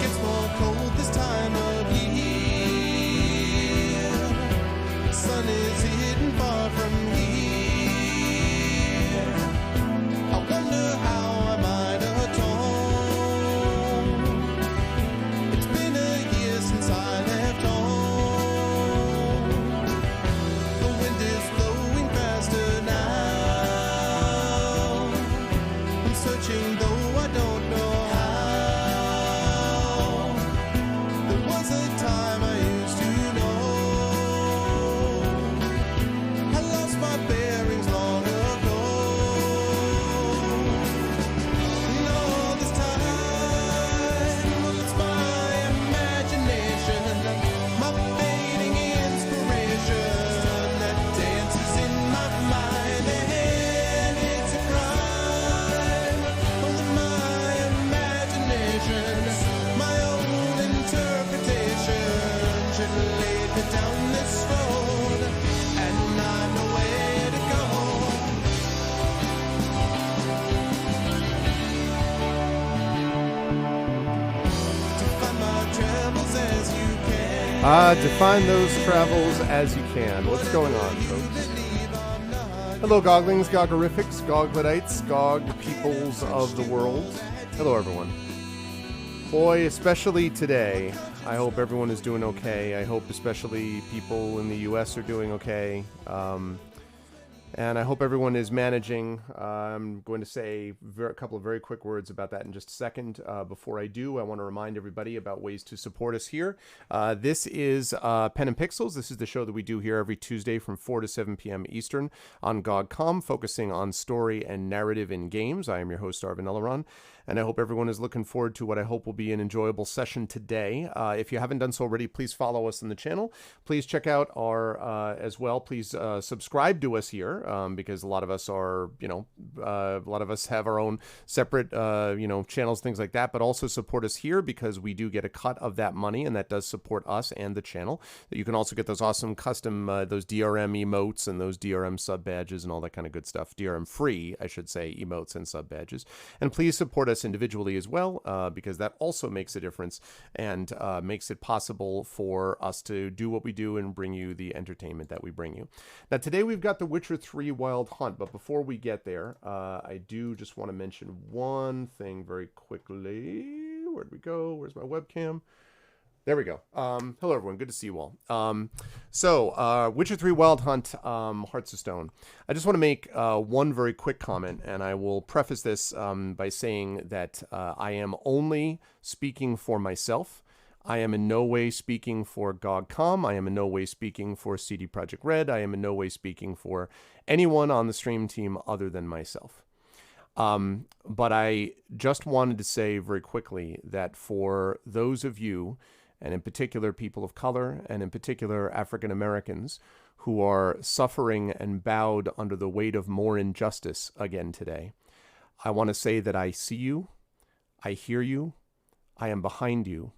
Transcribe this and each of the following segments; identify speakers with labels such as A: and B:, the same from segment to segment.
A: Gets more cold this time of year. Sun is hidden far from here. I wonder how I might atone. It's been a year since I left home. The wind is blowing faster now. I'm searching though I don't know how. There was a time I used to know. I lost my bearings long ago. No, this time, well, it's my imagination, my fading inspiration that dances in my mind, and it's a crime. Only my imagination, my own interpretation should lead me down this road, and I know where to go. To find my travels as you can.
B: Define those travels as you can. What's going on, folks? Hello, Goglings, Gogorifics, Gogletites, Gog peoples of the world. Hello, everyone. Boy, especially today, I hope everyone is doing okay. I hope especially people in the U.S. are doing okay. And I hope everyone is managing. I'm going to say a couple of very quick words about that in just a second. Before I do, I want to remind everybody about ways to support us here. This is Pen and Pixels. This is the show that we do here every Tuesday from 4 to 7 p.m. Eastern on GOG.com, focusing on story and narrative in games. I am your host, Arvin Eleron, and I hope everyone is looking forward to what I hope will be an enjoyable session today. If you haven't done so already, please follow us on the channel. Please check out our, as well, please subscribe to us here. Because a lot of us are, a lot of us have our own separate, channels, things like that, but also support us here because we do get a cut of that money, and that does support us and the channel. You can also get those awesome custom, those DRM emotes and those DRM sub badges and all that kind of good stuff. DRM free, I should say, emotes and sub badges. And please support us individually as well, because that also makes a difference and makes it possible for us to do what we do and bring you the entertainment that we bring you. Now, today we've got The Witcher 3 Wild Hunt, but before we get there, I do just want to mention one thing very quickly. Where'd we go? Where's my webcam? There we go. Hello, everyone. Good to see you all. Witcher 3 Wild Hunt, Hearts of Stone. I just want to make one very quick comment, and I will preface this by saying that I am only speaking for myself. I am in no way speaking for GOG.com. I am in no way speaking for CD Projekt Red. I am in no way speaking for anyone on the stream team other than myself. But I just wanted to say very quickly that for those of you, and in particular people of color, and in particular African Americans, who are suffering and bowed under the weight of more injustice again today, I want to say that I see you, I hear you, I am behind you,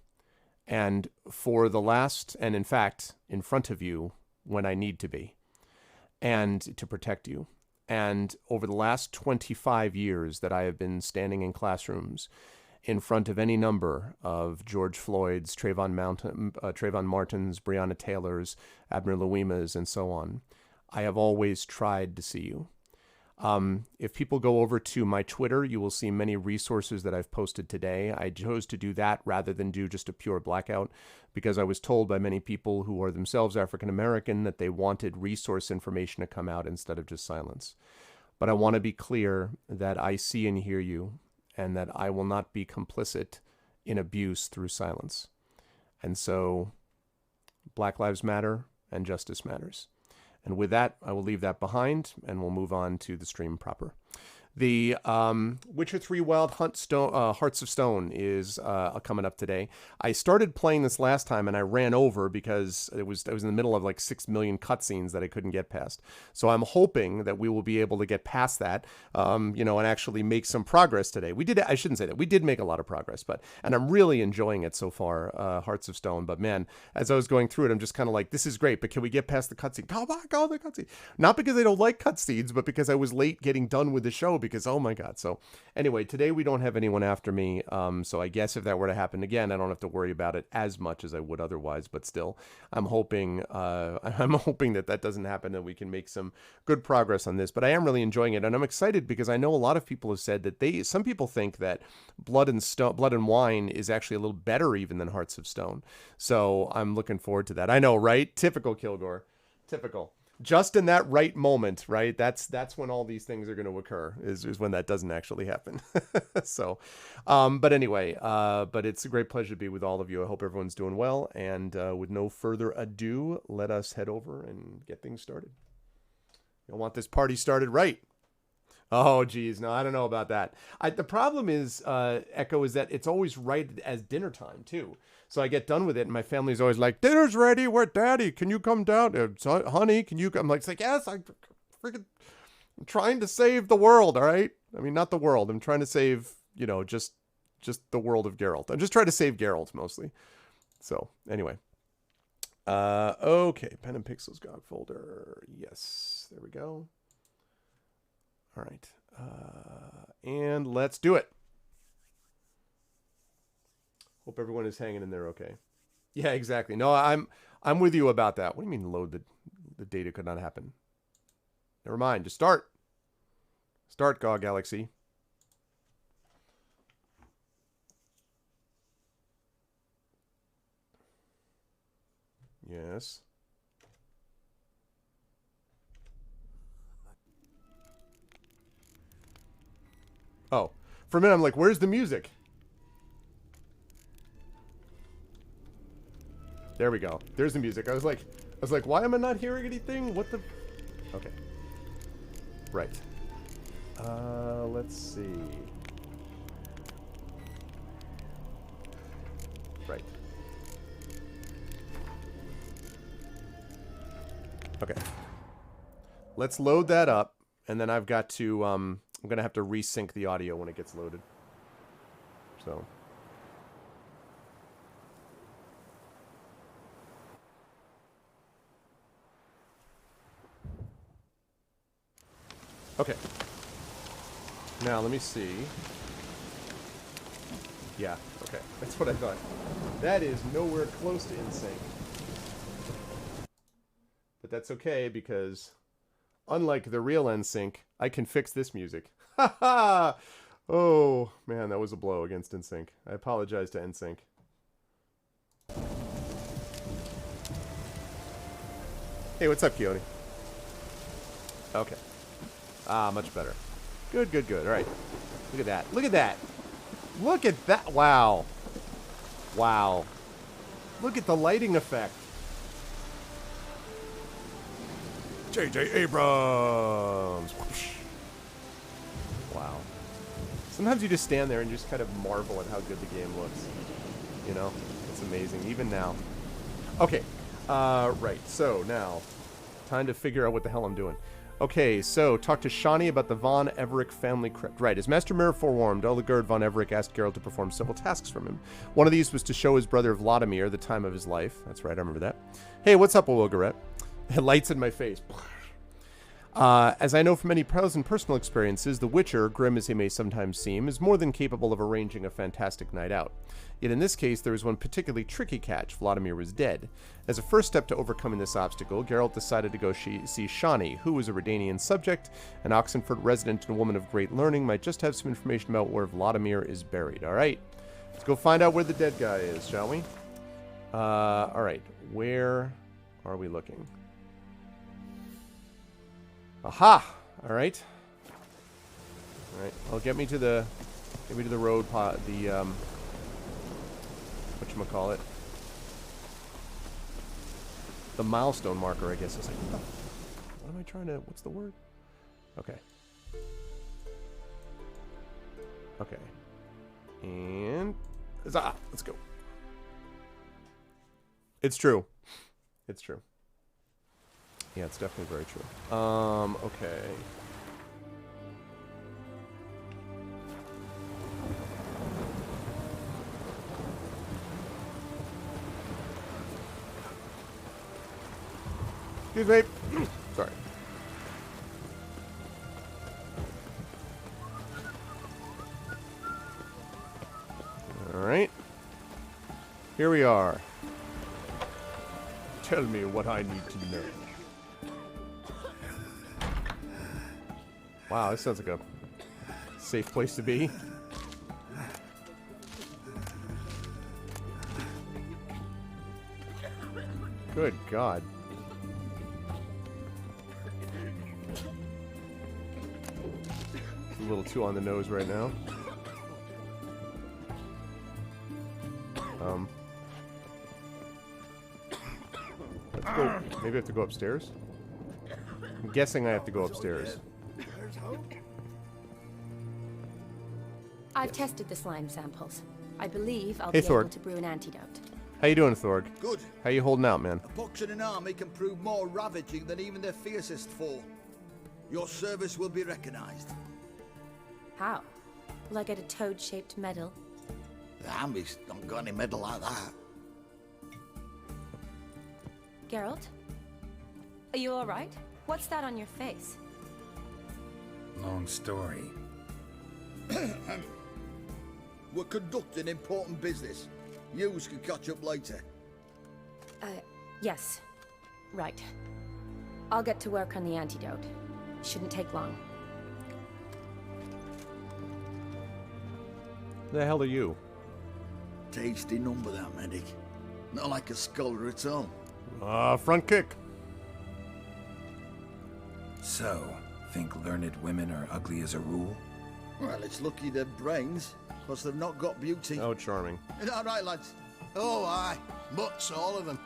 B: and for the last, and in fact, in front of you when I need to be, and to protect you. And over the last 25 years that I have been standing in classrooms in front of any number of George Floyd's, Trayvon Martin's, Breonna Taylor's, Abner Louima's, and so on, I have always tried to see you. If people go over to my Twitter, you will see many resources that I've posted today. I chose to do that rather than do just a pure blackout because I was told by many people who are themselves African American that they wanted resource information to come out instead of just silence. But I want to be clear that I see and hear you and that I will not be complicit in abuse through silence. And so Black Lives Matter and justice matters. And with that, I will leave that behind, and we'll move on to the stream proper. The Witcher 3 Wild Hunt Hearts of Stone is coming up today. I started playing this last time and I ran over because I was in the middle of like 6 million cutscenes that I couldn't get past. So I'm hoping that we will be able to get past that, and actually make some progress today. I shouldn't say that. We did make a lot of progress, and I'm really enjoying it so far, Hearts of Stone. But man, as I was going through it, I'm just kind of like, this is great, but can we get past the cutscene? Come on, go the cutscene. Not because I don't like cutscenes, but because I was late getting done with the show because, oh my God. So anyway, today we don't have anyone after me. So I guess if that were to happen again, I don't have to worry about it as much as I would otherwise. But still, I'm hoping that doesn't happen, and we can make some good progress on this. But I am really enjoying it, and I'm excited because I know a lot of people have said that some people think that Blood and Wine is actually a little better even than Hearts of Stone. So I'm looking forward to that. I know, right? Typical Kilgore. Typical. Just in that right moment, right? That's when all these things are going to occur, is when that doesn't actually happen. So, but anyway, but it's a great pleasure to be with all of you. I hope everyone's doing well. And with no further ado, let us head over and get things started. You'll want this party started right. Oh, geez. No, I don't know about that. The problem is, Echo, is that it's always right as dinner time, too. So I get done with it, and my family's always like, dinner's ready. Where, Daddy? Can you come down? Honey, can you come? I'm like, yes, I'm trying to save the world, all right? I mean, not the world. I'm trying to save, just the world of Geralt. I'm just trying to save Geralt, mostly. So, anyway. Okay, Pen and Pixels GOG folder. Yes, there we go. All right. And let's do it. Hope everyone is hanging in there okay. Yeah, exactly. No, I'm with you about that. What do you mean load the data could not happen? Never mind. Just start. Start, GOG Galaxy. Yes. Oh, for a minute I'm like, where's the music? There we go. There's the music. I was like, why am I not hearing anything? What the? Okay. Right. Let's see. Right. Okay. Let's load that up, and then I've got to, I'm going to have to resync the audio when it gets loaded. So. Okay. Now, let me see. Yeah, okay. That's what I thought. That is nowhere close to NSYNC. But that's okay, because unlike the real NSYNC, I can fix this music. Ha ha! Oh, man, that was a blow against NSYNC. I apologize to NSYNC. Hey, what's up, Keone? Okay. Ah, much better. Good, good, good. All right. Look at that. Look at that. Look at that. Wow. Wow. Look at the lighting effect. J.J. Abrams. Wow. Sometimes you just stand there and just kind of marvel at how good the game looks. You know? It's amazing. Even now. Okay. Right. So, now. Time to figure out what the hell I'm doing. Okay, so talk to Shani about the Von Everec family crypt. Right, as Master Mirror forewarned, Olegerd Von Everec asked Geralt to perform several tasks from him. One of these was to show his brother Vladimir the time of his life. That's right, I remember that. Hey, what's up, Olegeret? Lights in my face. As I know from many pleasant personal experiences, the Witcher, grim as he may sometimes seem, is more than capable of arranging a fantastic night out. Yet in this case, there was one particularly tricky catch. Vladimir was dead. As a first step to overcoming this obstacle, Geralt decided to go see Shani, who was a Redanian subject, an Oxenford resident and a woman of great learning, might just have some information about where Vladimir is buried. All right, let's go find out where the dead guy is, shall we? All right, where are we looking? Aha! All right. All right. Well, get me to the road pot. The whatchamacallit? The milestone marker, I guess. I was like, what am I trying to? What's the word? Okay. Okay. And let's go. It's true. It's true. Yeah, it's definitely very true. Okay. Excuse me. Sorry. Alright. Here we are. Tell me what I need to know. Wow, this sounds like a safe place to be. Good God. It's a little too on the nose right now. Let's go. Maybe I have to go upstairs? I'm guessing I have to go upstairs.
C: I've tested the slime samples. I believe I'll
B: Hey,
C: be
B: Thorg.
C: able to brew an antidote.
B: How you doing, Thorg?
D: Good.
B: How you holding out, man?
D: A pox in an army can prove more ravaging than even their fiercest foe. Your service will be recognized.
C: How? Will I get a toad-shaped medal?
D: The army's not got any medal like that.
C: Geralt? Are you alright? What's that on your face?
E: Long story.
D: We're conducting important business. Yous can catch up later.
C: Yes. Right. I'll get to work on the antidote. Shouldn't take long.
B: The hell are you?
D: Tasty number, that medic. Not like a scholar at all.
B: Front kick.
E: So, think learned women are ugly as a rule?
D: Well, it's lucky they're brains, because they've not got beauty.
B: Oh, charming.
D: Is that right, lads?
F: Oh, aye. Mutts, all of them.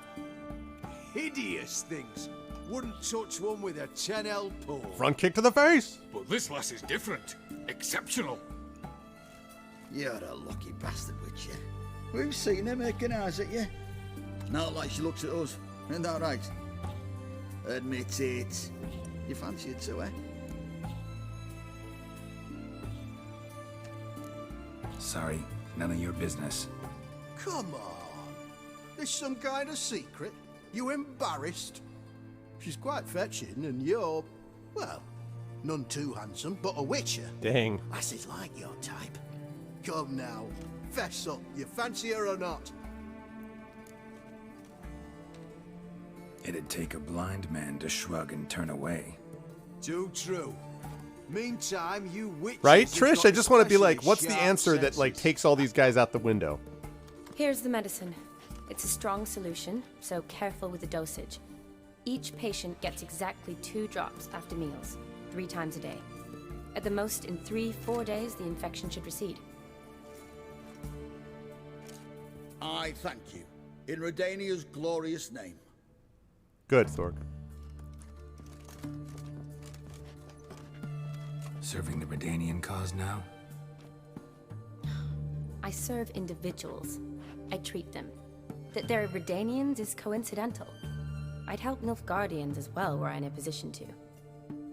F: Hideous things. Wouldn't touch one with a 10L pole.
B: Front kick to the face.
G: But this lass is different. Exceptional.
D: You're a lucky bastard, Witcher. We've seen her making eyes at you. Not like she looks at us. Isn't that right? Admit it. You fancy it too, eh?
E: Sorry, none of your business.
F: Come on. There's some kind of secret. You embarrassed? She's quite fetching, and you're, well, none too handsome, but a witcher.
B: Dang.
F: Lasses like your type. Come now, fess up. You fancy her or not?
E: It'd take a blind man to shrug and turn away.
F: Too true. Meantime, you witches...
B: Right,
F: have
B: Trish?
F: got
B: I just want to be like,
F: especially
B: what's the
F: sharp
B: answer that, like,
F: senses.
B: takes all these guys out the window?
C: Here's the medicine. It's a strong solution, so careful with the dosage. Each patient gets exactly 2 drops after meals, 3 times a day. At the most, in 3-4 days, the infection should recede.
D: I thank you. In Redania's glorious name.
B: Good, Thorg.
E: Serving the Redanian cause now?
C: I serve individuals. I treat them. That they're Redanians is coincidental. I'd help Nilfgaardians as well were I in a position to.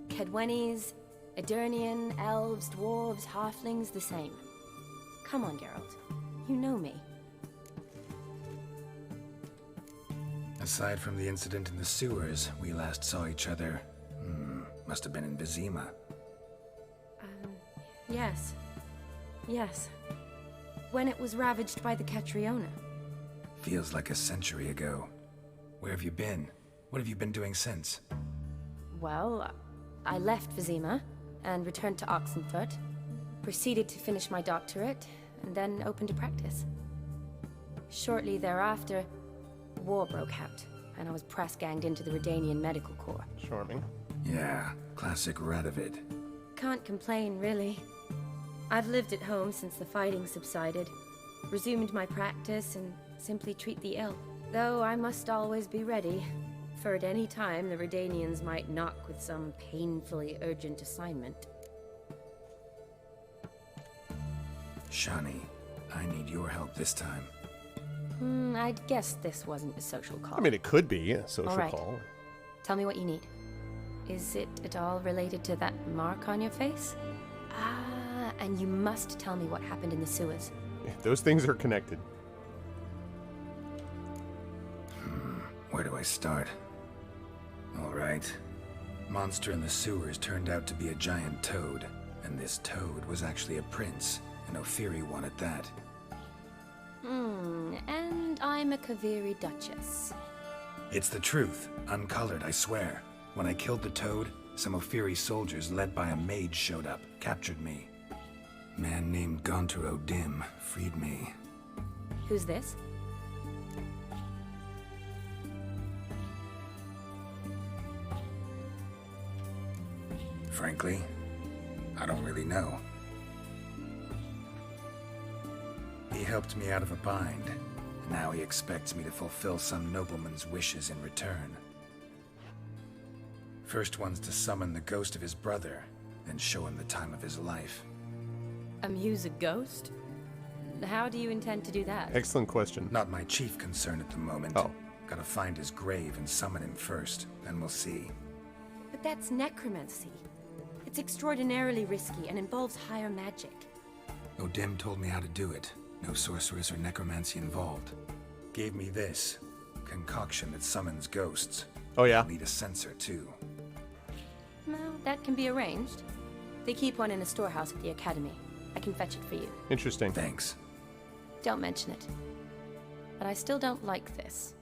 C: Kedwenis, Edirnian, elves, dwarves, halflings, the same. Come on, Geralt. You know me.
E: Aside from the incident in the sewers, we last saw each other. Must have been in Vizima.
C: Yes. Yes. When it was ravaged by the Catriona.
E: Feels like a century ago. Where have you been? What have you been doing since?
C: Well, I left Vizima and returned to Oxenfurt, proceeded to finish my doctorate, and then opened a practice. Shortly thereafter, war broke out, and I was press-ganged into the Redanian Medical Corps.
B: Charming.
E: Yeah, classic Radovid.
C: Can't complain, really. I've lived at home since the fighting subsided, resumed my practice, and simply treat the ill. Though I must always be ready, for at any time the Redanians might knock with some painfully urgent assignment.
E: Shani, I need your help this time.
C: I'd guess this wasn't a social call.
B: I mean, it could be a social
C: All right.
B: call.
C: Tell me what you need. Is it at all related to that mark on your face? Ah, and you must tell me what happened in the sewers.
B: Those things are connected.
E: Where do I start? Alright. Monster in the sewers turned out to be a giant toad, and this toad was actually a prince, an Ophiri one at that.
C: And I'm a Kaviri Duchess.
E: It's the truth, uncolored, I swear. When I killed the toad, some Ophiri soldiers led by a mage showed up, captured me. Man named Gontaro Dim freed me.
C: Who's this?
E: Frankly, I don't really know. He helped me out of a bind, and now he expects me to fulfill some nobleman's wishes in return. First one's to summon the ghost of his brother, then show him the time of his life.
C: Amuse a ghost? How do you intend to do that?
B: Excellent question.
E: Not my chief concern at the moment.
B: Oh.
E: Gotta find his grave and summon him first, then we'll see.
C: But that's necromancy. It's extraordinarily risky and involves higher magic.
E: Odim told me how to do it. No sorceress or necromancy involved. Gave me this concoction that summons ghosts.
B: Oh, yeah?
E: I'll need a sensor, too.
C: Well, that can be arranged. They keep one in a storehouse at the academy. I can fetch it for you.
B: Interesting.
E: Thanks.
C: Don't mention it. But I still don't like this.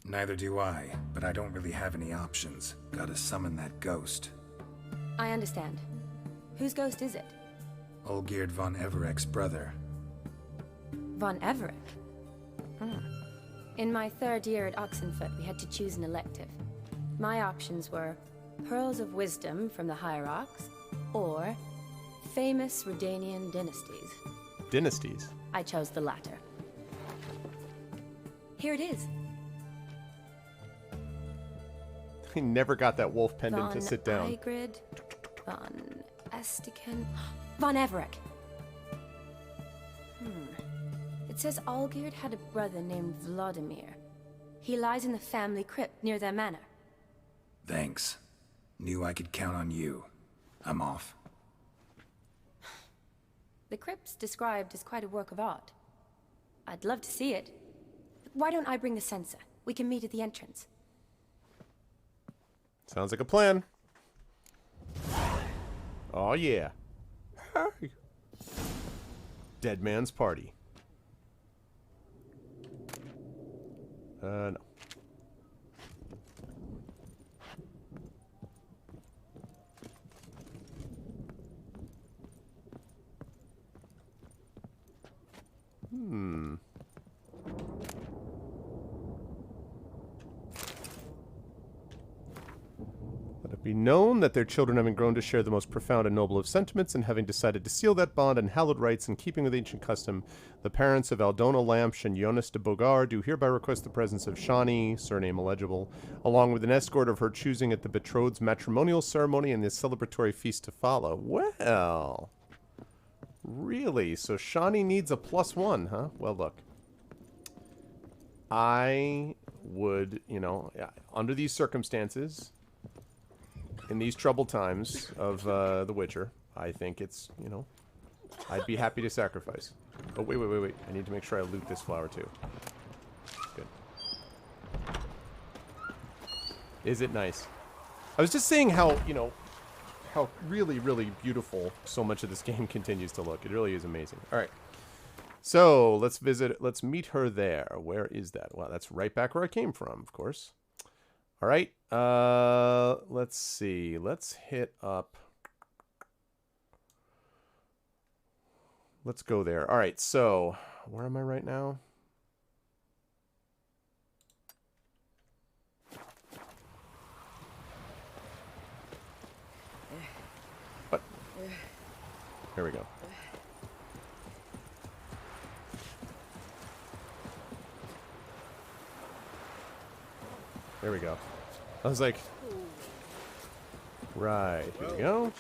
E: Neither do I, but I don't really have any options. Gotta summon that ghost.
C: I understand. Whose ghost is it?
E: Olgierd von Everek's brother.
C: Von Everek? In my third year at Oxenfoot, we had to choose an elective. My options were Pearls of Wisdom from the Hierarchs, or famous Redanian dynasties.
B: Dynasties.
C: I chose the latter. Here it is.
B: He never got that wolf pendant
C: Von
B: to sit down.
C: Igrid, Von Estican, Von Everek. It says Olgierd had a brother named Vladimir. He lies in the family crypt near their manor.
E: Thanks. Knew I could count on you. I'm off.
C: The crypt's described as quite a work of art. I'd love to see it. Why don't I bring the sensor? We can meet at the entrance.
B: Sounds like a plan. Oh, yeah. Hey. Dead Man's Party. No. Let it be known that their children, having grown to share the most profound and noble of sentiments, and having decided to seal that bond and hallowed rights in keeping with ancient custom, the parents of Aldona Lamsh and Jonas de Bogar do hereby request the presence of Shani, surname illegible, along with an escort of her choosing at the betrothed's matrimonial ceremony and the celebratory feast to follow. Well, really? So Shani needs a +1, huh? Well, look. I would, under these circumstances, in these troubled times of The Witcher, I think it's, I'd be happy to sacrifice. Oh, wait. I need to make sure I loot this flower, too. Good. Is it nice? I was just saying how, how really, really beautiful so much of this game continues to look. It really is amazing. All right. So, let's meet her there. Where is that? Well, that's right back where I came from, of course. All right. Let's see. Let's hit up. Let's go there. All right. So, where am I right now? What? Here we go. There we go. I was like, right, here we go.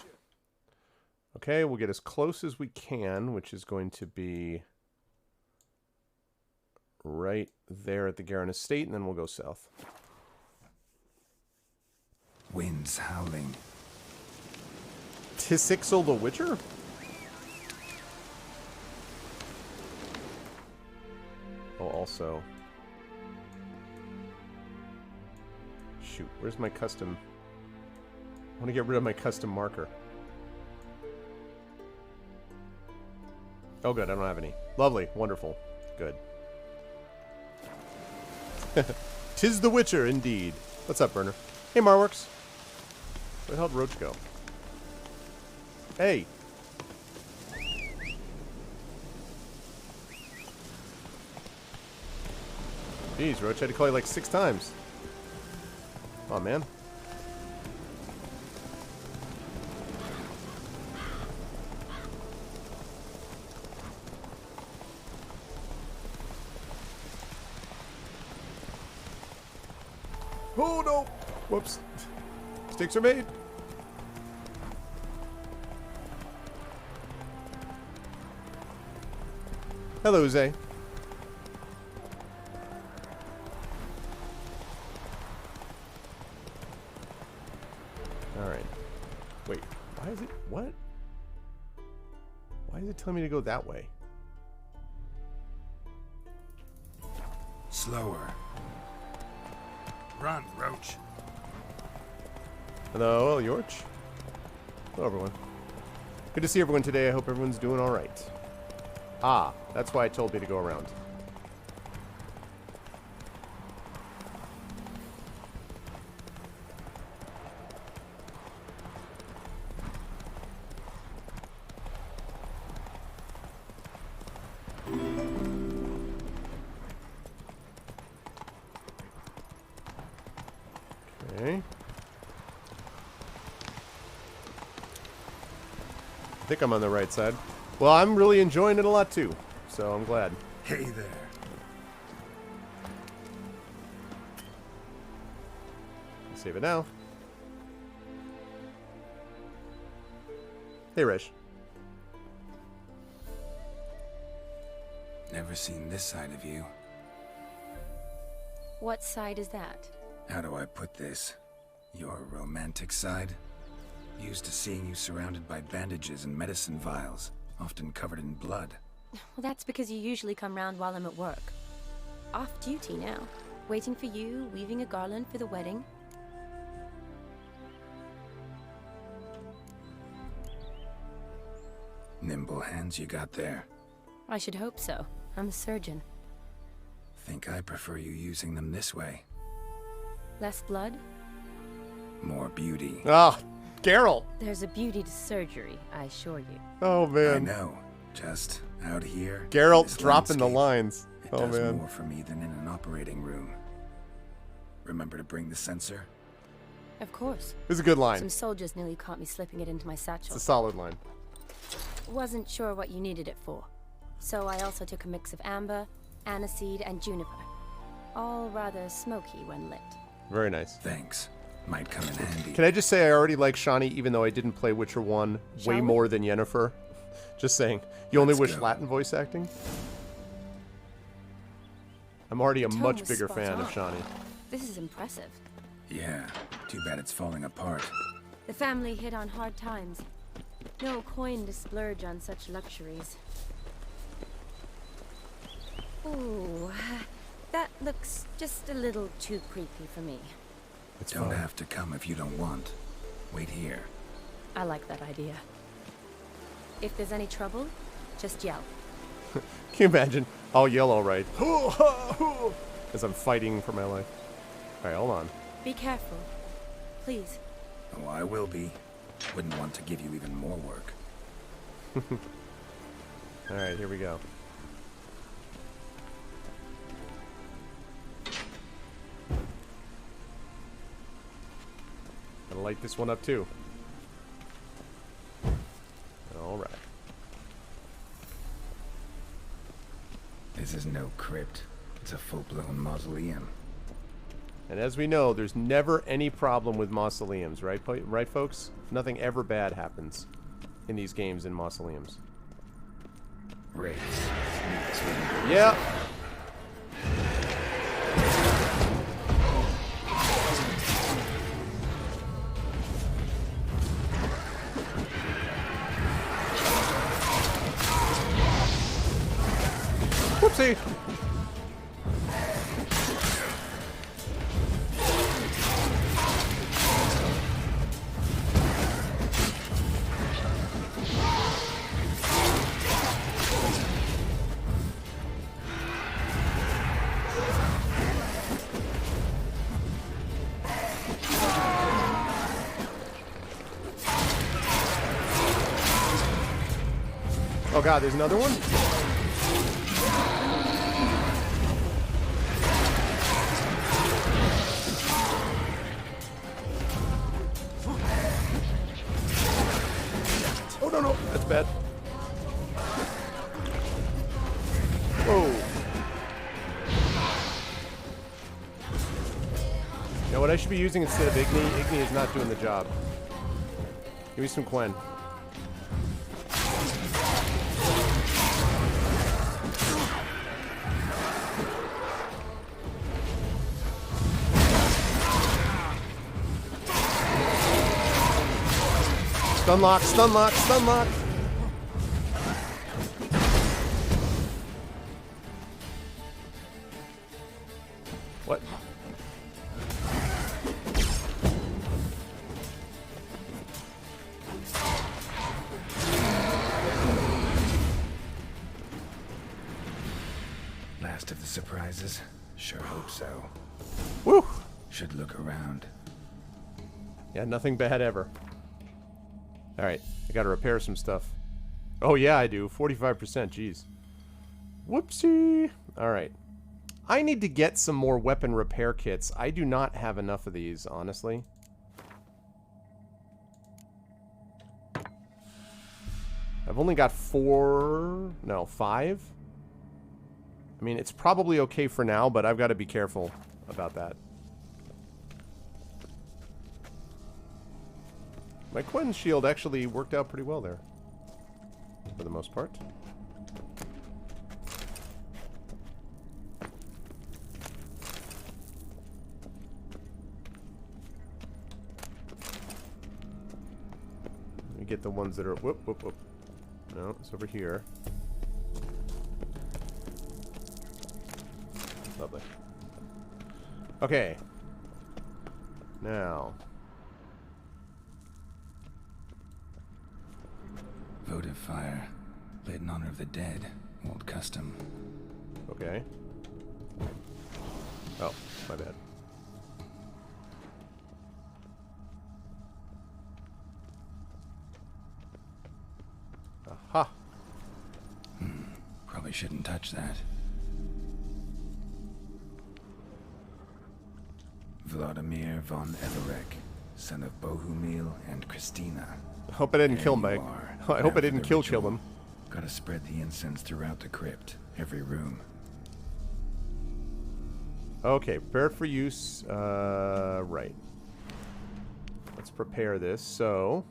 B: Okay, we'll get as close as we can, which is going to be right there at the Garen Estate, and then we'll go south.
E: Winds howling.
B: Tisixel the Witcher? Oh, also... Shoot, where's my custom? I want to get rid of my custom marker. Oh, good. I don't have any. Lovely. Wonderful. Good. 'Tis the Witcher, indeed. What's up, Burner? Hey, Marworks. Where the hell did Roach go? Hey. Jeez, Roach, I had to call you like 6 times. Oh, man. Oh, no. Whoops. Sticks are made. Hello, Zay. Alright. Wait, why is it... What? Why is it telling me to go that way?
E: Slower. Run, Roach.
B: Hello, Yorch. Hello, everyone. Good to see everyone today. I hope everyone's doing alright. Ah, that's why it told me to go around. Okay. I think I'm on the right side. Well, I'm really enjoying it a lot too, so I'm glad.
E: Hey there.
B: Save it now. Hey, Rish.
E: Never seen this side of you.
C: What side is that?
E: How do I put this? Your romantic side? Used to seeing you surrounded by bandages and medicine vials, often covered in blood.
C: Well, that's because you usually come round while I'm at work. Off duty now. Waiting for you, weaving a garland for the wedding.
E: Nimble hands you got there.
C: I should hope so. I'm a surgeon.
E: Think I prefer you using them this way.
C: Less blood?
E: More beauty.
B: Ah, Geralt.
C: There's a beauty to surgery, I assure you.
B: Oh,
E: I
B: man.
E: know. Just out here.
B: Geralt's
E: this
B: dropping the
E: landscape,
B: lines.
E: It
B: Oh,
E: does
B: man.
E: more for me than in an operating room. Remember to bring the sensor?
C: Of course.
B: This is a good line.
C: Some soldiers nearly caught me slipping it into my satchel.
B: It's a solid line.
C: Wasn't sure what you needed it for. So I also took a mix of amber, aniseed, and juniper. All rather smoky when lit.
B: Very nice.
E: Thanks. Might come in handy.
B: Can I just say I already like Shani, even though I didn't play Witcher 1
C: Shall
B: way
C: we?
B: more than Yennefer? Just saying. You only
E: Let's
B: wish
E: go.
B: Latin voice acting? I'm already a
C: Tone
B: much
C: was
B: bigger
C: spot
B: fan
C: on.
B: of Shani.
C: This is impressive.
E: Yeah. Too bad it's falling apart.
C: The family hit on hard times. No coin to splurge on such luxuries. Ooh, that looks just a little too creepy for me.
B: It's
E: Don't
B: fine.
E: have to come if you don't want. Wait here.
C: I like that idea. If there's any trouble, just yell.
B: Can you imagine? I'll yell all right. As I'm fighting for my life. Alright, hold on.
C: Be careful. Please.
E: Oh, I will be. Wouldn't want to give you even more work.
B: Alright, here we go. Gotta light this one up too. Alright.
E: This is no crypt. It's a full-blown mausoleum.
B: And as we know, there's never any problem with mausoleums, right, right, folks? Nothing ever bad happens in these games in mausoleums.
E: Wraiths.
B: Yeah. Whoopsie. god, there's another one? Oh no, no, that's bad. Whoa. You know what I should be using instead of Igni? Igni is not doing the job. Give me some Quen. Stun lock, stun lock, stun lock. What?
E: Last of the surprises? Sure hope so.
B: Woo!
E: Should look around.
B: Yeah, nothing bad ever. Alright, I gotta repair some stuff. Oh yeah, I do. 45%, jeez. Whoopsie! Alright. I need to get some more weapon repair kits. I do not have enough of these, honestly. I've only got 5? I mean, it's probably okay for now, but I've got to be careful about that. My Quen shield actually worked out pretty well there. For the most part. Let me get the ones that are... Whoop, whoop, whoop. No, it's over here. Lovely. Okay. Now...
E: Votive fire. Lit in honor of the dead. Old custom.
B: Okay. Oh, my bad. Aha!
E: Probably shouldn't touch that. Vladimir von Everek, son of Bohumil and Christina.
B: I hope I didn't kill
E: There
B: Meg.
E: you are.
B: I hope I
E: Now for
B: didn't
E: the
B: kill
E: ritual.
B: him.
E: Gotta spread the incense throughout the crypt, every room.
B: Okay, prepared for use. Right. Let's prepare this. So...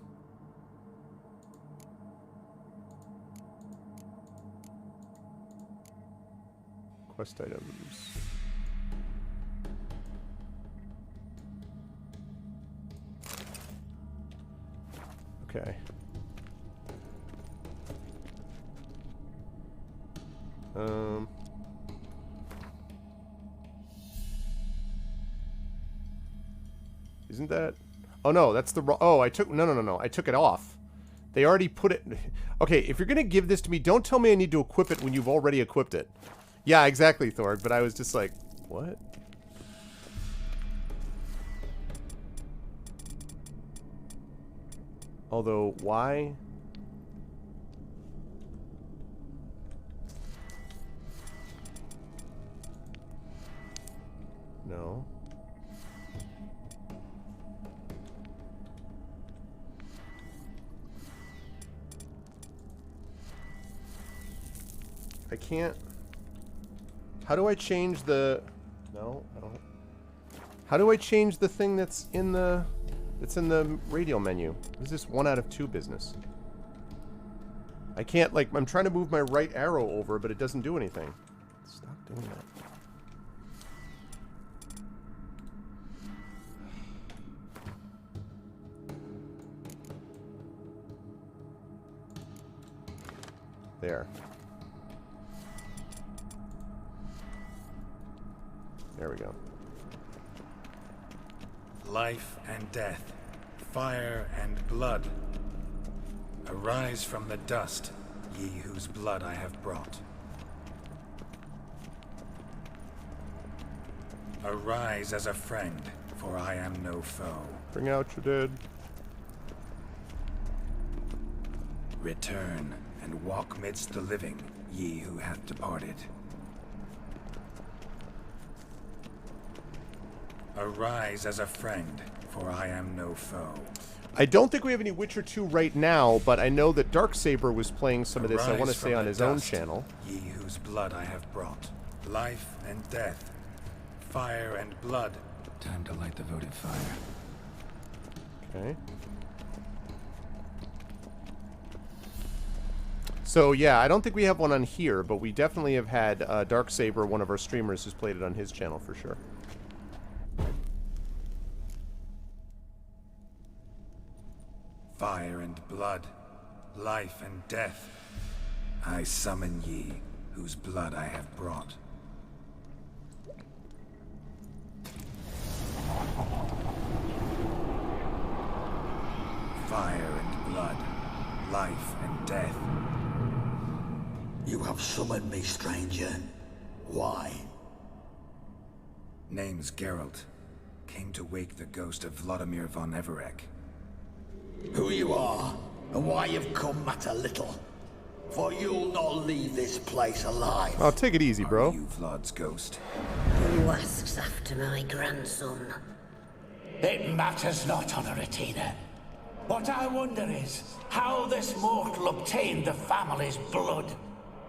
B: Quest items. Okay. Isn't that... Oh no, that's the wrong... Oh, I took... No. I took it off. They already put it... Okay, if you're gonna give this to me, don't tell me I need to equip it when you've already equipped it. Yeah, exactly, Thorg, but I was just like, what? Although, why? No. I can't... How do I change the... No, I don't... How do I change the thing that's in the... It's in the radial menu? Is this 1 out of 2 business? I can't, like, I'm trying to move my right arrow over, but it doesn't do anything. Stop doing that. There. There we go.
E: Life and death, fire and blood. Arise from the dust, ye whose blood I have brought. Arise as a friend, for I am no foe.
B: Bring out your dead.
E: Return and walk midst the living, ye who hath departed. Arise as a friend, for I am no foe.
B: I don't think we have any Witcher 2 right now, but I know that Darksaber was playing some of this, I want to
E: Arise
B: say,
E: from
B: on
E: the
B: his own
E: dust,
B: channel.
E: Ye whose blood I have brought. Life and death. Fire and blood. Time to light the votive fire.
B: Okay. So yeah, I don't think we have one on here, but we definitely have had Darksaber, one of our streamers, who's played it on his channel for sure.
E: Fire and blood. Life and death. I summon ye, whose blood I have brought. Fire and blood. Life and death.
D: You have summoned me, stranger. Why?
E: Name's Geralt. Came to wake the ghost of Vladimir von Everec.
D: Who you are, and why you've come matter little. For you'll not leave this place alive.
B: Oh, take it easy, bro.
E: Are you Vlad's ghost?
H: Who asks after my grandson?
I: It matters not, Honoratina. What I wonder is how this mortal obtained the family's blood.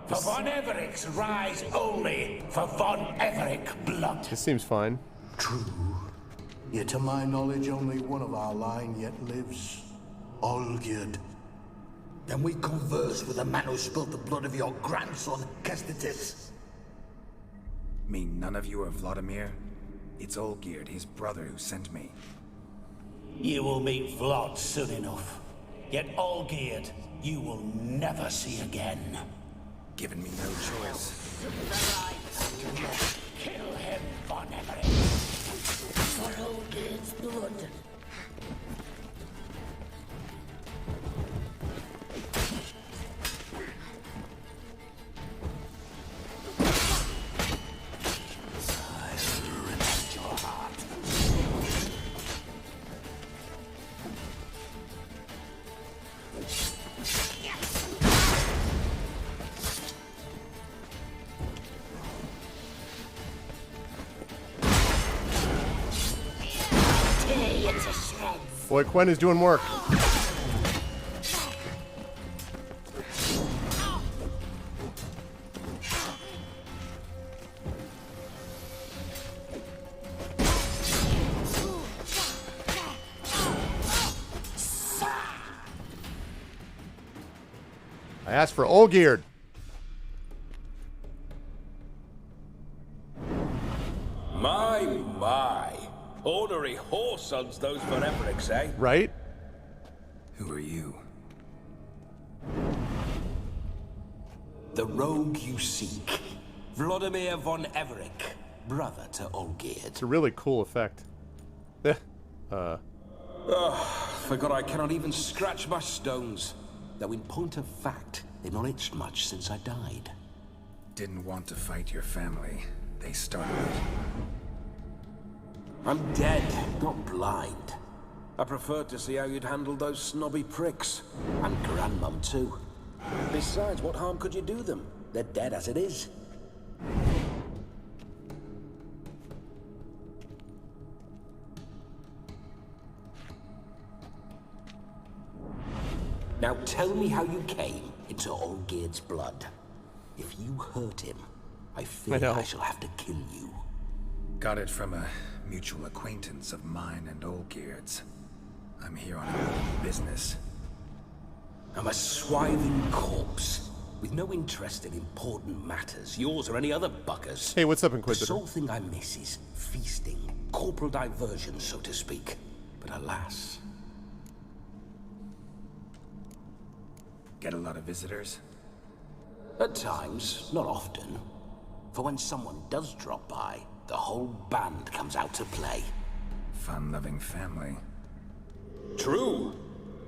I: For von Everic's rise only for von Everec blood.
B: This seems fine.
F: True. Yet to my knowledge, only one of our line yet lives. Olgierd.
D: Then we converse with the man who spilled the blood of your grandson, Kestitis.
E: Mean none of you are Vladimir? It's Olgierd, his brother, who sent me.
I: You will meet Vlad soon enough. Yet Olgierd, you will never see again.
E: Given me no choice.
I: Kill him, von Everec.
H: For Olgierd's blood.
B: Boy, Quen is doing work. I asked for Olgierd.
J: My. Ornery whoresons those von Everecs, eh?
B: Right?
E: Who are you?
J: The rogue you seek. Vladimir von Everec, brother to Olgierd.
B: It's a really cool effect.
J: Forgot I cannot even scratch my stones. Though in point of fact, they've not itched much since I died.
E: Didn't want to fight your family. They started it.
J: I'm dead, not blind. I preferred to see how you'd handle those snobby pricks. And Grandmum, too. Besides, what harm could you do them? They're dead as it is. Now tell me how you came into Olgierd's blood. If you hurt him, I fear I shall have to kill you.
E: Got it from a mutual acquaintance of mine and Olgierd's. I'm here on a business.
J: I'm a swiving corpse, with no interest in important matters, yours or any other buggers.
B: Hey, what's up,
J: The
B: Inquisitor?
J: sole thing I miss is feasting, corporal diversion, so to speak. But alas,
E: Get a lot of visitors?
J: at times, not often. For when someone does drop by, the whole band comes out to play.
E: Fun-loving family.
J: True.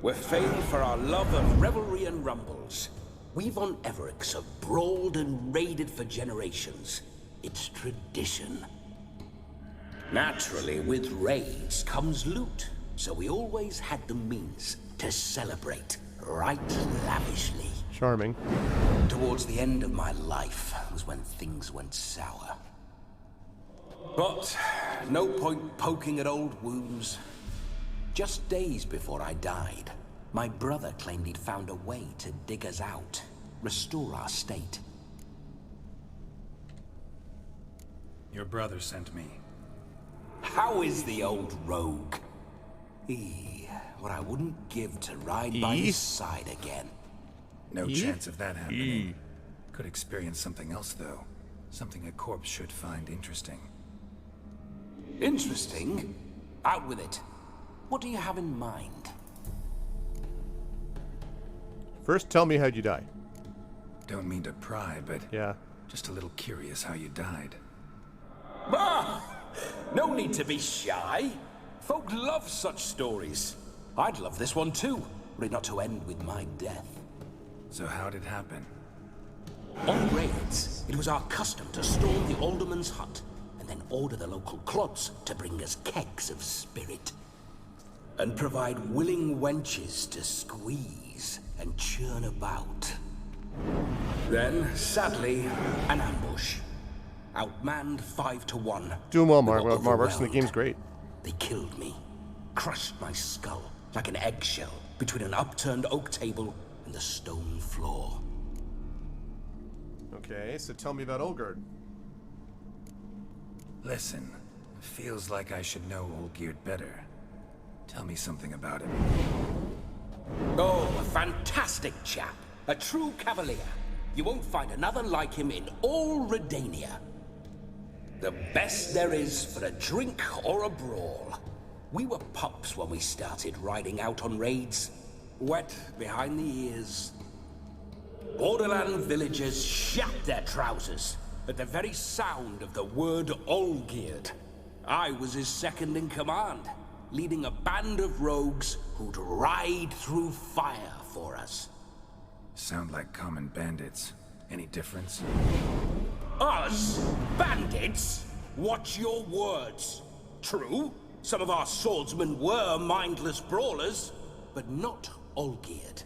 J: We're famed for our love of revelry and rumbles. We von Everecs have brawled and raided for generations. It's tradition. Naturally, with raids comes loot, so we always had the means to celebrate right lavishly.
B: Charming.
J: Towards the end of my life was when things went sour. But no point poking at old wounds. Just days before I died, my brother claimed he'd found a way to dig us out, restore our state.
E: Your brother sent me.
J: How is the old rogue? What I wouldn't give to ride by his side again.
E: No chance of that happening. Could experience something else, though. Something a corpse should find interesting.
J: Interesting? Out with it. What do you have in mind?
B: First, tell me how'd you die.
E: Don't mean to pry, but
B: Yeah.
E: just a little curious how you died.
J: No need to be shy. Folk love such stories. I'd love this one too, were it not to end with my death.
E: So how'd it happen?
J: On raids, it was our custom to storm the alderman's hut and then order the local clods to bring us kegs of spirit. And provide willing wenches to squeeze and churn about. Then, sadly, an ambush. Outmanned 5 to 1.
B: Doing well,
J: We were
B: Mark. Mark, the
J: overwhelmed.
B: game's great.
J: They killed me, crushed my skull like an eggshell between an upturned oak table and the stone floor.
B: Okay, so tell me about Olgerd.
E: Listen, feels like I should know Olgierd better. Tell me something about him.
J: Oh, a fantastic chap. A true cavalier. You won't find another like him in all Redania. The best there is for a drink or a brawl. We were pups when we started riding out on raids. Wet behind the ears. Borderland villagers shat their trousers at the very sound of the word Olgierd. I was his second in command, leading a band of rogues who'd ride through fire for us.
E: Sound like common bandits. Any difference?
J: Us? Bandits? Watch your words. True, some of our swordsmen were mindless brawlers, but not Olgierd.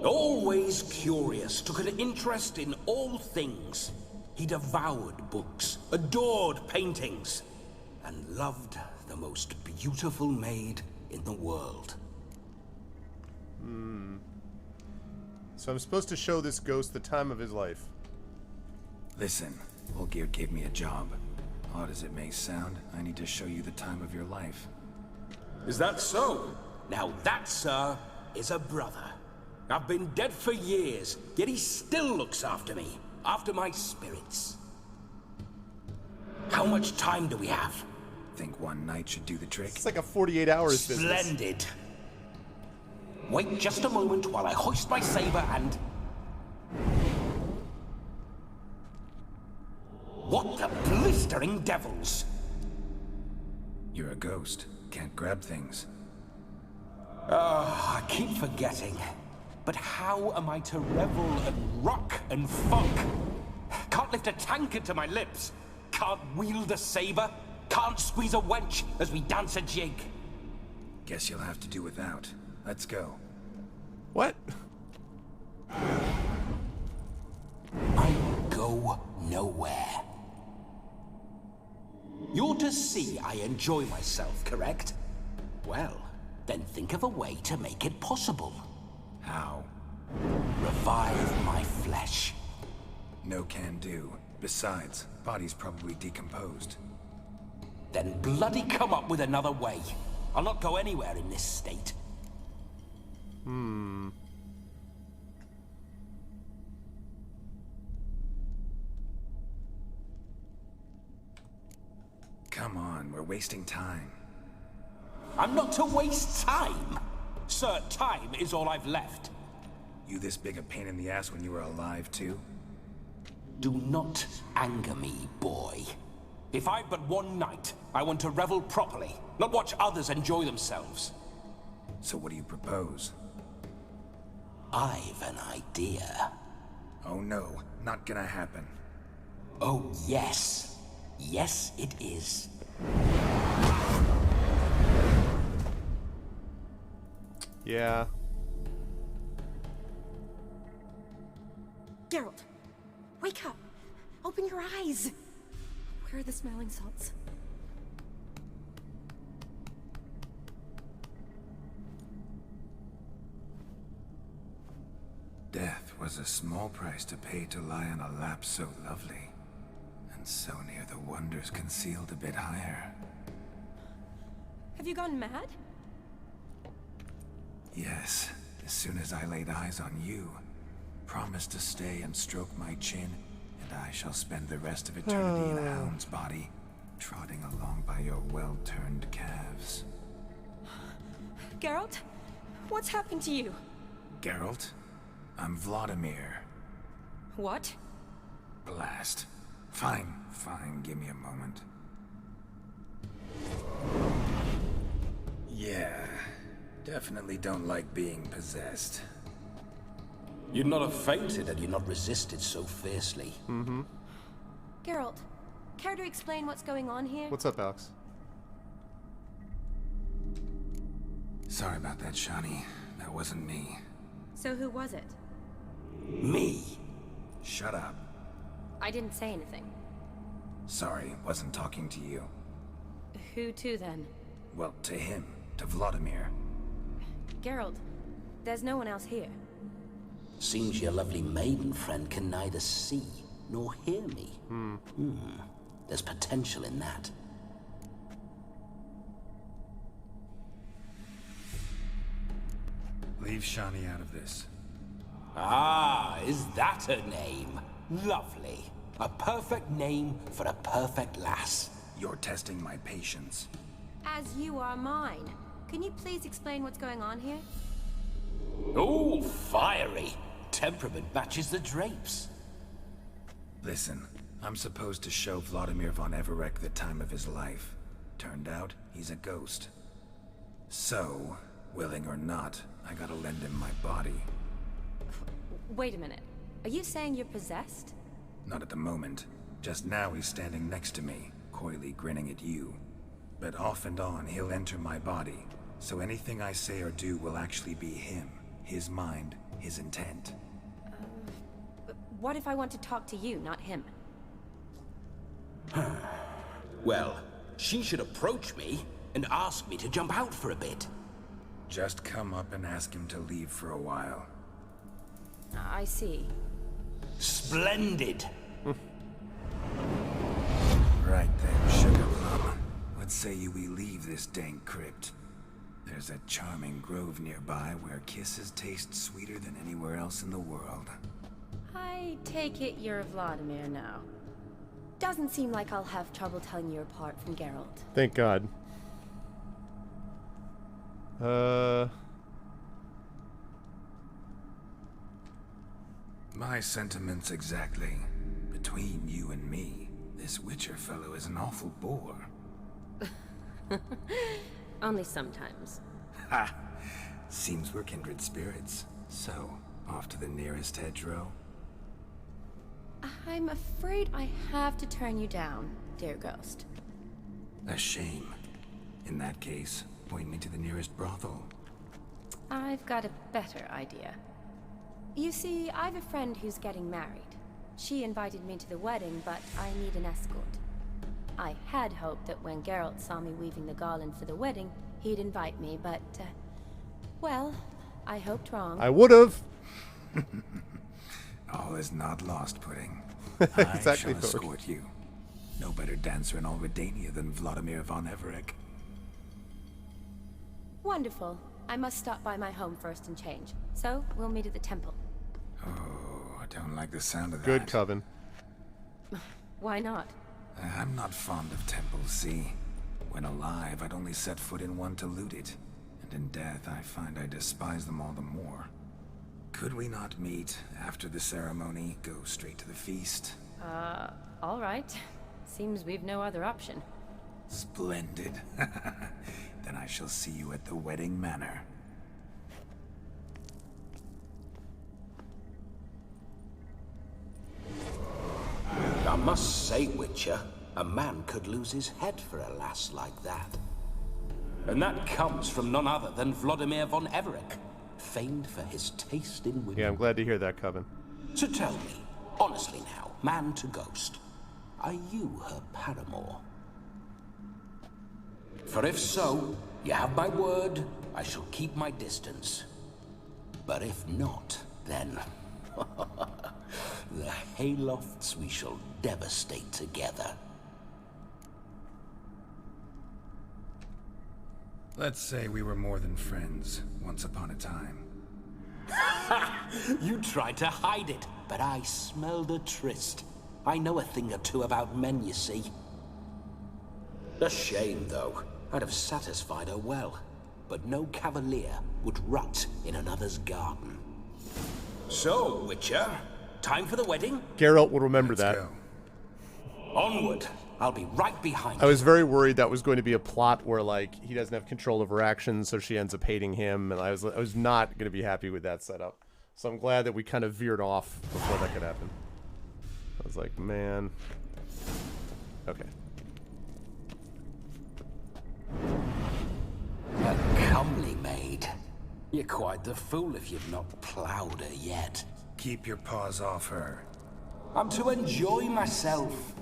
J: Always curious, took an interest in all things. He devoured books, adored paintings, and loved the most beautiful maid in the world.
B: So I'm supposed to show this ghost the time of his life.
E: Listen, Olgierd gave me a job. Odd as it may sound, I need to show you the time of your life.
J: Is that so? Now that, sir, is a brother. I've been dead for years, yet he still looks after me, after my spirits. How much time do we have?
E: Think one night should do the trick?
B: It's like a 48 hours business.
J: Splendid. Wait just a moment while I hoist my saber and... What the blistering devils?
E: You're a ghost. Can't grab things.
J: I keep forgetting. But how am I to revel and rock and funk? Can't lift a tankard to my lips. Can't wield a saber. Can't squeeze a wench as we dance a jig.
E: Guess you'll have to do without. Let's go.
B: What?
J: I will go nowhere. You're to see I enjoy myself, correct? Well, then think of a way to make it possible.
E: How?
J: Revive my flesh.
E: No can do. Besides, body's probably decomposed.
J: Then bloody come up with another way. I'll not go anywhere in this state.
E: Come on, we're wasting time.
J: I'm not to waste time. Sir, time is all I've left.
E: You this big a pain in the ass when you were alive, too?
J: Do not anger me, boy. If I've but one night, I want to revel properly, not watch others enjoy themselves.
E: So what do you propose?
J: I've an idea.
E: Oh no, not gonna happen.
J: Oh, yes. Yes, it is.
B: Yeah.
C: Geralt, wake up! Open your eyes! Where are the smelling salts?
E: Death was a small price to pay to lie on a lap so lovely, and so near the wonders concealed a bit higher.
C: Have you gone mad?
E: Yes, as soon as I laid eyes on you, promise to stay and stroke my chin, and I shall spend the rest of eternity in a hound's body, trotting along by your well-turned calves.
C: Geralt? What's happened to you?
E: Geralt? I'm Vladimir.
C: What?
E: Blast. Fine, give me a moment. Yeah, definitely don't like being possessed.
J: You'd not have fainted had you not resisted so fiercely.
C: Geralt, care to explain what's going on here?
B: What's up, Alex?
E: Sorry about that, Shani. That wasn't me.
C: So who was it?
J: Me?
E: Shut up.
C: I didn't say anything.
E: Sorry, wasn't talking to you.
C: Who to then?
E: Well, to him. To Vladimir.
C: Geralt, there's no one else here.
J: Seems your lovely maiden friend can neither see nor hear me. There's potential in that.
E: Leave Shani out of this.
J: Ah, is that her name? Lovely. A perfect name for a perfect lass.
E: You're testing my patience.
C: As you are mine. Can you please explain what's going on here?
J: Oh, fiery. Temperament matches the drapes.
E: Listen, I'm supposed to show Vladimir von Everec the time of his life. Turned out, he's a ghost. So, willing or not, I gotta lend him my body.
C: Wait a minute. Are you saying you're possessed?
E: Not at the moment. Just now he's standing next to me, coyly grinning at you. But off and on, he'll enter my body. So anything I say or do will actually be him. His mind, his intent.
C: But what if I want to talk to you, not him?
J: Well, she should approach me and ask me to jump out for a bit.
E: Just come up and ask him to leave for a while.
C: I see.
J: Splendid.
E: Right then, Sugar Plum. What say you we leave this dank crypt? There's a charming grove nearby where kisses taste sweeter than anywhere else in the world.
C: I take it you're Vladimir now. Doesn't seem like I'll have trouble telling you apart from Geralt.
B: Thank God.
E: My sentiments exactly. Between you and me, this Witcher fellow is an awful bore.
C: Only sometimes.
E: Ha! Seems we're kindred spirits. So, off to the nearest hedgerow?
C: I'm afraid I have to turn you down, dear ghost.
E: A shame. In that case, point me to the nearest brothel.
C: I've got a better idea. You see, I've a friend who's getting married. She invited me to the wedding, but I need an escort. I had hoped that when Geralt saw me weaving the garland for the wedding, he'd invite me, but, well, I hoped wrong.
B: I would've!
E: All is not lost, Pudding.
B: Exactly,
E: I shall
B: Thorg.
E: escort you. No better dancer in all Redania than Vladimir von Everec.
C: Wonderful. I must stop by my home first and change. So, we'll meet at the temple.
E: Oh, I don't like the sound of that.
B: Good coven.
C: Why not?
E: I'm not fond of temples, see? When alive, I'd only set foot in one to loot it. And in death, I find I despise them all the more. Could we not meet after the ceremony, go straight to the feast?
C: All right. Seems we've no other option.
E: Splendid. Then I shall see you at the wedding manor.
J: I must say, Witcher, a man could lose his head for a lass like that. And that comes from none other than Vladimir von Everec, famed for his taste in women.
B: Yeah, I'm glad to hear that, Coven.
J: So tell me, Honestly now, man to ghost, are you her paramour? For if so, you have my word, I shall keep my distance. But if not, then the Haylofts we shall devastate together.
E: Let's say we were more than friends, once upon a time.
J: You tried to hide it, but I smelled a tryst. I know a thing or two about men, you see. A shame, though. I'd have satisfied her well. But no cavalier would rot in another's garden. So, Witcher, time for the wedding?
B: Geralt will remember
E: Let's
B: that.
E: go.
J: Onward. I'll be right behind
B: I was very worried that was going to be a plot where, like, he doesn't have control of her actions, so she ends up hating him, and I was not going to be happy with that setup. So I'm glad that we kind of veered off before that could happen. I was like, man. Okay.
J: A comely maid. You're quite the fool if you've not ploughed her yet.
E: Keep your paws off her.
J: I'm to enjoy myself.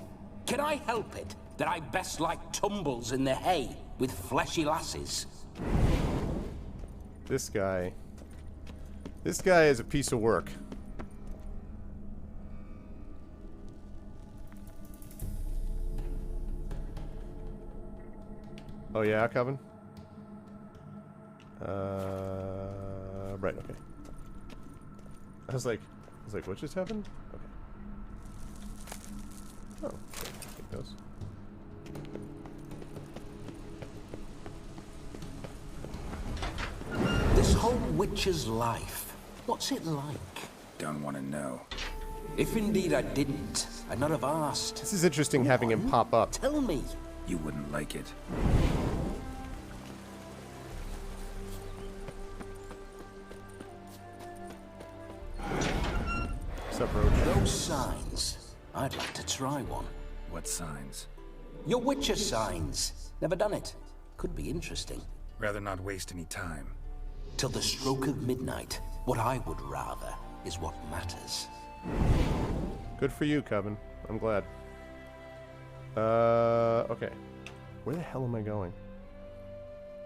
J: Can I help it that I best like tumbles in the hay with fleshy lasses?
B: This guy is a piece of work. Oh yeah, Coven? Right, okay. I was like, what just happened? Okay. Oh, okay, take those.
J: This whole witcher's life, what's it like?
E: Don't want to know.
J: If indeed I didn't, I'd not have asked.
B: This is interesting having him pop up.
J: Tell me.
E: You wouldn't like it.
B: What's up, Roach?
J: Those signs. I'd like to try one.
E: What signs?
J: Your witcher signs. Never done it. Could be interesting.
E: Rather not waste any time.
J: Till the stroke of midnight, what I would rather is what matters.
B: Good for you, Coven. I'm glad. Okay. Where the hell am I going?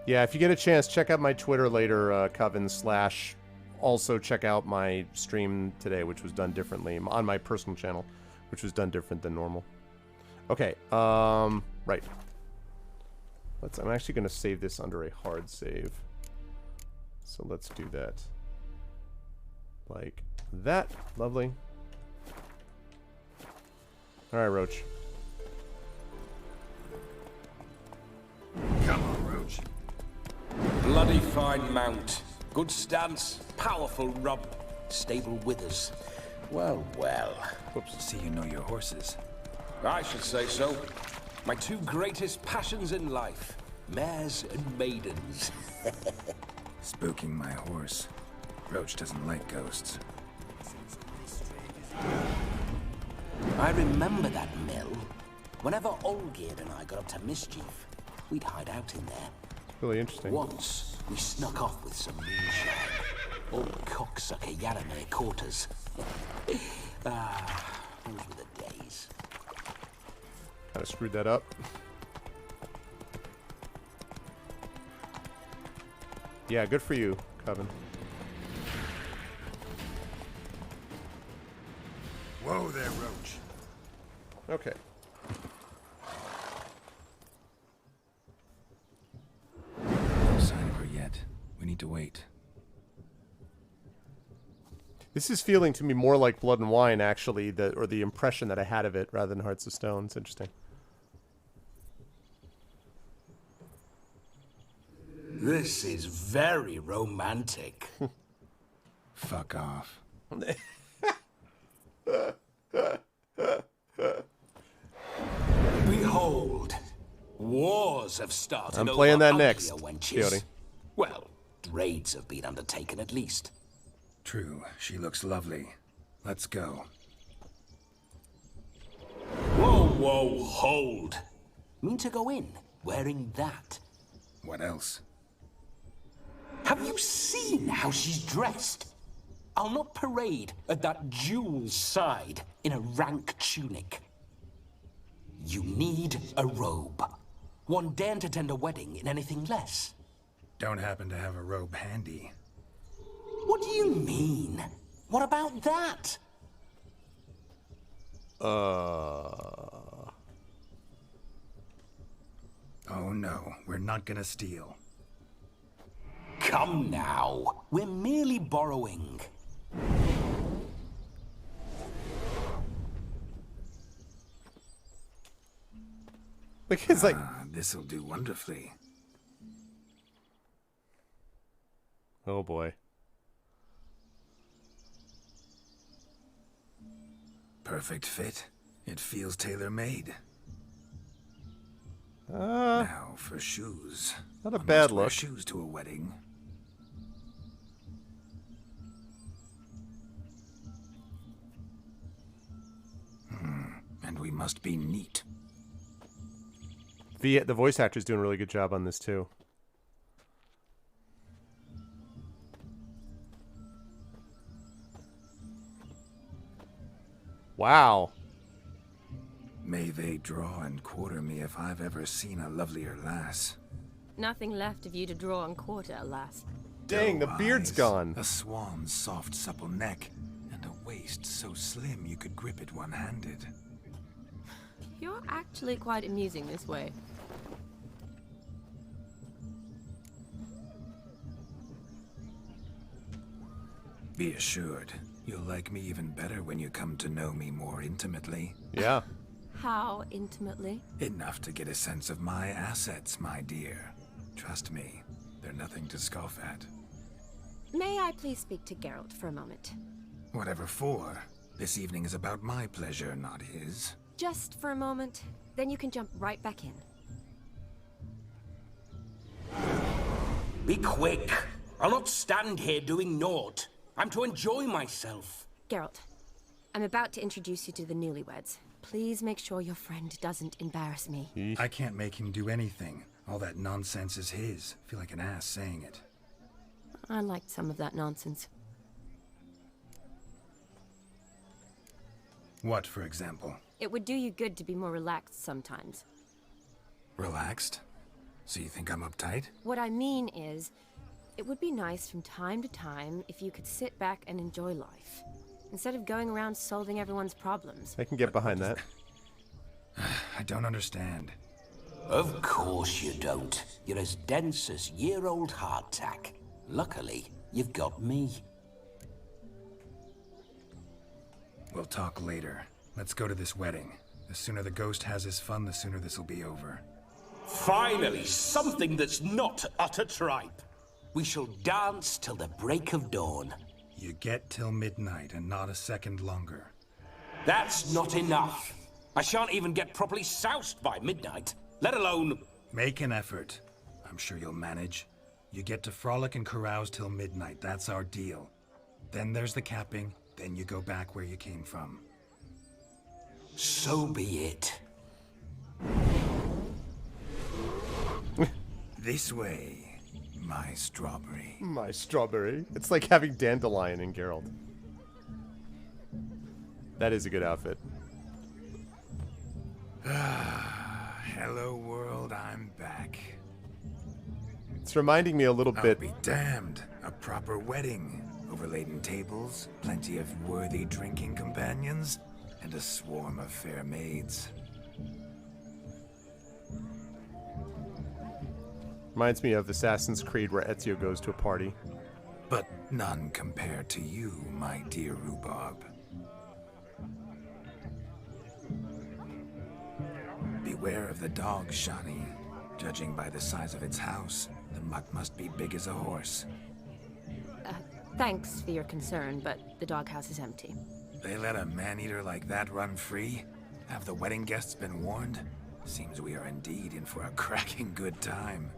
B: Yeah, if you get a chance, check out my Twitter later, Coven / also check out my stream today, which was done differently on my personal channel, which was done different than normal. Okay, right. I'm actually going to save this under a hard save. So let's do that. Like that. Lovely. Alright, Roach.
E: Come on, Roach.
J: Bloody fine mount. Good stance, powerful rump, stable withers. Well, well.
E: Whoops. See you know your horses.
J: I should say so. My two greatest passions in life. Mares and maidens.
E: Spooking my horse. Roach doesn't like ghosts.
J: I remember that mill. Whenever Olgierd and I got up to mischief, we'd hide out in there.
B: Really interesting.
J: Once, we snuck off with some moonshine. Old cocksucker Yaramir caught us. Those were the days.
B: Kind of screwed that up. Yeah, good for you, Coven.
E: Whoa there, Roach.
B: Okay.
E: No sign of her yet. We need to wait.
B: This is feeling to me more like Blood and Wine, actually, or the impression that I had of it, rather than Hearts of Stone. It's interesting.
J: This is very romantic.
E: Fuck off.
J: Behold, wars have started.
B: I'm playing that
J: over
B: next,
J: uglier wenches.
B: Coyote.
J: Well, raids have been undertaken at least.
E: True, she looks lovely. Let's go.
J: Whoa, whoa, hold. Mean to go in wearing that?
E: What else?
J: Have you seen how she's dressed? I'll not parade at that jewel's side in a rank tunic. You need a robe. One daren't attend a wedding in anything less.
E: Don't happen to have a robe handy.
J: What do you mean? What about that?
E: Oh no, we're not gonna steal.
J: Come now, we're merely borrowing.
B: Like, it's like...
E: This'll do wonderfully.
B: Oh boy.
E: Perfect fit. It feels tailor-made.
B: Now
E: for shoes.
B: Not a
E: One
B: bad
E: must wear
B: look.
E: Shoes to a wedding. And we must be neat.
B: The voice actor's doing a really good job on this too. Wow.
E: May they draw and quarter me if I've ever seen a lovelier lass.
C: Nothing left of you to draw and quarter, alas.
B: Dang, the
E: Doe
B: beard's
E: eyes,
B: gone.
E: A swan's soft, supple neck, and a waist so slim you could grip it one-handed.
C: You're actually quite amusing this way.
E: Be assured, you'll like me even better when you come to know me more intimately.
B: Yeah.
C: How intimately?
E: Enough to get a sense of my assets, my dear. Trust me, they're nothing to scoff at.
C: May I please speak to Geralt for a moment?
E: Whatever for. This evening is about my pleasure, not his.
C: Just for a moment, then you can jump right back in.
J: Be quick. I'll not stand here doing naught. I'm to enjoy myself.
C: Geralt, I'm about to introduce you to the newlyweds. Please make sure your friend doesn't embarrass me.
E: I can't make him do anything. All that nonsense is his. Feel like an ass saying it.
C: I liked some of that nonsense.
E: What, for example?
C: It would do you good to be more relaxed sometimes.
E: Relaxed? So you think I'm uptight?
C: What I mean is, it would be nice from time to time if you could sit back and enjoy life, instead of going around solving everyone's problems.
B: I can get behind that.
E: I don't understand.
J: Of course you don't. You're as dense as year-old hardtack. Luckily, you've got me.
E: We'll talk later. Let's go to this wedding. The sooner the ghost has his fun, the sooner this'll be over.
J: Finally, something that's not utter tripe. We shall dance till the break of dawn.
E: You get till midnight and not a second longer.
J: That's not enough. I shan't even get properly soused by midnight, let alone...
E: Make an effort. I'm sure you'll manage. You get to frolic and carouse till midnight. That's our deal. Then there's the capping. Then you go back where you came from.
J: So be it.
E: This way, my strawberry.
B: My strawberry. It's like having Dandelion in Geralt. That is a good outfit.
E: Hello world, I'm back.
B: It's reminding me a little
E: I'll
B: bit.
E: be damned. A proper wedding. Overladen tables, plenty of worthy drinking companions, and a swarm of fair maids.
B: Reminds me of Assassin's Creed where Ezio goes to a party.
E: But none compared to you, my dear rhubarb. Beware of the dog, Shani. Judging by the size of its house, the mutt must be big as a horse.
C: Thanks for your concern, but the doghouse is empty.
E: They let a man-eater like that run free? Have the wedding guests been warned? Seems we are indeed in for a cracking good time.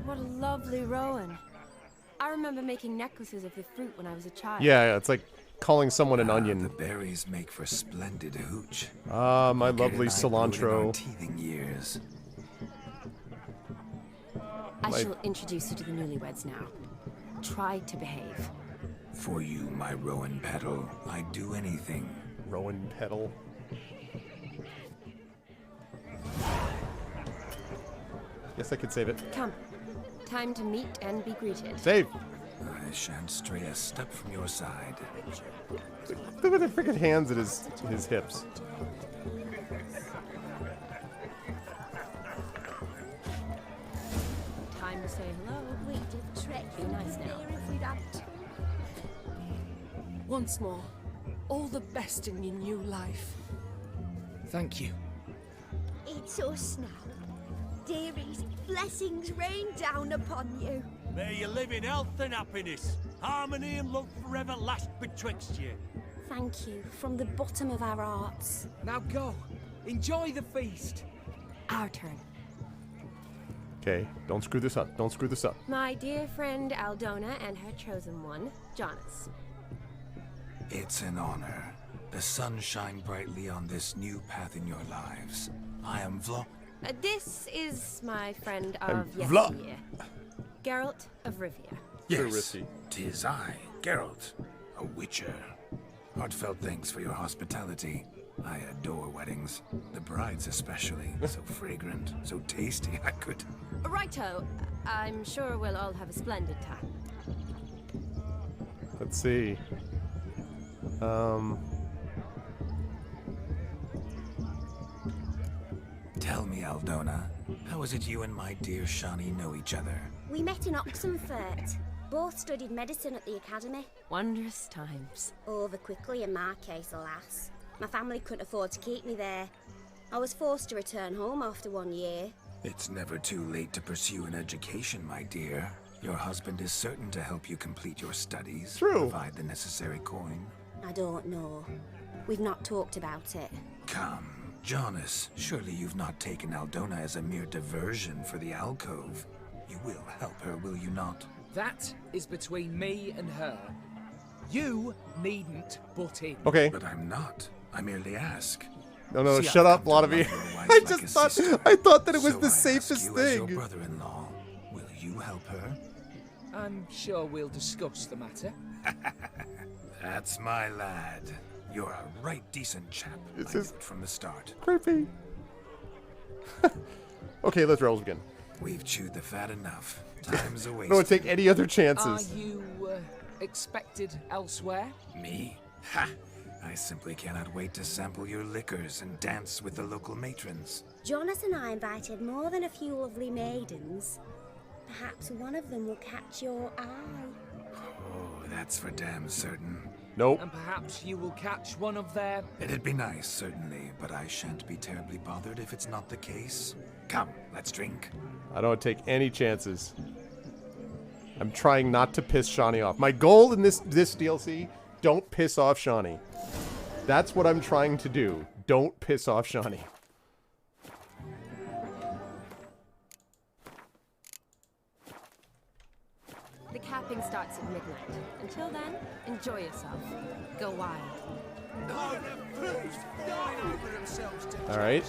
C: What a lovely rowan. I remember making necklaces of the fruit when I was a child.
B: Yeah, it's like calling someone an
E: The
B: onion.
E: berries make for splendid hooch.
B: Ah, my
E: Kid
B: lovely
E: and I grew it in our
B: cilantro.
E: teething years.
C: I shall introduce you to the newlyweds now. Try to behave.
E: For you, my Rowan Petal, I'd do anything.
B: Rowan Petal. Guess I could save it.
C: Come. Time to meet and be greeted.
B: Save!
E: I shan't stray a step from your side.
B: Look at the freaking hands at his hips.
C: Time to say hello.
H: We'd have trekked
C: Be nice now.
H: here if we'd had.
K: Once more, all the best in your new life.
L: Thank you.
H: It's us now. Dearies, blessings rain down upon you.
M: May you live in health and happiness. Harmony and love forever last betwixt you.
C: Thank you from the bottom of our hearts.
L: Now go. Enjoy the feast.
C: Our turn.
B: Okay, don't screw this up. Don't screw this up.
C: My dear friend Aldona and her chosen one, Jonas.
E: It's an honor. The sun shine brightly on this new path in your lives. I am Vlo.
C: This is my friend
B: I'm
C: of
B: Vla.
C: yesteryear, Geralt of Rivia.
E: Yes, 'tis I, Geralt, a witcher. Heartfelt thanks for your hospitality. I adore weddings. The brides especially. So fragrant, so tasty, I could...
C: Righto, I'm sure we'll all have a splendid time.
B: Let's see.
E: Tell me, Aldona, how is it you and my dear Shani know each other?
H: We met in Oxenfurt. Both studied medicine at the academy.
C: Wondrous times.
H: Over quickly in my case, alas. My family couldn't afford to keep me there. I was forced to return home after 1 year.
E: It's never too late to pursue an education, my dear. Your husband is certain to help you complete your studies.
B: True.
E: Provide the necessary coin.
H: I don't know. We've not talked about it.
E: Come, Jonas, surely you've not taken Aldona as a mere diversion for the alcove. You will help her, will you not?
L: That is between me and her. You needn't butt in.
B: Okay.
E: But I'm not. I merely ask.
B: No,
E: See,
B: shut
E: I've
B: up, a
E: come
B: lot
E: to
B: of you.
E: love your wife
B: I
E: like
B: just
E: a
B: thought,
E: sister.
B: I thought that it was
E: So
B: the
E: I ask
B: safest
E: you as your
B: thing.
E: brother-in-law, will you help her?
L: I'm sure we'll discuss the matter.
E: That's my lad. You're a right decent chap.
B: This
E: I
B: is-
E: knew it from the start.
B: Creepy. Okay, let's roll again.
E: We've chewed the fat enough. Time's a
B: I
E: waste.
B: don't want to take any other
L: Are
B: chances.
L: you expected elsewhere?
E: Me? Ha! I simply cannot wait to sample your liquors and dance with the local matrons.
H: Jonas and I invited more than a few lovely maidens. Perhaps one of them will catch your eye.
E: Oh, that's for damn certain.
B: Nope.
L: And perhaps you will catch one of their...
E: It'd be nice, certainly, but I shan't be terribly bothered if it's not the case. Come, let's drink.
B: I don't take any chances. I'm trying not to piss Shani off. My goal in this DLC, don't piss off Shani. That's what I'm trying to do. Don't piss off Shani.
C: The capping starts at midnight. Until then, enjoy yourself. Go wild.
B: All right.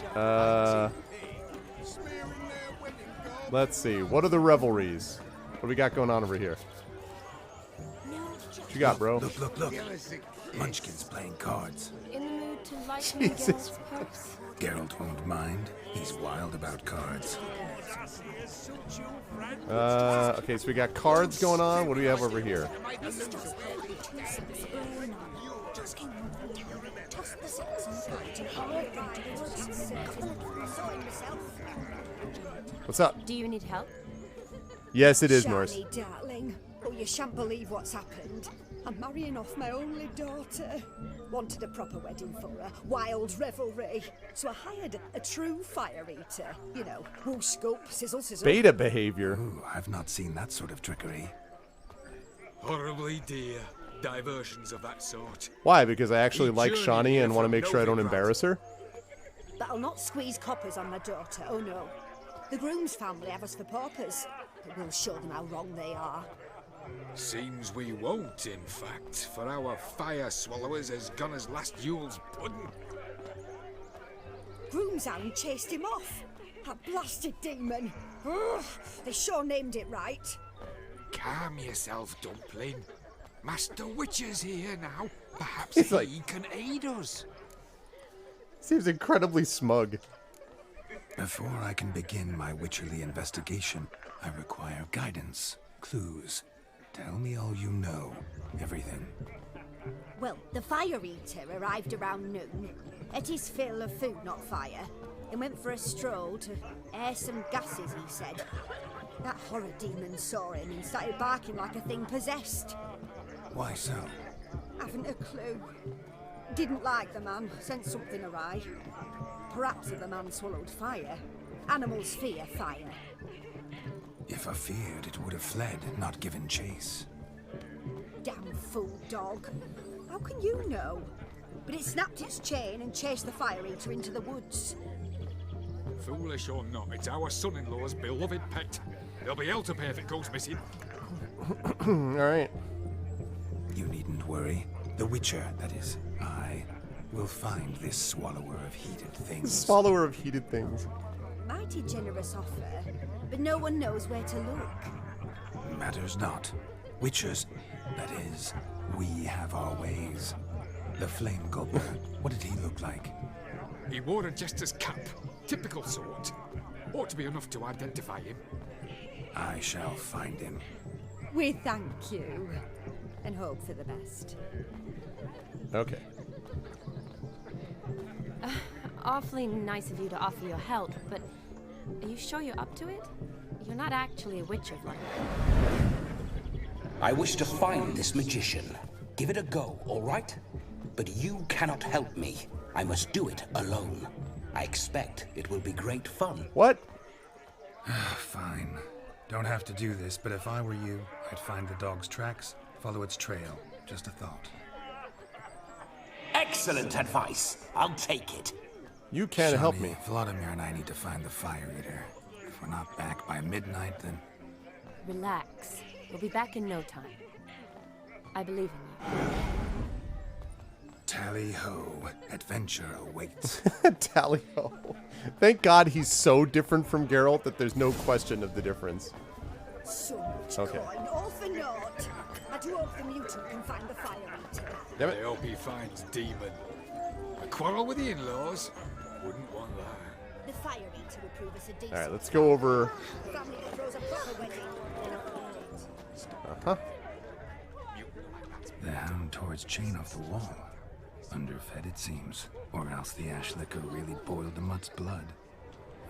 B: Let's see. What are the revelries? What do we got going on over here? What you got, bro?
E: Look, look, look. Munchkin's playing cards.
C: In the mood to lighten
B: Jesus
C: Geralt's purse?
E: Geralt won't mind. He's wild about cards.
B: Okay, so we got cards going on. What do we have over here? What's up?
C: Do you need help?
B: Yes, it is, Norse.
N: Shani, darling. Oh, you shan't believe what's happened. I'm marrying off my only daughter. Wanted a proper wedding for her, wild revelry. So I hired a true fire eater. You know, woo scope, sizzle, sizzle.
B: Beta behavior.
E: Ooh, I've not seen that sort of trickery.
G: Horribly dear. Diversions of that sort.
B: Why? Because I actually
G: We
B: like
G: journey
B: Shani
G: here
B: and want to
G: from
B: make sure I don't
G: Novigrad.
B: embarrass her.
N: That'll not squeeze coppers on my daughter, oh no. The groom's family have us for paupers, but we'll show them how wrong they are.
G: Seems we won't, in fact, for our fire swallowers has gone as last Yule's pudding.
N: Groom's hound chased him off. That blasted demon. Ugh, they sure named it right.
G: Calm yourself, Dumpling. Master Witcher's here now. Perhaps
B: He's
G: he
B: like-
G: can aid us.
B: Seems incredibly smug.
E: Before I can begin my witcherly investigation, I require guidance, clues. Tell me all you know. Everything.
H: Well, the Fire Eater arrived around noon, ate his fill of food, not fire, and went for a stroll to air some gases, he said. That horror demon saw him and started barking like a thing possessed.
E: Why so?
N: Haven't a clue. Didn't like the man, sent something awry. Perhaps if the man swallowed fire. Animals fear fire.
E: If I feared, it would have fled, not given chase.
N: Damn fool dog. How can you know? But it snapped its chain and chased the Fire Eater into the woods.
G: Foolish or not, it's our son-in-law's beloved pet. There'll be hell to pay if it goes missing.
B: Alright.
E: You needn't worry. The Witcher, that is, I, will find this swallower of heated things.
B: Swallower of heated things.
H: Mighty generous offer, but no one knows where to look.
E: Matters not. Witchers, that is, we have our ways. The Flame Gulper, what did he look like?
G: He wore a jester's cap. Typical sort. Ought to be enough to identify him.
E: I shall find him.
N: We thank you. And hope for the best.
B: Okay.
C: Awfully nice of you to offer your help, but are you sure you're up to it? You're not actually a witcher, Vlad.
J: I wish to find this magician. Give it a go, all right? But you cannot help me. I must do it alone. I expect it will be great fun.
B: What?
E: Fine. Don't have to do this, but if I were you, I'd find the dog's tracks, follow its trail. Just a thought.
J: Excellent advice. I'll take it.
B: You can't help me.
E: Vladimir and I need to find the Fire Eater. If we're not back by midnight, then...
C: Relax. We'll be back in no time. I believe in you.
E: Tally-ho. Adventure awaits.
B: Tally-ho. Thank God he's so different from Geralt that there's no question of the difference.
N: So much
B: Okay.
N: coin, all for naught. I do hope the mutant can find the Fire Eater.
B: Damn it.
G: I hope he finds Demon. A quarrel with the in-laws? Wouldn't want that.
H: The Fire Eater will prove us a decent.
B: Alright, let's go over...
H: Family throws a proper wedding.
B: Uh-huh.
E: The hound tore its chain off the wall. Underfed, it seems. Or else the ash liquor really boiled the mutt's blood.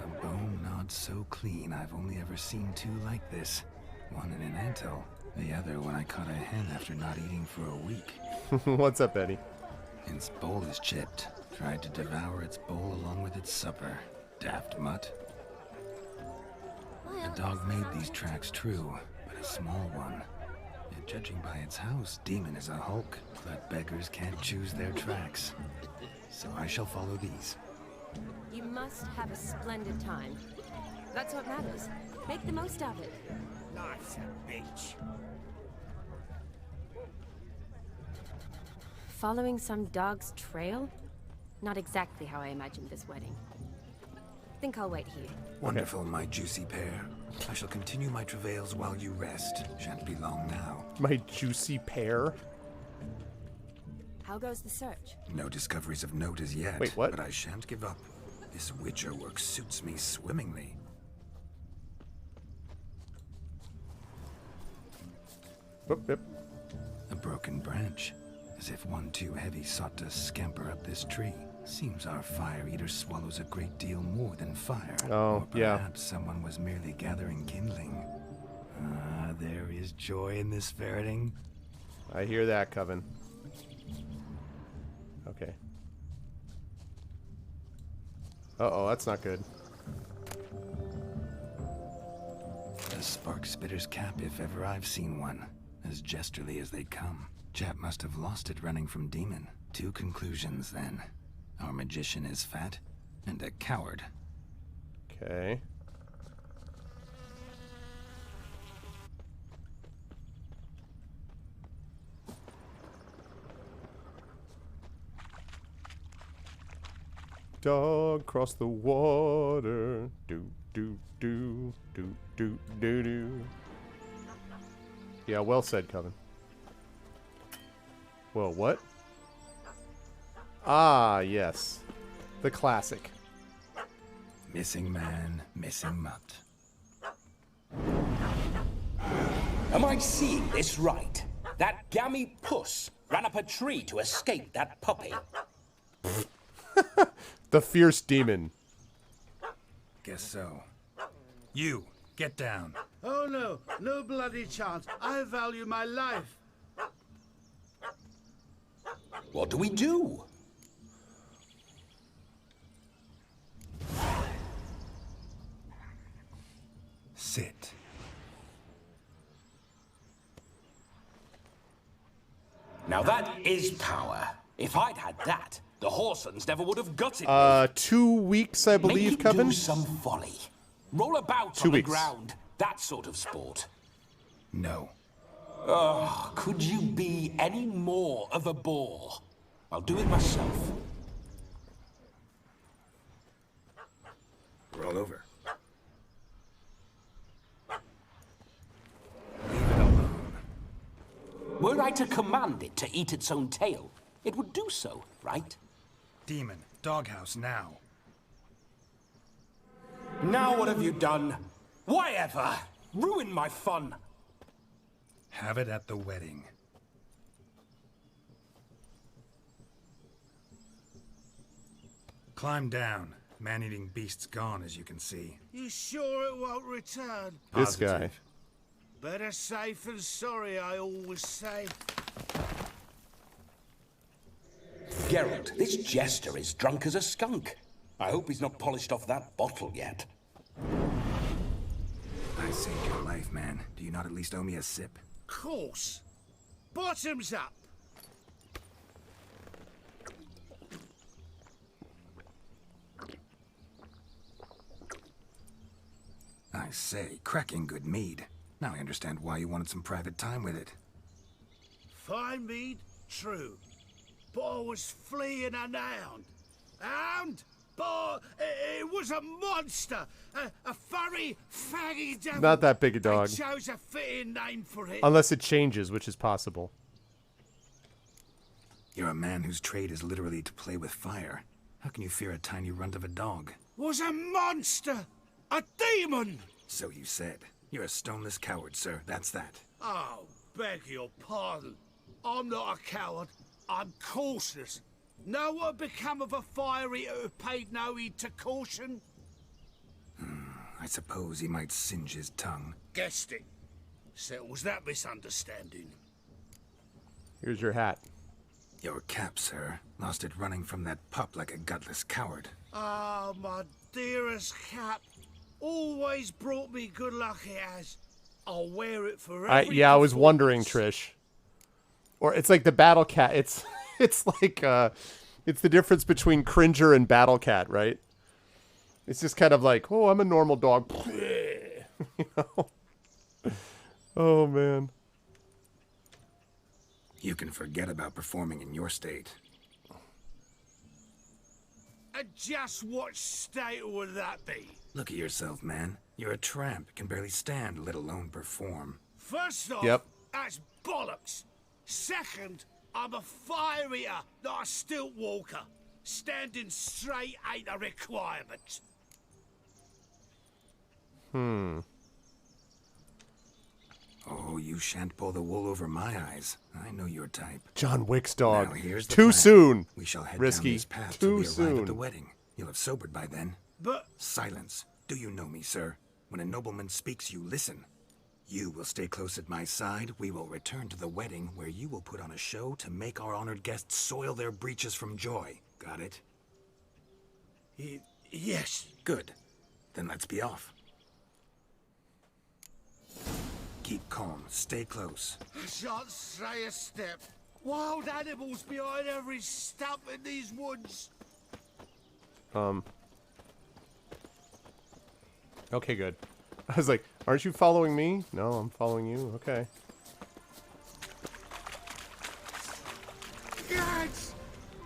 E: A bone gnawed so clean I've only ever seen two like this. One in an anthill, the other when I caught a hen after not eating for a week.
B: What's up, Eddie?
E: Its bowl is chipped. Tried to devour its bowl along with its supper. Daft mutt. The dog made these tracks true, but a small one. And judging by its house, Demon is a hulk, but beggars can't choose their tracks. So I shall follow these.
C: You must have a splendid time. That's what matters. Make the most of it.
M: Life's a bitch.
C: Following some dog's trail? Not exactly how I imagined this wedding. Think I'll wait here.
E: Wonderful, my juicy pear. I shall continue my travails while you rest. Shan't be long now.
B: My juicy pear?
C: How goes the search?
E: No discoveries of note as yet.
B: Wait, what?
E: But I shan't give up. This Witcher work suits me swimmingly.
B: Whoop, yep.
E: A broken branch. As if one too heavy sought to scamper up this tree. Seems our Fire Eater swallows a great deal more than fire.
B: Oh,
E: or
B: yeah.
E: perhaps someone was merely gathering kindling. Ah, there is joy in this ferreting.
B: I hear that, Coven. Okay. Uh-oh, that's not good.
E: A spark spitter's cap, if ever I've seen one. As jesterly as they come. Chap must have lost it running from Demon. Two conclusions, then. Our magician is fat, and a coward.
B: Okay. Dog cross the water. Do, do do do do do do. Yeah, well said, Coven. Well, what? Ah, yes. The classic.
E: Missing man, missing mutt.
J: Am I seeing this right? That gammy puss ran up a tree to escape that puppy.
B: The fierce demon.
E: Guess so. You, get down.
M: Oh no, no bloody chance. I value my life.
J: What do we do?
E: Sit.
J: Now that is power. If I'd had that, the Horsons never would have gutted me.
B: 2 weeks, I believe,
J: Make it
B: Coven.
J: do some folly. Roll about
B: 2
J: on
B: weeks.
J: the ground. That sort of sport.
E: No.
J: Oh, could you be any more of a bore? I'll do it myself.
E: Roll over.
J: Were I to command it to eat its own tail, it would do so, right?
E: Demon, doghouse now.
J: Now what have you done? Why ever? Ruin my fun.
E: Have it at the wedding. Climb down. Man-eating beast's gone, as you can see.
M: You sure it won't return?
B: This guy.
M: Better safe than sorry, I always say.
J: Geralt, this jester is drunk as a skunk. I hope he's not polished off that bottle yet.
E: I saved your life, man. Do you not at least owe me a sip?
M: Course. Bottoms up.
E: I say, cracking good mead. Now I understand why you wanted some private time with it.
M: Fine mead, true. But I was fleeing an hound. Hound? But it was a monster. A furry, faggy devil.
B: Not that big a dog.
M: I chose a fitting name for it.
B: Unless it changes, which is possible.
E: You're a man whose trade is literally to play with fire. How can you fear a tiny runt of a dog?
M: Was a monster. A demon.
E: So you said. You're a stoneless coward, sir. That's that.
M: Oh, beg your pardon. I'm not a coward. I'm cautious. Know what become of a fire eater who paid no heed to caution?
E: I suppose he might singe his tongue.
M: Guessed it. Settles that misunderstanding.
B: Here's your hat.
E: Your cap, sir. Lost it running from that pup like a gutless coward.
M: Ah, my dearest cap. Always brought me good luck it has. I'll wear it for every
B: I was wondering,
M: performance.
B: Trish. Or it's like the Battle Cat. It's like it's the difference between Cringer and Battle Cat, right? It's just kind of like, oh, I'm a normal dog. You know? Oh man.
E: You can forget about performing in your state.
M: And just what state would that be?
E: Look at yourself, man. You're a tramp, can barely stand, let alone perform.
M: First off,
B: Yep.
M: that's bollocks. Second, I'm a fire eater, not a stilt walker. Standing straight ain't a requirement.
E: Oh, you shan't pull the wool over my eyes. I know your type.
B: John Wick's dog.
E: Now, here's the
B: Too
E: plan.
B: soon.
E: We shall head
B: Risky.
E: down this path
B: Too
E: till we arrive
B: soon.
E: at the wedding. You'll have sobered by then.
M: But
E: Silence. Do you know me, sir? When a nobleman speaks, you listen. You will stay close at my side. We will return to the wedding, where you will put on a show to make our honored guests soil their breeches from joy. Got it?
M: yes.
E: Good. Then let's be off. Keep calm. Stay close.
M: I shan't stray a step. Wild animals behind every stump in these woods.
B: Okay, good. I was like, aren't you following me? No, I'm following you. Okay.
M: Gads!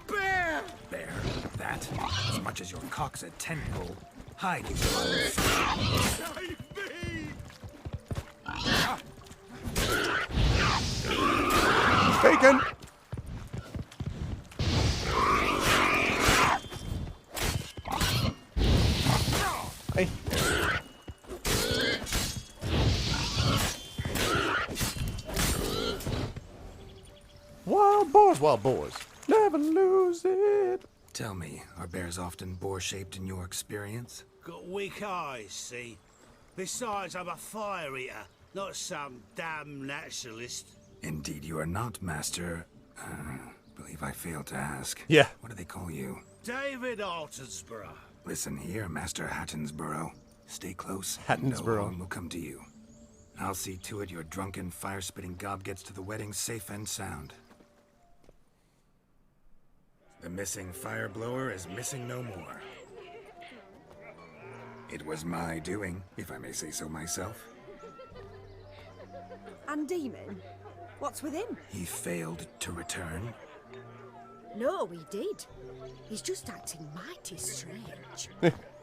M: Bear!
E: Bear, that, as much as your cock's a tentpole. Hide, you little...
B: Bacon! Hey. Wild boars, never lose it.
E: Tell me, are bears often boar-shaped in your experience?
M: Got weak eyes, see? Besides, I'm a fire eater, not some damn naturalist.
E: Indeed you are not, Master. Believe I failed to ask.
B: Yeah.
E: What do they call you?
M: David Altonsborough.
E: Listen here, Master Hattonsborough. Stay close.
B: Hattonsborough.
E: No harm will come to you. I'll see to it your drunken, fire-spitting gob gets to the wedding safe and sound. The missing fire blower is missing no more. It was my doing, if I may say so myself.
N: And Demon? What's with him?
E: He failed to return.
H: No, he did. He's just acting mighty strange.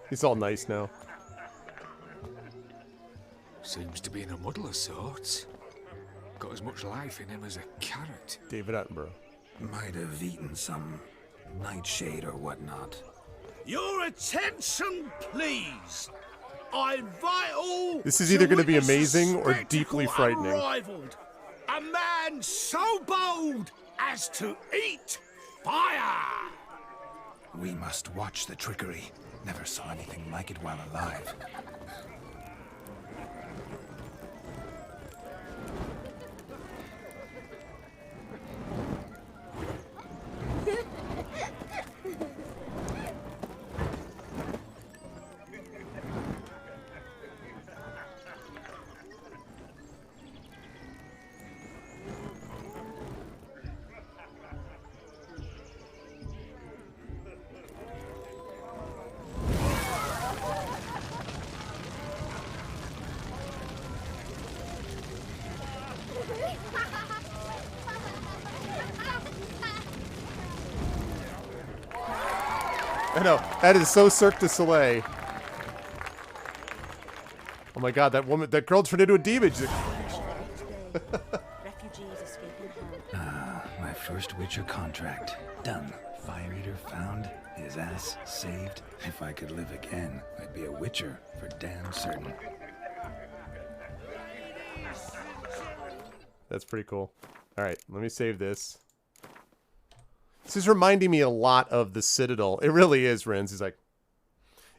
B: He's all nice now.
G: Seems to be in a muddle of sorts. Got as much life in him as a carrot.
B: David Attenborough.
E: Might have eaten some nightshade or whatnot.
M: Your attention, please. I invite all.
B: This is either going to be
M: witness a
B: amazing or
M: spectacle
B: deeply frightening.
M: Unrivaled. A man so bold as to eat fire.
E: We must watch the trickery. Never saw anything like it while alive.
B: I know, that is so Cirque du Soleil. Oh my god, that woman, that girl turned into a demon.
E: My first Witcher contract. Done. Fire Eater found. His ass saved. If I could live again, I'd be a Witcher for damn certain.
B: That's pretty cool. Alright, let me save this. This is reminding me a lot of the Citadel. It really is, Renz. He's like...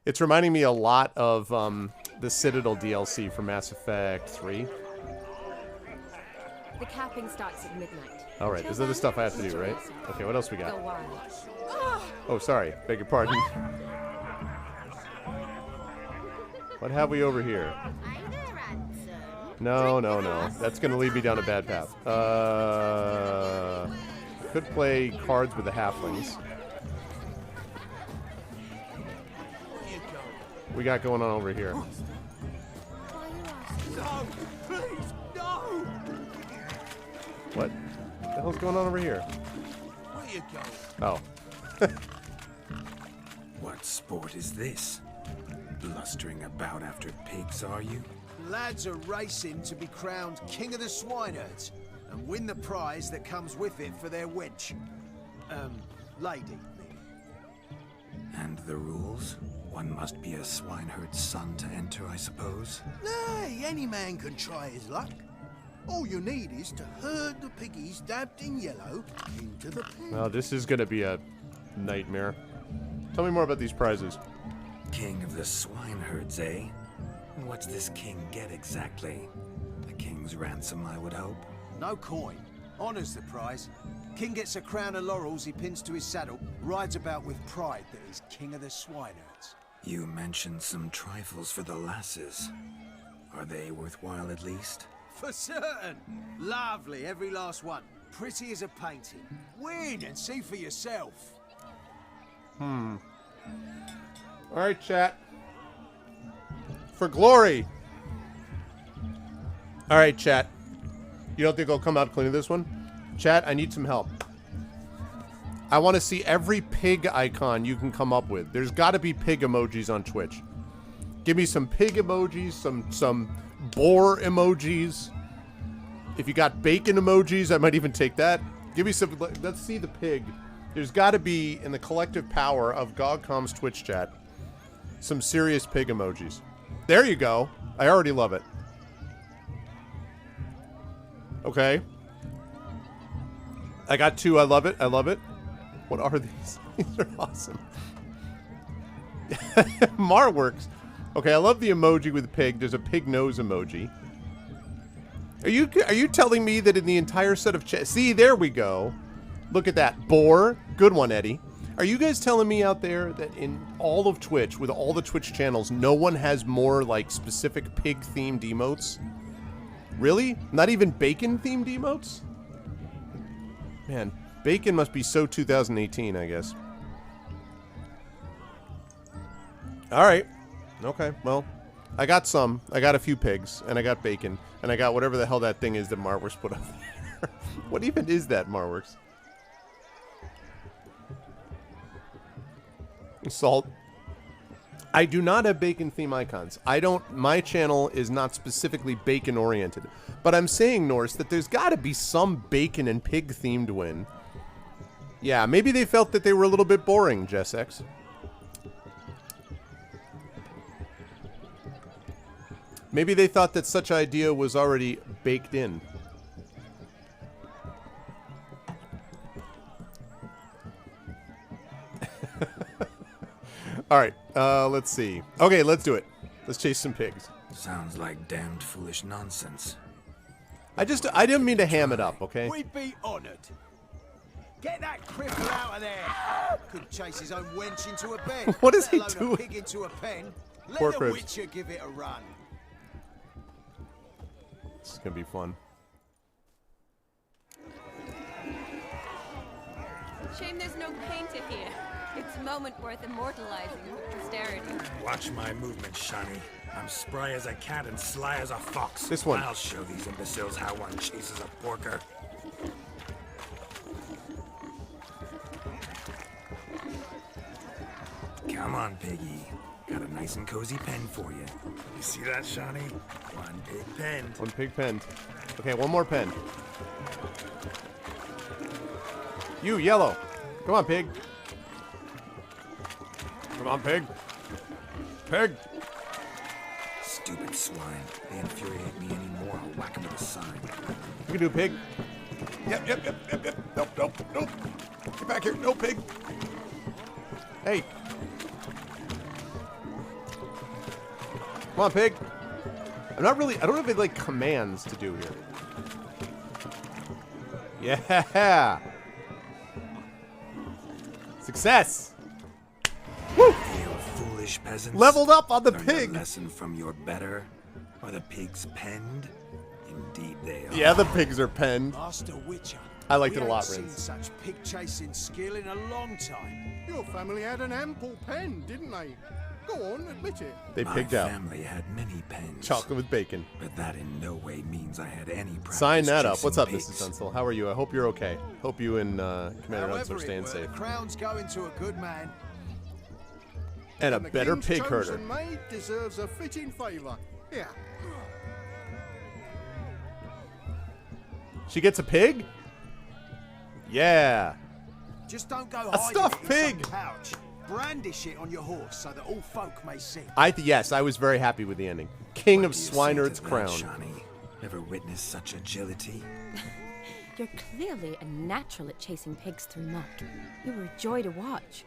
B: It's reminding me a lot of the Citadel DLC for Mass Effect 3.
C: The capping starts at midnight.
B: Alright, there's other stuff I have to do, right? Okay, what else we got?
C: Go wild.
B: Oh, sorry. Beg your pardon. What have we over here? No, no, no. That's going to lead me down a bad path. Could play cards with the halflings. We got going on over here.
M: No, please, no.
B: What the hell's going on over here?
M: Where you going?
B: Oh.
E: What sport is this? Blustering about after pigs, are you?
F: Lads are racing to be crowned King of the Swineherds and win the prize that comes with it for their wench. Lady.
E: And the rules? One must be a swineherd's son to enter, I suppose?
F: Nay, any man can try his luck. All you need is to herd the piggies dabbed in yellow into the pen.
B: Well, this is going to be a nightmare. Tell me more about these prizes.
E: King of the swineherds, eh? And what's this king get exactly? A king's ransom, I would hope.
F: No coin. Honours the prize. King gets a crown of laurels he pins to his saddle, rides about with pride that he's King of the Swineherds.
E: You mentioned some trifles for the lasses. Are they worthwhile at least?
F: For certain. Lovely, every last one. Pretty as a painting. Win and see for yourself.
B: Alright, chat. For glory. Alright, chat. You don't think I'll come out clean of this one? Chat, I need some help. I want to see every pig icon you can come up with. There's got to be pig emojis on Twitch. Give me some pig emojis, some boar emojis. If you got bacon emojis, I might even take that. Give me some. Let's see the pig. There's got to be, in the collective power of GogCom's Twitch chat, some serious pig emojis. There you go. I already love it. Okay. I got 2. I love it. I love it. What are these? These are awesome. Marworks. Okay, I love the emoji with the pig. There's a pig nose emoji. Are you telling me that in the entire set of chat? See, there we go. Look at that. Boar. Good one, Eddie. Are you guys telling me out there that in all of Twitch, with all the Twitch channels, no one has more, like, specific pig-themed emotes? Really? Not even bacon-themed emotes? Man, bacon must be so 2018, I guess. Alright. Okay, well, I got some. I got a few pigs, and I got bacon, and I got whatever the hell that thing is that Marworks put up there. What even is that, Marworks? Salt. I do not have bacon theme icons. My channel is not specifically bacon oriented. But I'm saying, Norse, that there's got to be some bacon and pig themed win. Yeah, maybe they felt that they were a little bit boring, JessX. Maybe they thought that such idea was already baked in. Alright, let's see. Okay, let's do it. Let's chase some pigs.
E: Sounds like damned foolish nonsense.
B: I didn't mean to ham it up, okay?
O: We'd be honoured. Get that cripple out of there. Could chase his own wench into a bed.
B: What is he
O: let alone
B: doing?
O: A pig into a pen. Let
B: Pork
O: the
B: ribs.
O: Witcher give it a run.
B: This is gonna be fun.
C: Shame there's no painter here. It's a moment worth immortalizing for posterity.
E: Watch my movements, Shani. I'm spry as a cat and sly as a fox.
B: This one.
E: I'll show these imbeciles how one chases a porker. Come on, piggy. Got a nice and cozy pen for you. You see that, Shani? One big pen.
B: One pig pen. Okay, one more pen. You, yellow. Come on, pig. Come on, pig. Pig.
E: Stupid swine. They infuriate me anymore. I'll whack them with a sign.
B: You can do, pig. Yep. Nope. Get back here. No, pig. Hey. Come on, pig. I don't have any, like, commands to do here. Yeah. Success. Woo!
E: Hail, foolish peasants.
B: Leveled up on the
E: Learned
B: pig.
E: A lesson from your better. Are the pigs penned? Indeed they are.
B: Yeah, the pigs are penned.
O: Master Witcher.
B: I liked
O: we
B: it a lot,
O: ain't
B: Rince.
O: seen such pig chasing skill in a long time.
F: Your family had an ample pen, didn't they? Go on, admit it.
B: They pigged out.
E: My family had many pens.
B: Chocolate with bacon.
E: But that in no way means I had any practice.
B: Sign that up.
E: chasing
B: What's up,
E: pigs.
B: Mrs. Dunsel? How are you? I hope you're okay. Hope you and Commander
O: However
B: Dunsel are
O: it
B: staying
O: were,
B: safe.
O: the crown's going to a good man.
B: And a
F: the
B: better
F: king's
B: pig herder.
F: chosen maid deserves a fitting favour. Here.
B: She gets a pig? Yeah.
O: Just don't go
B: A
O: hiding
B: stuffed
O: it in
B: pig.
O: some pouch. Brandish it on your horse so that all folk may see.
B: Yes, I was very happy with the ending. King
E: What
B: of
E: do you say
B: Swineherd's
E: to that,
B: crown.
E: Shani? Ever witnessed such agility?
C: You're clearly a natural at chasing pigs through muck. You were a joy to watch.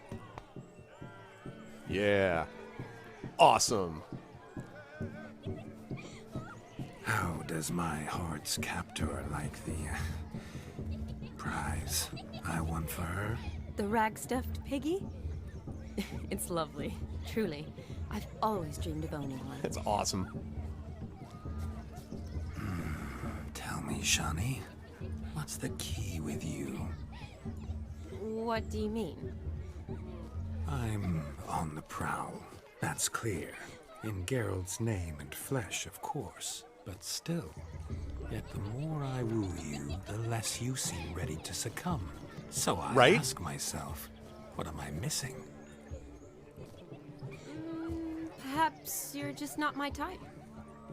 B: Yeah. Awesome.
E: How does my heart's captor like the prize I won for her?
C: The rag-stuffed piggy? It's lovely, truly. I've always dreamed of owning one.
B: It's awesome.
E: Tell me, Shani, what's the key with you?
C: What do you mean?
E: I'm on the prowl. That's clear. In Geralt's name and flesh, of course. But still, yet the more I woo you, the less you seem ready to succumb. So I
B: Right?
E: ask myself, what am I missing?
C: Perhaps you're just not my type.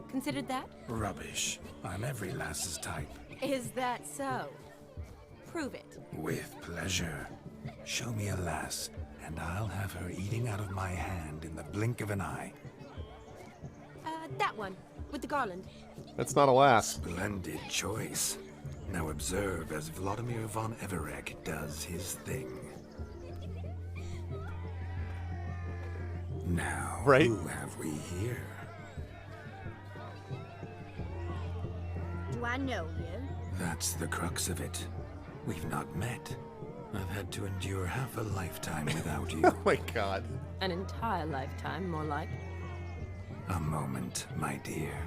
C: Considered that?
E: Rubbish. I'm every lass's type.
C: Is that so? Prove it.
E: With pleasure. Show me a lass, and I'll have her eating out of my hand in the blink of an eye.
C: That one, with the garland.
B: That's not a lass.
E: Splendid choice. Now observe as Vladimir von Everec does his thing. Now,
B: right?
E: Who have we here?
H: Do I know you?
E: That's the crux of it. We've not met. I've had to endure half a lifetime without you.
B: Oh my god.
C: An entire lifetime, more like.
E: A moment, my dear.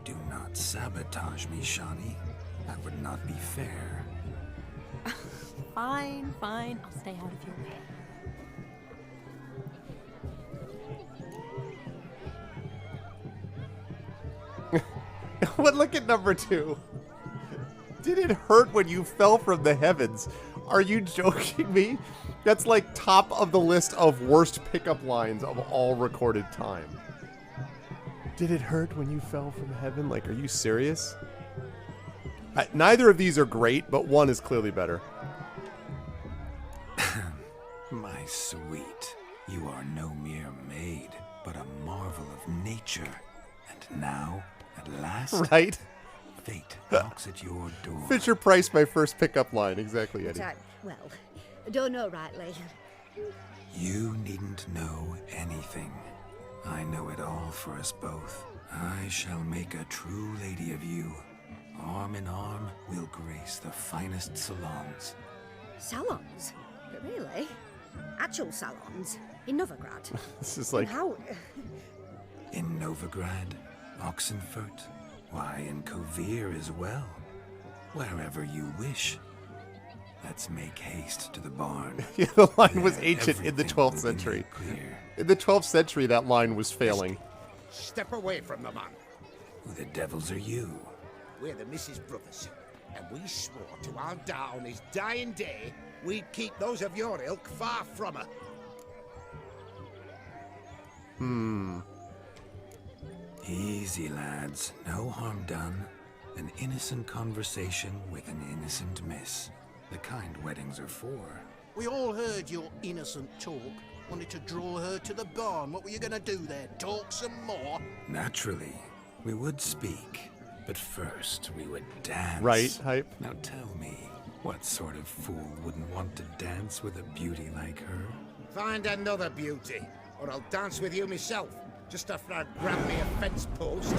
E: Do not sabotage me, Shani. That would not be fair.
C: Fine, fine. I'll stay out of your way.
B: But look at number 2. Did it hurt when you fell from the heavens? Are you joking me? That's like top of the list of worst pickup lines of all recorded time. Did it hurt when you fell from heaven? Like, are you serious? Neither of these are great, but one is clearly better.
E: My sweet, you are no mere maid, but a marvel of nature. And now, at last,
B: right?
E: Fate knocks at your door.
B: Fisher Price, my first pickup line. Exactly, Eddie.
H: Well, don't know rightly.
E: You needn't know anything. I know it all for us both. I shall make a true lady of you. Arm in arm, we'll grace the finest salons.
H: Salons? Really? Actual salons? In Novigrad?
B: This is like...
H: How?
E: In Novigrad, Oxenfurt, why, in Kovir as well. Wherever you wish. Let's make haste to the barn.
B: Yeah, the line was ancient in the 12th century. In the 12th century, that line was failing.
O: Step away from the man.
E: Who the devils are you?
O: We're the Mrs. Brothers, and we swore to our dad on his dying day we'd keep those of your ilk far from her.
E: Easy, lads. No harm done. An innocent conversation with an innocent miss. The kind weddings are for.
F: We all heard your innocent talk. Wanted to draw her to the barn. What were you gonna do there? Talk some more?
E: Naturally. We would speak. But first, we would dance.
B: Right, Hype?
E: Now tell me, what sort of fool wouldn't want to dance with a beauty like her?
O: Find another beauty, or I'll dance with you myself, just after I grab me a fence post.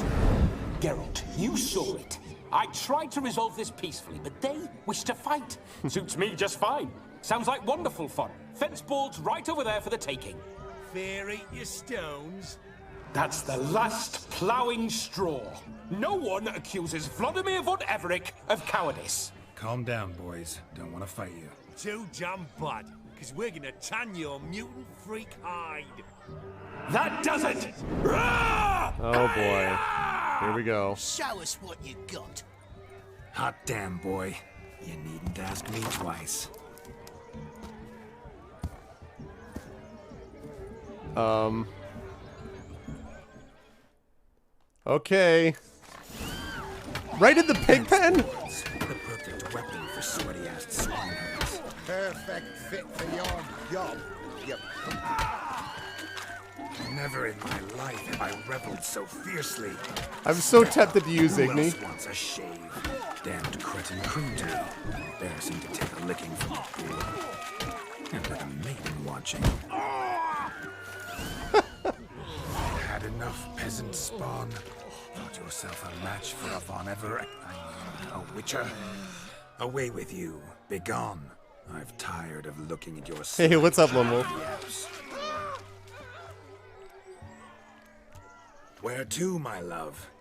J: Geralt, you saw it. I tried to resolve this peacefully, but they wish to fight. Suits me just fine. Sounds like wonderful fun. Fence boards right over there for the taking.
M: Fear eat your stones.
J: That's the last ploughing straw. No one accuses Vladimir von Everec of cowardice.
E: Calm down, boys. Don't want to fight you.
M: Too damn bad, because we're gonna tan your mutant freak hide.
J: That does it!
B: Oh boy. Here we go.
F: Show us what you got.
E: Hot damn, boy. You needn't ask me twice.
B: Okay. Right in the pig pen?
E: The perfect weapon for sweaty-assed swineherders.
O: Perfect fit for your job. Yep.
E: Never in my life have I reveled so fiercely.
B: I'm so tempted to use
E: Who
B: Igni.
E: else wants a shave? Damned cretin crooned to me. Embarrassing to take a licking from a fool. And with a maiden watching. Had enough, peasant spawn. Thought yourself a match for a Von Everett. A witcher. Away with you. Begone. I've tired of looking at your
B: Hey, what's up, Lone Wolf?
E: Yes. Where to, my love?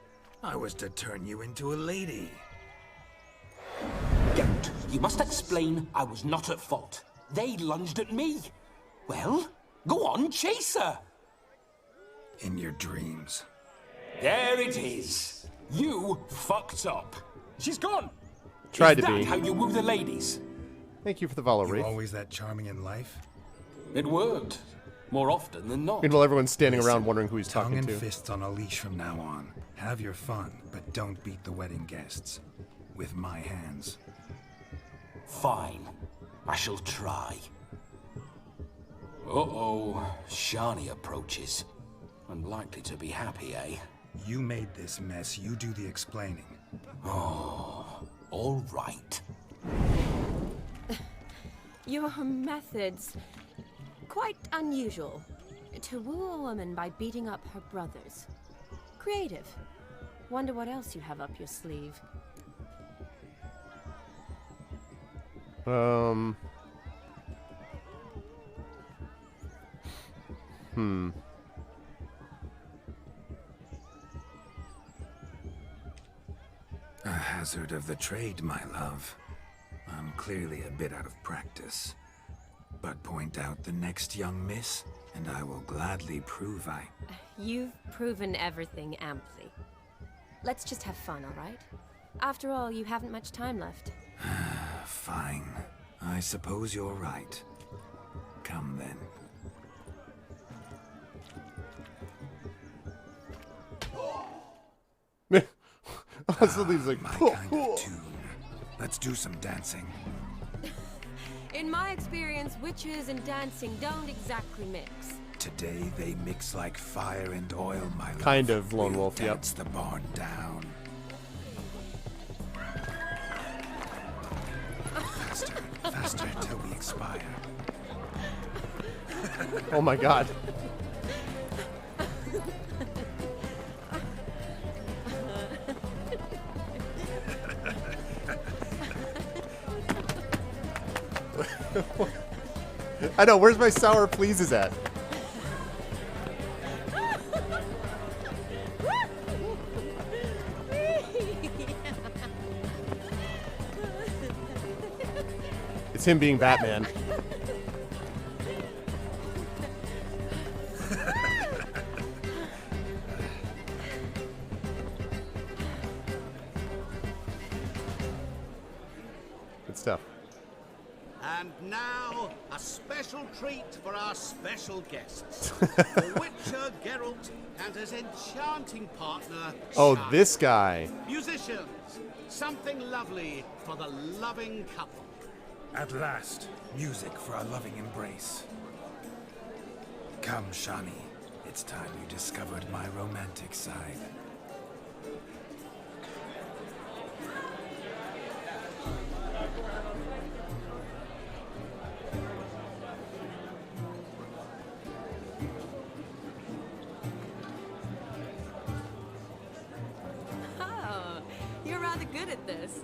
E: I was to turn you into a lady.
J: Geralt, you must explain I was not at fault. They lunged at me. Well, go on, chase her.
E: In your dreams.
J: There it is. You fucked up. She's gone.
B: Tried
J: Is
B: to
J: that
B: be.
J: how you woo the ladies?
B: Thank you for the follow,
E: You
B: Wraith.
E: always that charming in life?
J: It worked. more often than not.
B: Meanwhile, everyone's standing around
E: Listen,
B: wondering who he's
E: tongue
B: talking
E: and
B: to.
E: fists on a leash from now on. Have your fun, but don't beat the wedding guests. With my hands.
J: Fine. I shall try. Uh-oh. Shani approaches. Unlikely to be happy, eh?
E: You made this mess. You do the explaining.
J: Oh, all right.
C: Your methods... quite unusual. To woo a woman by beating up her brothers. Creative. Wonder what else you have up your sleeve.
E: A hazard of the trade, my love. I'm clearly a bit out of practice. But point out the next young miss, and I will gladly prove I...
C: You've proven everything amply. Let's just have fun, all right? After all, you haven't much time left.
E: Fine. I suppose you're right. Come then.
B: So he's like,
E: my kind of tune. Let's do some dancing.
C: In my experience, witches and dancing don't exactly mix.
E: Today they mix like fire and oil, my love.
B: Kind of, Lone
E: We'll
B: Wolf, yep.
E: dance the barn down. Faster, faster till we expire.
B: Oh my god. I know, where's my sour pleases at? It's him being Batman. Good stuff.
M: And now, a special treat for our special guests. The Witcher Geralt and his enchanting partner,
B: Oh,
M: Shani.
B: this guy.
M: Musicians, something lovely for the loving couple.
E: At last, music for our loving embrace. Come, Shani. It's time you discovered my romantic side.
C: Oh, you're rather good at this.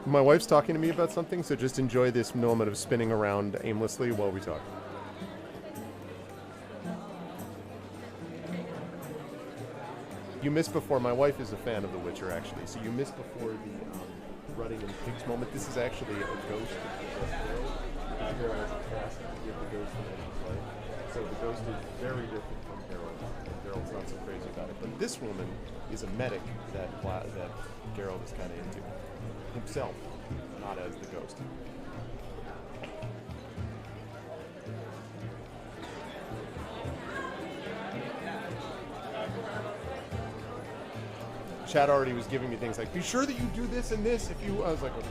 B: My wife's talking to me about something, so just enjoy this moment of spinning around aimlessly while we talk. You missed before. My wife is a fan of The Witcher, actually. So you missed before the rutting in pigs moment. This is actually a ghost of the hero. The hero has a task to give the ghost an end of life. So the ghost is very different from Geralt, and Geralt's not so crazy about it. But this woman is a medic that Geralt is kind of into. Himself, not as the ghost. Chad already was giving me things like, be sure that you do this and this if you... I was like, okay.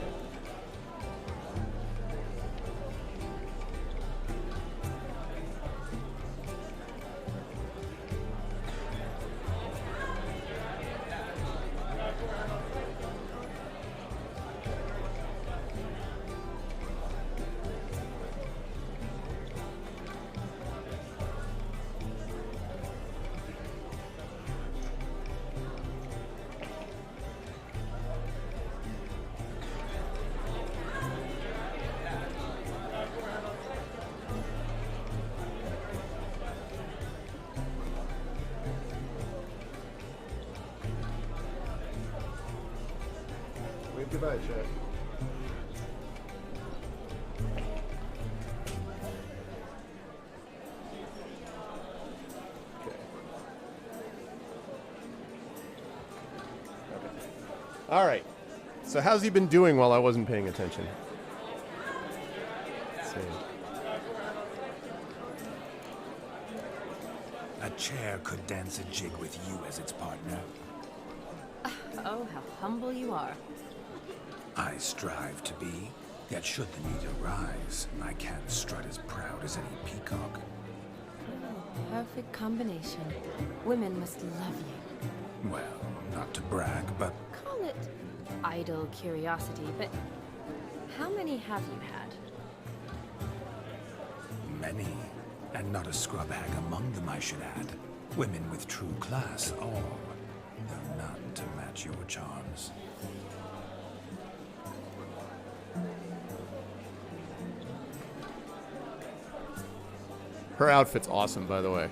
B: Wave goodbye, Chad. All right. So how's he been doing while I wasn't paying attention? Let's see.
E: A chair could dance a jig with you as its partner.
C: Oh, how humble you are.
E: I strive to be, yet should the need arise, I can't strut as proud as any peacock.
C: Perfect combination. Women must love you.
E: Well, not to brag, but
C: Call it idle curiosity, but how many have you had?
E: many. And not a scrub hag among them, I should add. Women with true class, all. Though none to match your charms.
B: Her outfit's awesome, by the way.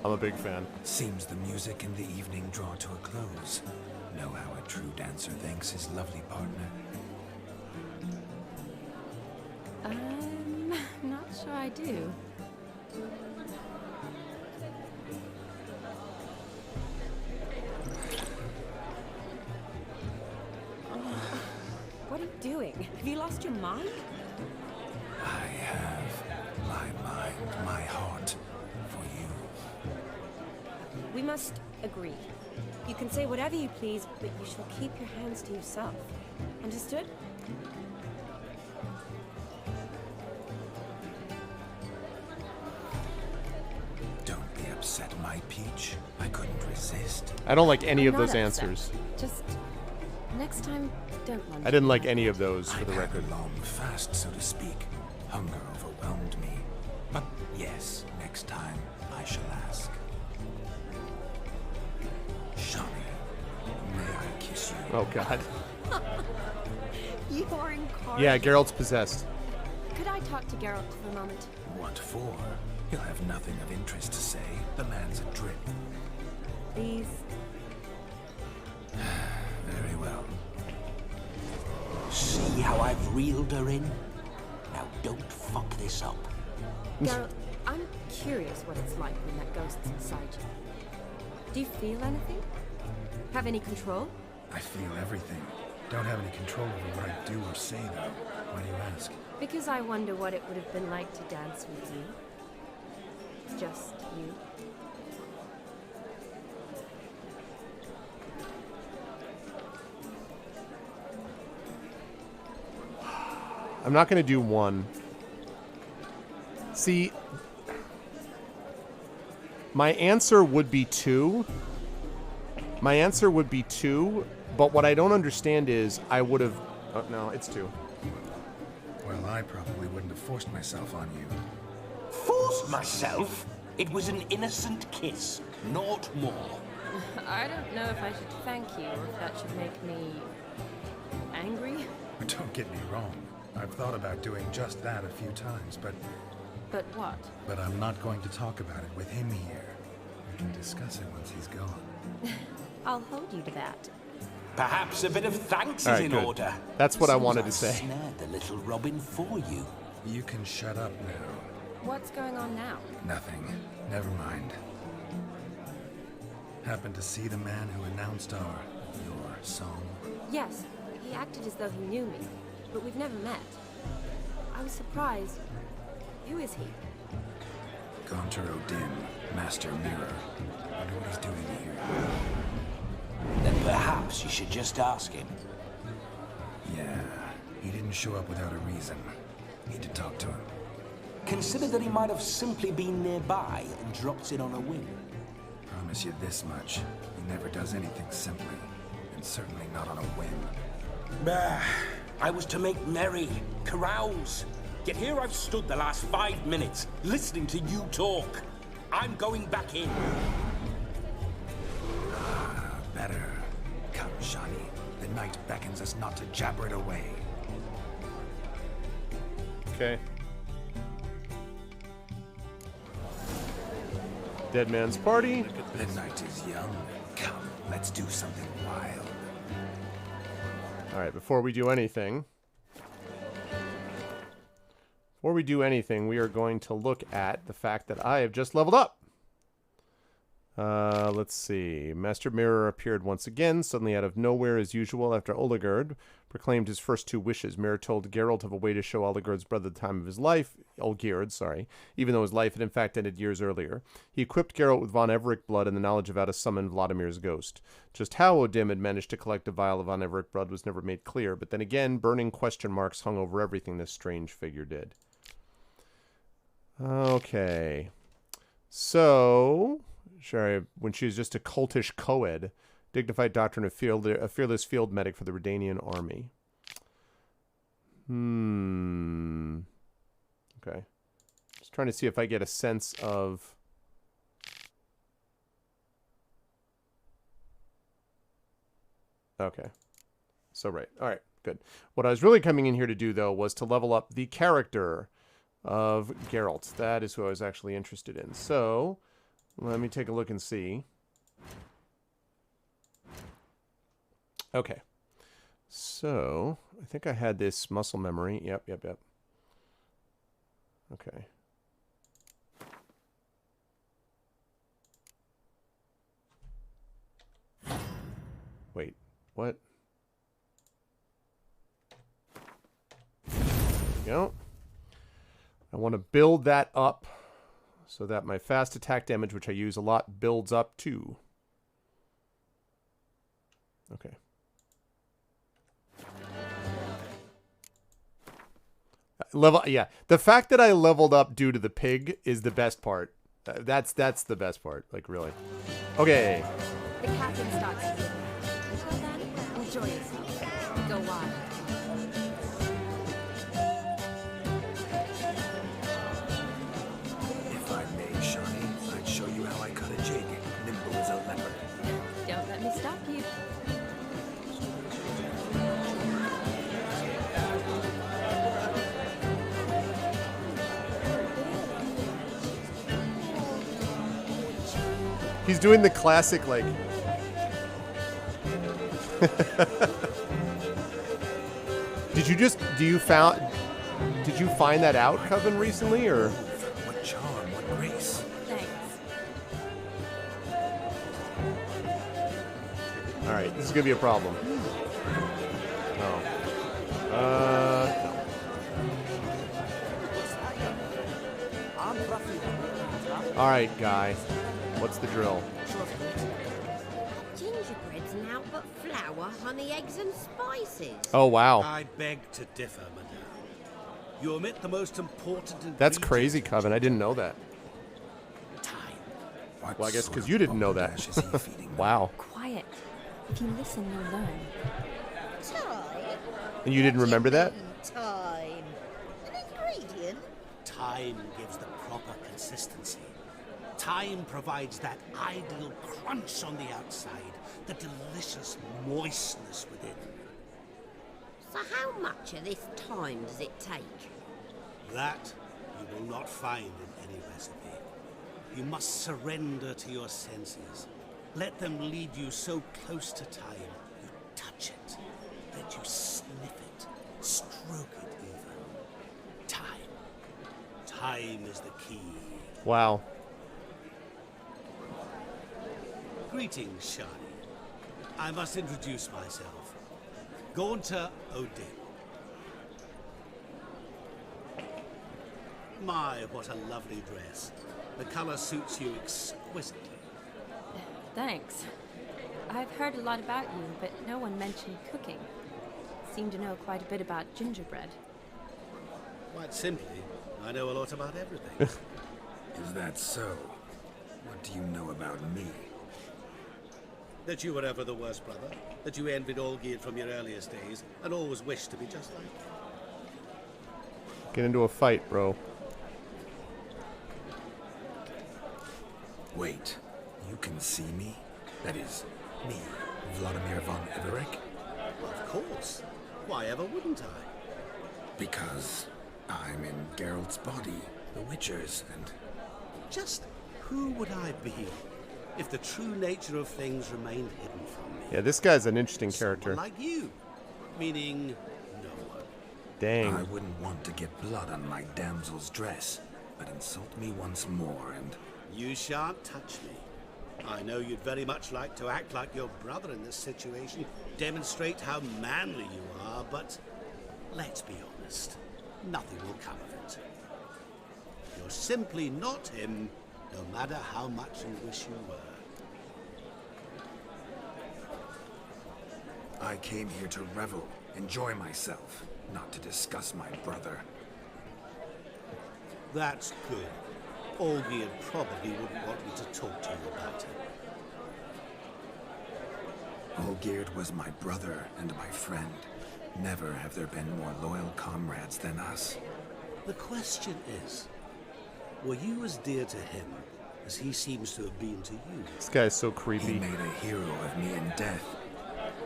B: I'm a big fan.
E: Seems the music and the evening draw to a close. Know how a true dancer thanks his lovely partner.
C: Not sure I do.
N: What are you doing? Have you lost your mind?
E: I have my mind, my heart for you.
N: We must agree. You can say whatever you please, but you shall keep your hands to yourself. Understood?
E: Don't be upset, my peach. I couldn't resist.
B: I don't like any
C: I'm
B: of those
C: not upset.
B: answers.
C: Just next time, don't lunge.
B: I didn't like any of those, for the
E: I've had
B: record.
E: a long fast, so to speak. Hunger overwhelmed me. But yes, next time I shall ask. Shani, may I kiss you?
B: Oh, God.
N: You are incorrigible.
B: Yeah, Geralt's possessed.
C: Could I talk to Geralt for a moment?
E: What for? He'll have nothing of interest to say. The man's adrip.
C: Please.
E: Very well.
J: See how I've reeled her in? Now don't fuck this up.
C: Geralt, I'm curious what it's like when that ghost's inside you. Do you feel anything? Have any control?
E: I feel everything. Don't have any control over what I do or say, though. Why do you ask?
C: Because I wonder what it would have been like to dance with you. Just you.
B: I'm not going to do one. See, my answer would be two. My answer would be two, but what I don't understand is I would have... Oh, no, it's two.
E: Well, I probably wouldn't have forced myself on you.
J: Forced myself? It was an innocent kiss, naught more.
C: I don't know if I should thank you or if that should make me angry.
E: Don't get me wrong. I've thought about doing just that a few times, but
C: what?
E: But I'm not going to talk about it with him here. We can discuss it once he's gone.
C: I'll hold you to that.
J: Perhaps a bit of thanks
B: All
J: is
B: right,
J: in
B: good.
J: order.
B: That's what I
J: Seems
B: wanted to
J: I've
B: say.
J: Snared the little Robin for you.
E: You can shut up now.
C: What's going on now?
E: Nothing. Never mind. Happened to see the man who announced your song?
C: Yes, he acted as though he knew me, but we've never met. I was surprised. Who is he?
E: Gaunter O'Dim, Master Mirror. Wonder what he's doing here.
J: Then perhaps you should just ask him.
E: Yeah, he didn't show up without a reason. Need to talk to him.
J: Consider that he might have simply been nearby and dropped it on a whim.
E: Promise you this much. He never does anything simply. And certainly not on a whim.
J: Bah, I was to make merry, carouse. Yet here I've stood the last 5 minutes, listening to you talk. I'm going back in.
E: Better. Come, Shani. The night beckons us not to jabber it away.
B: Okay. Dead Man's Party.
E: The night is young. Come, let's do something wild.
B: All right, before we do anything, we are going to look at the fact that I have just leveled up. Let's see. Master Mirror appeared once again, suddenly out of nowhere as usual, after Oligurd proclaimed his first two wishes. Mirror told Geralt of a way to show Oligurd's brother the time of his life, Olgierd, even though his life had in fact ended years earlier. He equipped Geralt with von Everec blood and the knowledge of how to summon Vladimir's ghost. Just how Odim had managed to collect a vial of von Everec blood was never made clear, but then again, burning question marks hung over everything this strange figure did. Okay. So... Sure, when she was just a cultish co-ed, dignified doctrine of a fearless field medic for the Redanian army. Okay. Just trying to see if I get a sense of... Okay. So, right. All right, good. What I was really coming in here to do, though, was to level up the character of Geralt. That is who I was actually interested in. So... let me take a look and see. Okay. So, I think I had this muscle memory. Yep. Okay. Wait, what? There we go. I want to build that up so that my fast attack damage, which I use a lot, builds up too. Okay. The fact that I leveled up due to the pig is the best part. That's the best part, like, really. Okay.
C: The captain starts to heal. Until then, enjoy yourself. Go wild.
E: If I may, Shani, I'd show you how I cut a jig, nimble as a leopard.
C: Don't let me stop you.
B: He's doing the classic, like... Did you find that out, Coven, recently, or?
E: What charm, what grace.
C: Thanks.
B: Alright, this is gonna be a problem. Oh. No. Alright, guy. What's the drill?
P: Gingerbread's now but flour, honey, eggs, and spices.
B: Oh, wow.
M: I beg to differ, madame. You omit the most important ingredient.
B: That's crazy, Coven. I didn't know that. Well, I guess because you didn't know that. Wow.
C: Quiet. If you listen, you'll learn.
P: Time?
B: And you didn't remember that?
P: Time. An ingredient?
M: Time gives the proper consistency. Time provides that ideal crunch on the outside, the delicious moistness within.
P: So how much of this time does it take?
M: That you will not find in any recipe. You must surrender to your senses. Let them lead you so close to time, you touch it, that you sniff it, stroke it even. Time. Time is the key.
B: Wow.
M: Greetings, Shani. I must introduce myself. Gaunter Odim. My, what a lovely dress. The color suits you exquisitely.
C: Thanks. I've heard a lot about you, but no one mentioned cooking. Seem to know quite a bit about gingerbread.
M: Quite simply, I know a lot about everything.
E: Is that so? What do you know about me?
M: That you were ever the worst brother, that you envied Olgierd from your earliest days, and always wished to be just like him.
B: Get into a fight, bro.
E: Wait, you can see me? That is, me, Vladimir von Everec?
M: Of course. Why ever wouldn't I?
E: Because I'm in Geralt's body, the Witcher's, and...
M: Just who would I be if the true nature of things remained hidden from me?
B: Yeah, this guy's an interesting character.
M: Someone like you, meaning no one.
B: Dang.
E: I wouldn't want to get blood on my damsel's dress, but insult me once more and...
M: You shan't touch me. I know you'd very much like to act like your brother in this situation, demonstrate how manly you are, but let's be honest, nothing will come of it. You're simply not him, no matter how much you wish you were.
E: I came here to revel, enjoy myself, not to discuss my brother.
M: That's good. Olgierd probably wouldn't want me to talk to you about him.
E: Olgierd was my brother and my friend. Never have there been more loyal comrades than us.
M: The question is, were you as dear to him as he seems to have been to you?
B: This guy's so creepy.
E: He made a hero of me in death.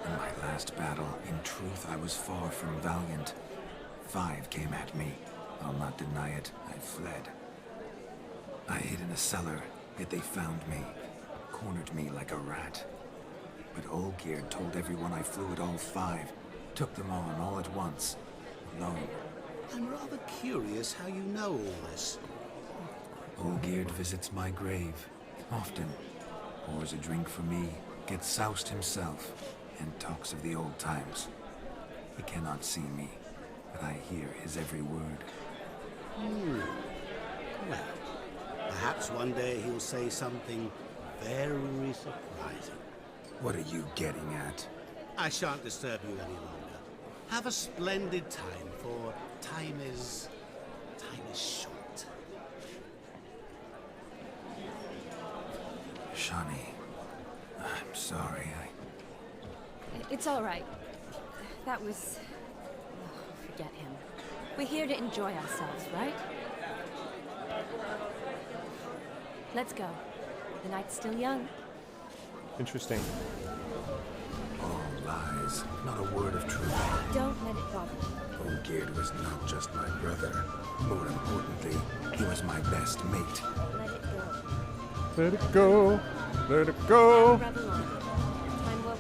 E: In my last battle, in truth, I was far from valiant. 5 came at me. I'll not deny it, I fled. I hid in a cellar, yet they found me, cornered me like a rat. But Olgierd told everyone I flew at all 5, took them on all at once, alone.
M: I'm rather curious how you know all this.
E: Olgierd visits my grave, often. Pours a drink for me, gets soused himself, and talks of the old times. He cannot see me, but I hear his every word.
M: Well, perhaps one day he'll say something very surprising.
E: What are you getting at?
M: I shan't disturb you any longer. Have a splendid time, for time is short.
E: Shani, I'm sorry.
C: It's all right. That was... Oh, forget him. We're here to enjoy ourselves, right? Let's go. The night's still young.
B: Interesting.
E: All lies, not a word of truth.
C: Don't let it bother you.
E: Olgierd was not just my brother. More importantly, he was my best mate.
C: Let it go.
B: Let it go. Let it go.
C: Revel on. Time well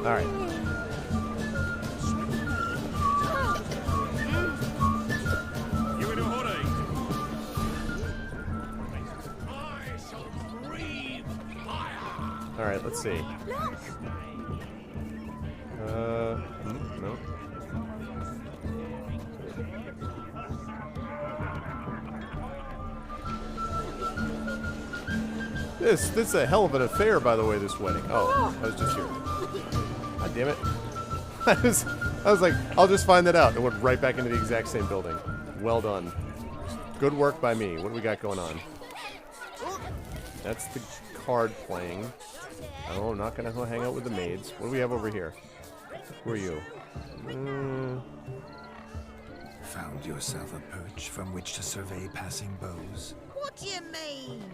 B: All right.
M: You in a hurry?
B: All right, let's see. No. This is a hell of an affair, by the way, this wedding. Oh, I was just here. God damn it. I was like, I'll just find that out. And went right back into the exact same building. Well done. Good work by me. What do we got going on? That's the card playing. Oh, I'm not going to hang out with the maids. What do we have over here? Who are you?
E: Found yourself a perch from which to survey passing bows.
P: What do you mean?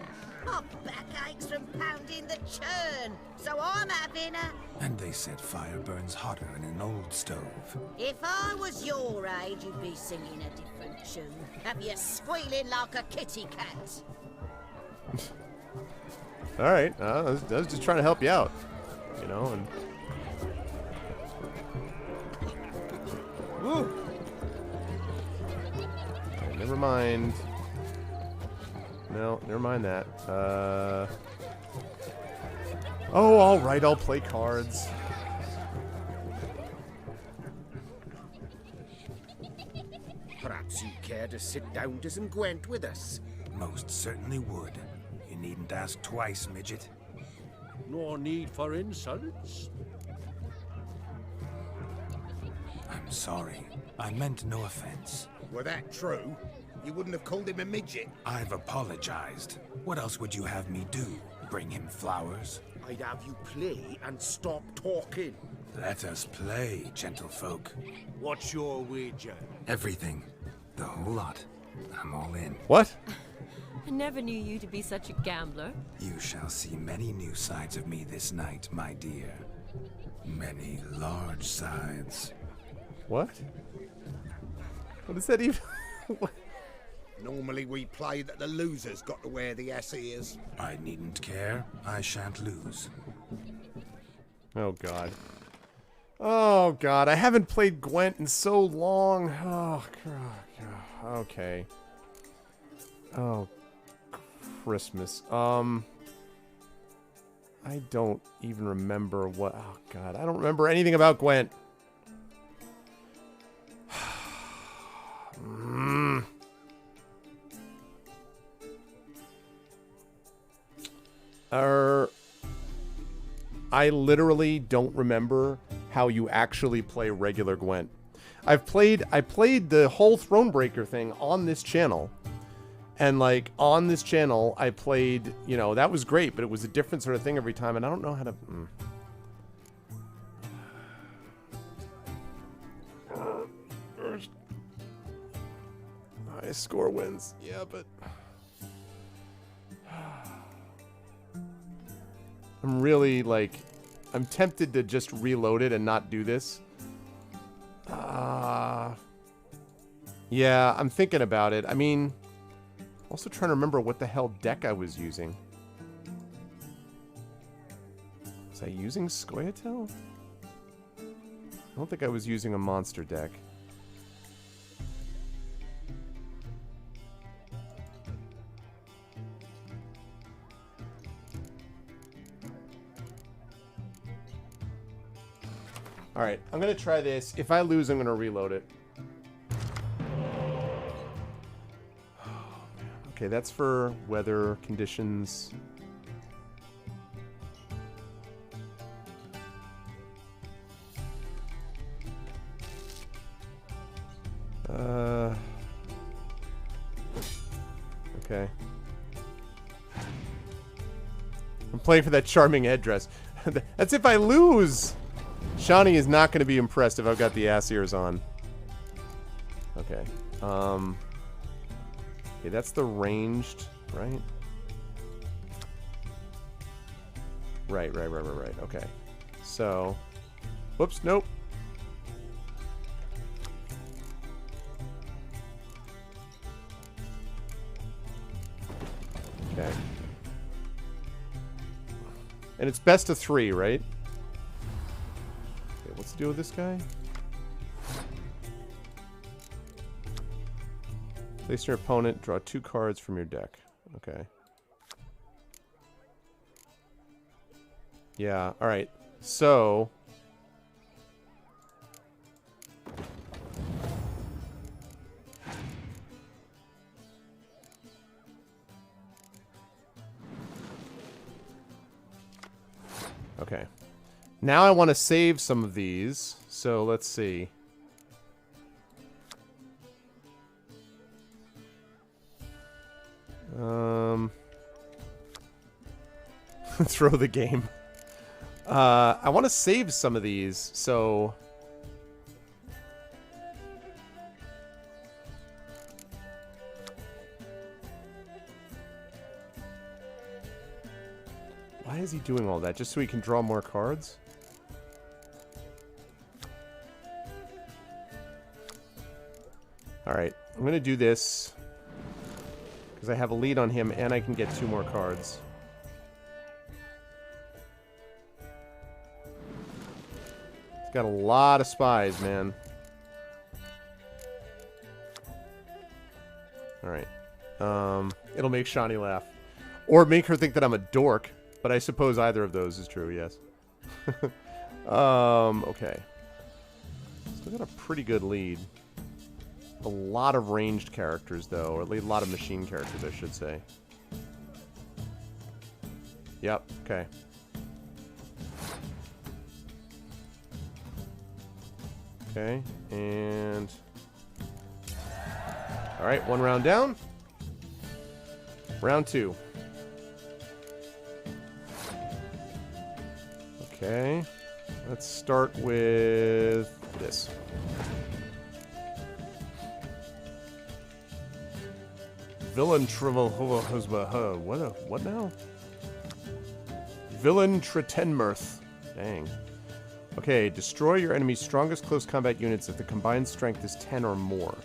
P: My back aches from pounding the churn, so I'm having a...
E: And they said fire burns hotter in an old stove.
P: If I was your age, you'd be singing a different tune. Have you squealing like a kitty cat?
B: All right. I was just trying to help you out. You know, and... Woo! Okay, never mind. No, never mind that. Oh, all right, I'll play cards.
O: Perhaps you care to sit down to some Gwent with us?
E: Most certainly would. You needn't ask twice, midget.
M: No need for insults.
E: I'm sorry. I meant no offense.
O: Were that true? You wouldn't have called him a midget.
E: I've apologized. What else would you have me do? Bring him flowers?
O: I'd have you play and stop talking.
E: Let us play, gentlefolk.
M: What's your wager?
E: Everything. The whole lot. I'm all in.
B: What?
C: I never knew you to be such a gambler.
E: You shall see many new sides of me this night, my dear. Many large sides.
B: What? What does that even...
O: Normally we play that the loser's got to wear the ass ears.
E: I needn't care. I shan't lose.
B: Oh, God. Oh, God. I haven't played Gwent in so long. Oh, God. Okay. Oh, Christmas. I don't even remember what... Oh, God. I don't remember anything about Gwent. I literally don't remember how you actually play regular Gwent. I played the whole Thronebreaker thing on this channel. And like on this channel, I played, you know, that was great, but it was a different sort of thing every time, and I don't know how to... High score wins. Yeah, but... I'm really, like... I'm tempted to just reload it and not do this. Yeah, I'm thinking about it. I mean... Also trying to remember what the hell deck I was using. Was I using Scoia'tael? I don't think I was using a monster deck. Alright, I'm gonna try this. If I lose, I'm gonna reload it. Okay, that's for weather conditions. Okay. I'm playing for that charming headdress. That's if I lose! Shani is not going to be impressed if I've got the ass ears on. Okay. Okay, that's the ranged, right? Right. Okay. So, whoops, nope. Okay. And it's best of 3, right? Okay, what's the deal with this guy? Place your opponent, draw 2 cards from your deck. Okay. Yeah, alright. So... Okay. Now I want to save some of these. So let's see. Throw the game. I want to save some of these, so... Why is he doing all that? Just so he can draw more cards? Alright, I'm gonna do this. Because I have a lead on him and I can get 2 more cards. He's got a lot of spies, man. Alright. It'll make Shani laugh. Or make her think that I'm a dork. But I suppose either of those is true, yes. Okay. Still got a pretty good lead. A lot of ranged characters, though. Or at least a lot of machine characters, I should say. Yep, okay. Okay, and... Alright, 1 round down. Round 2. Okay, let's start with this. Villain Trivel what now? Villain Tretenmirth. Dang. Okay, destroy your enemy's strongest close combat units if the combined strength is 10 or more.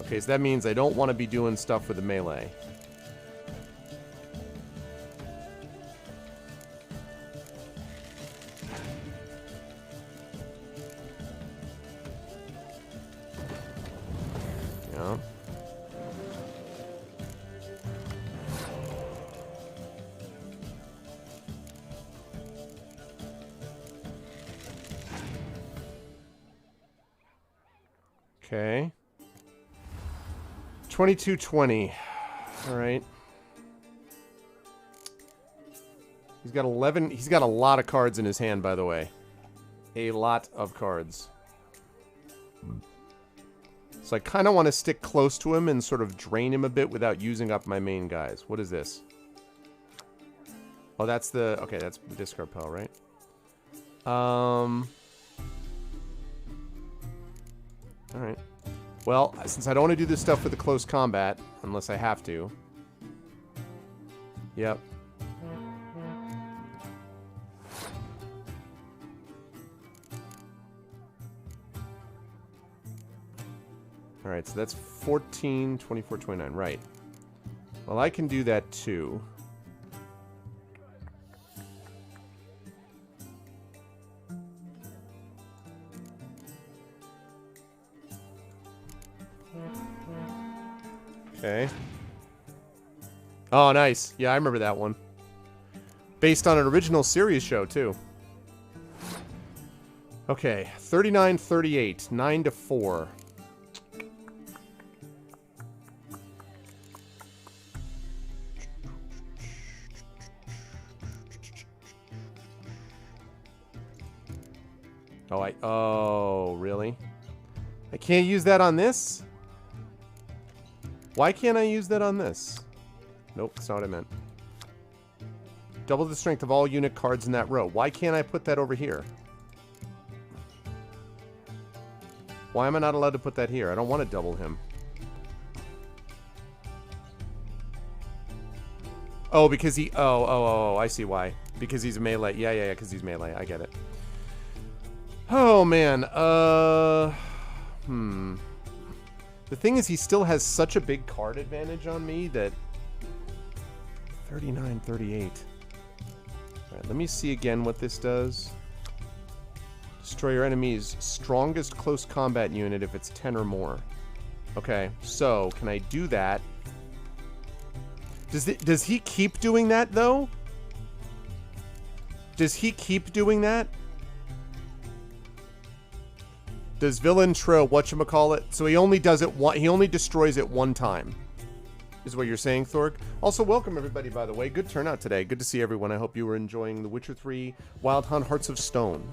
B: Okay, so that means I don't want to be doing stuff with the melee. Okay. 2220. All right. He's got 11. He's got a lot of cards in his hand, by the way. A lot of cards. So I kind of want to stick close to him and sort of drain him a bit without using up my main guys. What is this? Oh, that's the... Okay, that's the discard pile, right? Alright. Well, since I don't want to do this stuff with the close combat, unless I have to. Yep. Alright, so that's 14, 24, 29. Right. Well, I can do that too. Okay. Oh, nice. Yeah, I remember that one. Based on an original series show, too. Okay, 39-38, 9-4. Oh, really? I can't use that on this? Why can't I use that on this? Nope, that's not what I meant. Double the strength of all unit cards in that row. Why can't I put that over here? Why am I not allowed to put that here? I don't want to double him. Oh, because he... Oh, I see why. Because he's melee. Yeah, because he's melee. I get it. Oh, man. The thing is, he still has such a big card advantage on me that... 39-38. Alright, let me see again what this does. Destroy your enemy's strongest close combat unit if it's 10 or more. Okay, so, can I do that? Does he keep doing that, though? Does he keep doing that? Does Villain Tro whatchamacallit? So he only does it one. He only destroys it one time. Is what you're saying, Thorg? Also, welcome everybody, by the way. Good turnout today. Good to see everyone. I hope you were enjoying The Witcher 3 Wild Hunt Hearts of Stone.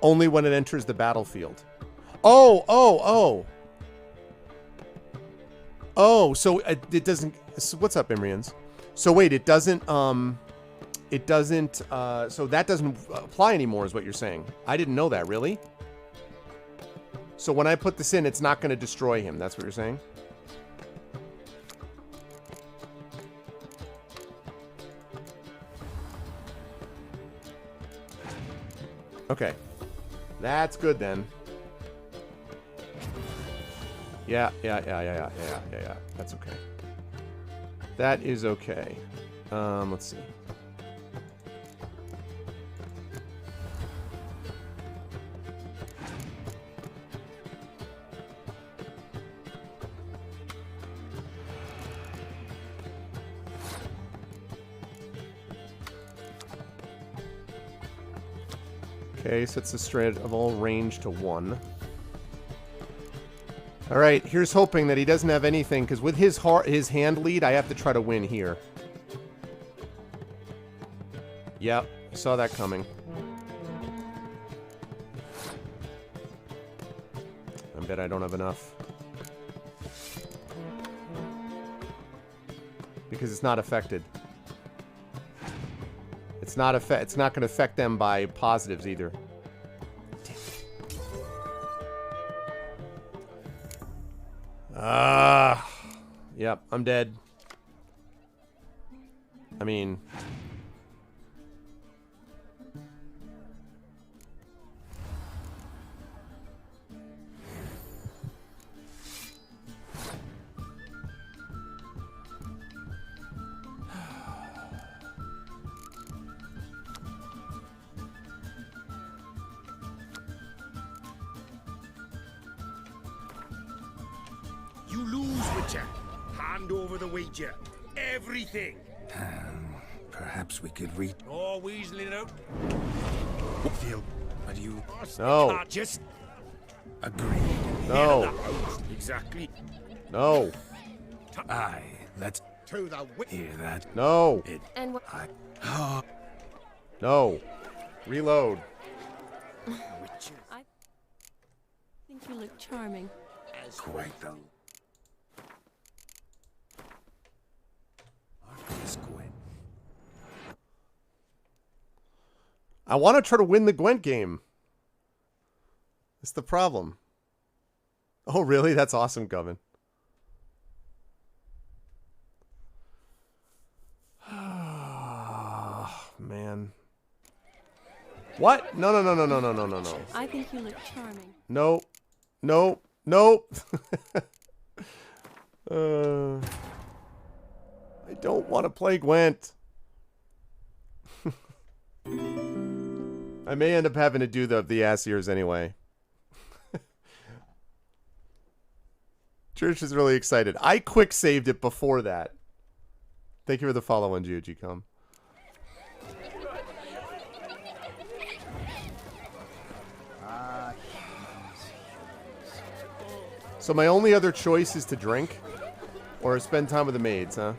B: Only when it enters the battlefield. Oh, so it doesn't... So what's up, Imrians? So wait, it doesn't, so that doesn't apply anymore is what you're saying. I didn't know that, really? So when I put this in, it's not going to destroy him. That's what you're saying? Okay. That's good then. Yeah. That's okay. That is okay. Let's see. Okay, sets the strength of all range to 1. Alright, here's hoping that he doesn't have anything, because with his hand lead, I have to try to win here. Yep, saw that coming. I bet I don't have enough. Because it's not affected. It's not going to affect them by positives either. Yep, I'm dead. I mean...
O: You lose, Witcher. Hand over the wager. Everything.
E: Perhaps we could read.
O: Oh, weaseling out.
E: Feel, but you...
B: No.
O: Just
E: agreed.
B: No.
O: Exactly.
B: No.
E: Aye, let's
O: To the
E: hear that.
B: No.
C: And what?
B: No. Reload.
C: I think you look charming.
E: Quite the. Gwent.
B: I want to try to win the Gwent game. That's the problem. Oh, really? That's awesome, Govan. Man. What? No.
C: I think you look charming.
B: No. No. No. I don't want to play Gwent. I may end up having to do the ass ears anyway. Church is really excited. I quick saved it before that. Thank you for the follow on GOG.com. So my only other choice is to drink or spend time with the maids, huh?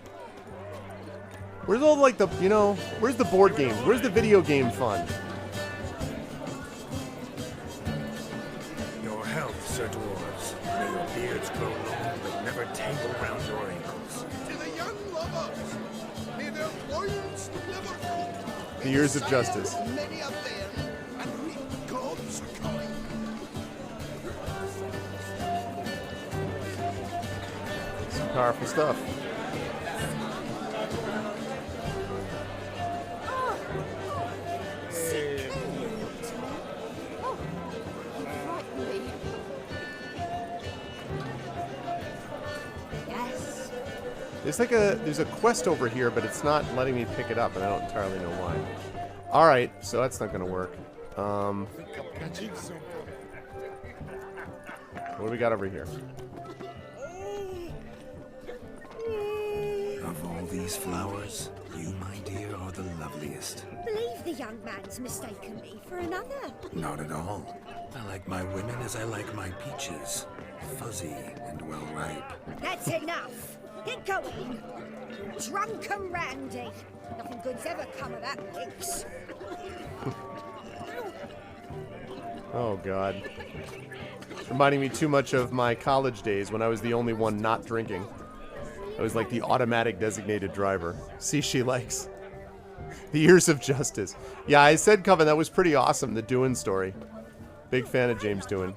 B: Where's all like the, you know, where's the board games? Where's the video game fun?
E: Your health, Sir Dwarves. May your beards grow long, but never tangle round your ankles.
F: To the young lovers, may their loins never cool.
B: The Years of Justice.
F: Many of them, and reap God's kind.
B: Some powerful stuff. There's a quest over here, but it's not letting me pick it up, and I don't entirely know why. Alright, so that's not gonna work. What do we got over here?
E: Of all these flowers, you, my dear, are the loveliest.
H: Believe the young man's mistaken me for another.
E: Not at all. I like my women as I like my peaches. Fuzzy and well ripe.
H: That's enough. Get going. Drunken Randy. Nothing good's ever come of that mix.
B: Oh, God. It's reminding me too much of my college days when I was the only one not drinking. I was like the automatic designated driver. See, she likes. The Years of Justice. Yeah, I said, Coven, that was pretty awesome, the Doohan story. Big fan of James Doohan.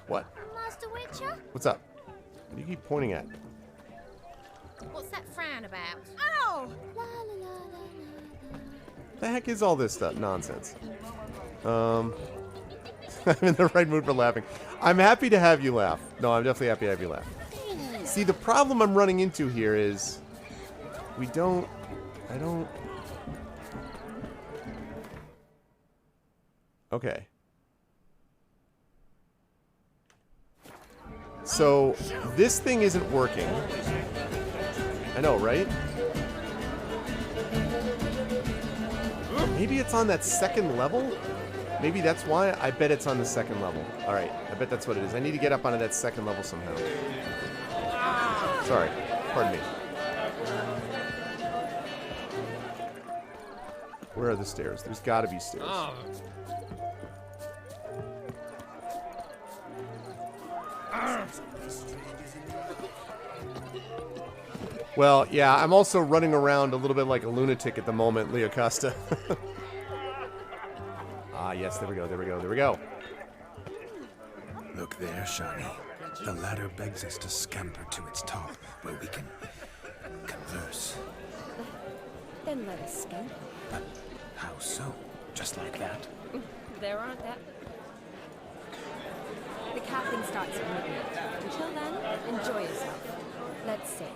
B: What?
P: Master Witcher?
B: What's up? What do you keep pointing at?
P: What's that frown about?
H: Oh!
B: The heck is all this stuff? Nonsense. I'm in the right mood for laughing. I'm happy to have you laugh. No, I'm definitely happy to have you laugh. See, the problem I'm running into here is I don't... Okay. So, this thing isn't working. I know, right? Maybe it's on that second level? Maybe that's why? I bet it's on the second level. Alright, I bet that's what it is. I need to get up onto that second level somehow. Sorry. Pardon me. Where are the stairs? There's gotta be stairs. Well, yeah, I'm also running around a little bit like a lunatic at the moment, Leo Costa. Ah, yes, there we go, there we go, there we go.
E: Look there, Shani. The ladder begs us to scamper to its top, where we can converse.
C: Then let us scamper.
E: But how so? Just like that?
C: There aren't that. The capping starts at midnight. Until then, enjoy yourself. Let's sit.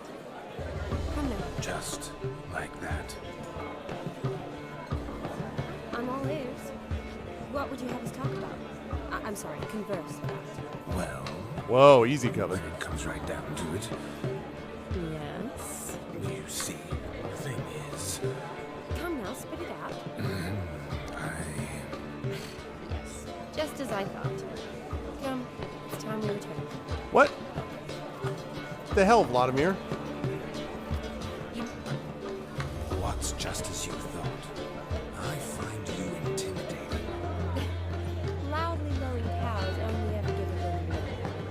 C: Come now.
E: Just like that.
C: I'm all ears. What would you have us talk about? I'm sorry, converse about.
E: Well...
B: Whoa, easy, Coven.
E: It comes right down to it.
C: Yes?
E: You see, the thing is...
C: Come now, spit it out.
E: I...
C: Yes, just as I thought.
B: What? The hell, Vladimir?
E: What's just as you thought? I find you intimidating.
C: Loudly lowing cows only ever give a little milk.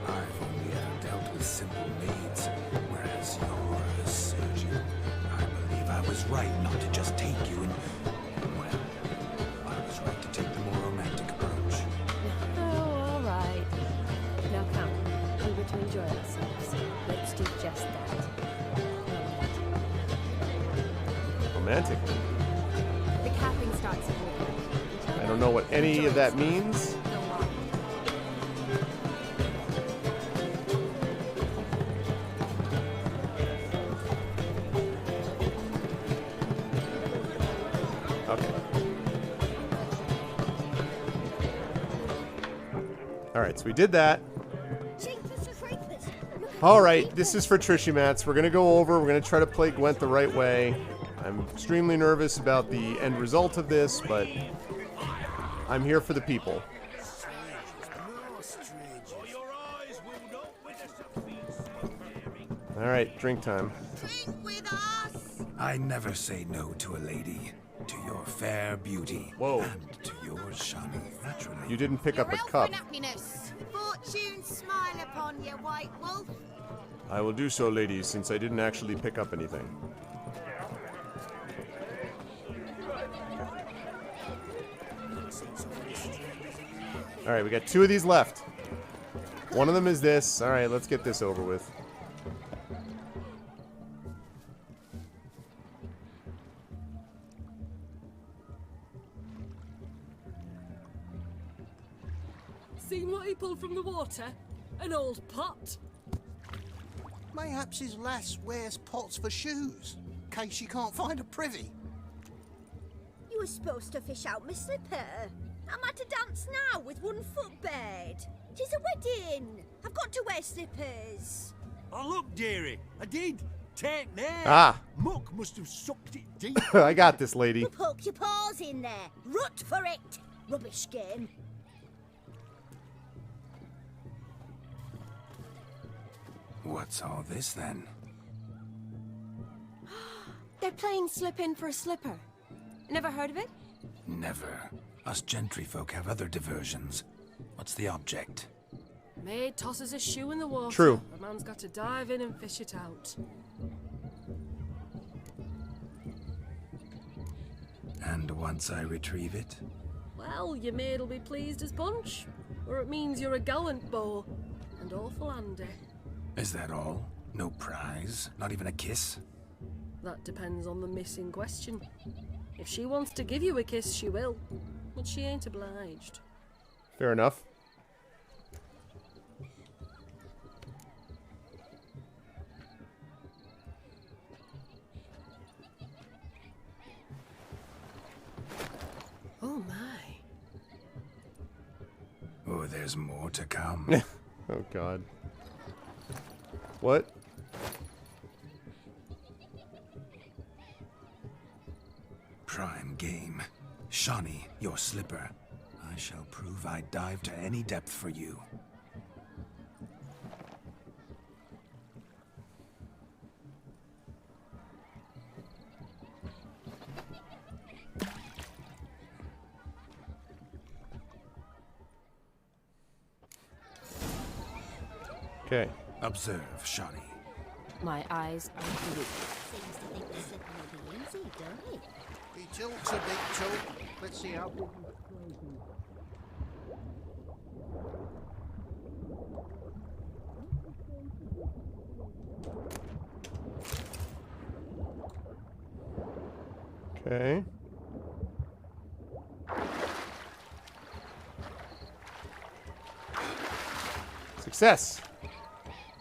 E: I've only ever dealt with simple maids, whereas you're a surgeon. I believe I was right not to just take you and... Well, I was right to take the more romantic approach.
C: Oh, all right. Now come. We were to enjoy ourselves. Let's do just that.
B: Romantic.
C: The capping starts at midnight.
B: I don't know what any of that means. Okay. Alright, so we did that. Alright, this is for Trishy Mats. We're going to go over, we're going to try to play Gwent the right way. I'm extremely nervous about the end result of this, but I'm here for the people. Alright, drink time.
E: I never say no to a lady, to your fair beauty, and to yours, Shani, naturally.
B: You didn't pick up a cup.
P: Happiness. Fortune smile upon you, White Wolf.
B: I will do so, ladies, since I didn't actually pick up anything. Alright, we got 2 of these left. One of them is this. Alright, let's get this over with.
K: Seen what he pulled from the water? An old pot.
F: Mayhaps his lass wears pots for shoes, in case she can't find a privy.
H: You were supposed to fish out my slipper. I'm at a dance now with one foot bared. 'Tis a wedding. I've got to wear slippers.
M: Oh, look, dearie. I did. Take there.
B: Ah.
M: Muck must have sucked it deep.
B: I got this, lady.
H: You poke your paws in there. Rut for it. Rubbish game.
E: What's all this, then?
C: They're playing slip in for a slipper. Never heard of it?
E: Never. Us gentry folk have other diversions. What's the object?
K: Maid tosses a shoe in the water.
B: True.
K: A man's got to dive in and fish it out.
E: And once I retrieve it?
K: Well, your maid'll be pleased as punch. Or it means you're a gallant beau. And awful handy.
E: Is that all? No prize? Not even a kiss?
K: That depends on the miss in question. If she wants to give you a kiss, she will. But she ain't obliged.
B: Fair enough.
K: Oh my.
E: Oh, there's more to come.
B: Oh god. What?
E: Prime game. Shani, your slipper. I shall prove I dive to any depth for you.
B: Okay.
E: Observe, Shani.
C: My eyes are blue.
P: Seems to think the slipper will be easy, don't it?
F: He tilts a bit, tilt. Let's see how big
B: Okay. Success.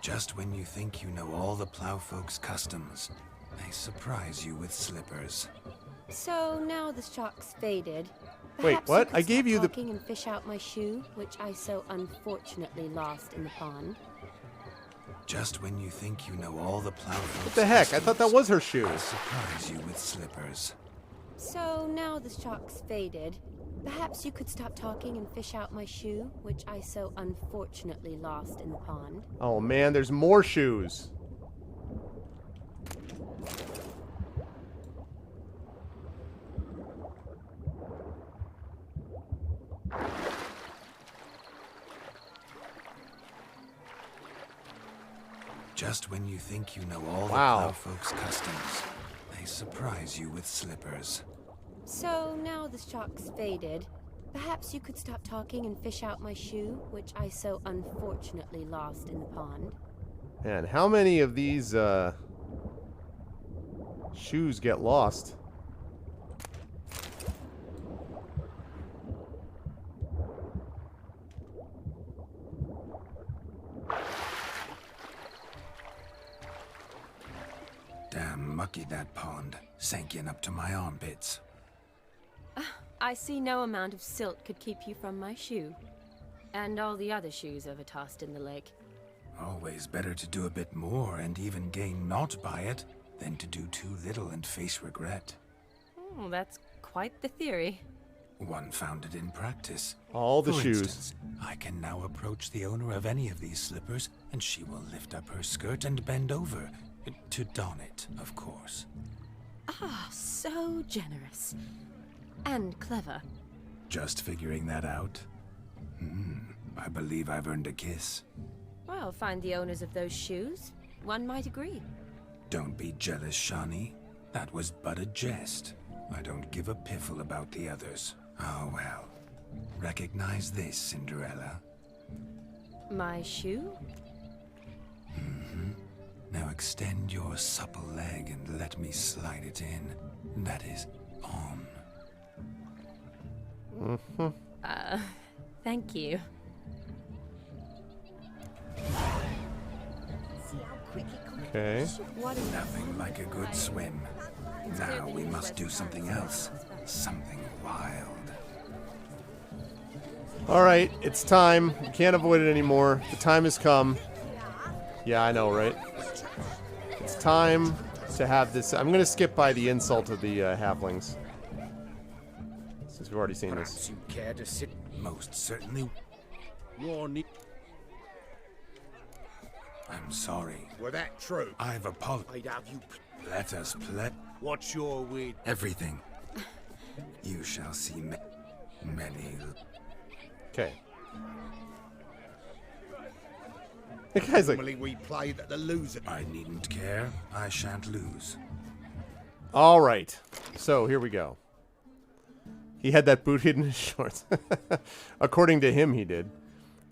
E: Just when you think you know all the plowfolk's customs, they surprise you with slippers.
C: So now the shock's faded.
B: Wait,
C: Perhaps
B: what?
C: could
B: I gave
C: stop
B: you the-
C: talking and fish out my shoe, which I so unfortunately lost in the pond.
E: Just when you think you know all the plowfolk's
B: What the heck? I thought that was her shoe.
E: they surprise you with slippers.
C: So now the shock's faded. Perhaps you could stop talking and fish out my shoe, which I so unfortunately lost in the pond.
B: Oh man, there's more shoes.
E: Just when you think you know all
B: Wow.
E: the Plowfolk's customs, they surprise you with slippers.
C: So now the shock's faded. Perhaps you could stop talking and fish out my shoe, which I so unfortunately lost in the pond.
B: Man, how many of these shoes get lost?
E: Damn mucky that pond, sank in up to my armpits.
C: I see no amount of silt could keep you from my shoe. And all the other shoes ever tossed in the lake.
E: Always better to do a bit more and even gain naught by it than to do too little and face regret.
C: Oh, that's quite the theory.
E: One founded in practice.
B: All the
E: For
B: shoes.
E: instance, I can now approach the owner of any of these slippers, and she will lift up her skirt and bend over. To don it, of course.
C: Ah, so generous. And clever.
E: Just figuring that out? I believe I've earned a kiss.
C: Well, find the owners of those shoes. One might agree.
E: Don't be jealous, Shawnee. That was but a jest. I don't give a piffle about the others. Oh well. Recognize this, Cinderella.
C: My shoe?
E: Now extend your supple leg and let me slide it in. That is on.
C: Thank you.
B: Okay.
E: Nothing like a good swim. Now we must do something else. Something wild.
B: Alright, it's time. We can't avoid it anymore. The time has come. Yeah, I know, right? It's time to have this. I'm gonna skip by the insult of the halflings, since we've already seen this.
G: You care to sit?
E: Most certainly. I'm sorry.
O: Were that true?
E: I've apologized.
O: I'd have you.
E: Let us play.
O: What's your weird?
E: Everything. You shall see many.
B: Okay. The guy's like,
O: Normally we play that the loser.
E: I needn't care. I shan't lose.
B: all right. So here we go. He had that boot hidden in his shorts. According to him, he did.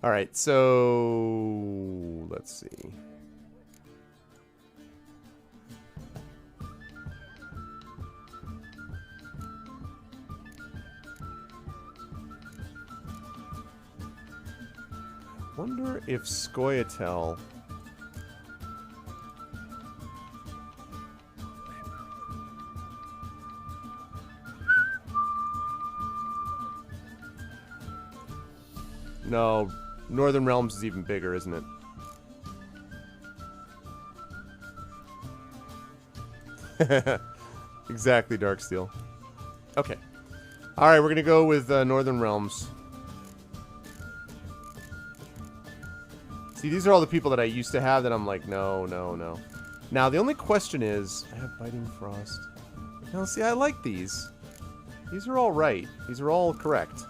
B: All right. So let's see. Wonder if Scoia'tael. No, Northern Realms is even bigger, isn't it? Exactly, Darksteel. Okay. Alright, we're gonna go with Northern Realms. See, these are all the people that I used to have that I'm like, no, no, no. Now, the only question is, I have Biting Frost. Now, see, I like these. These are all right. These are all correct.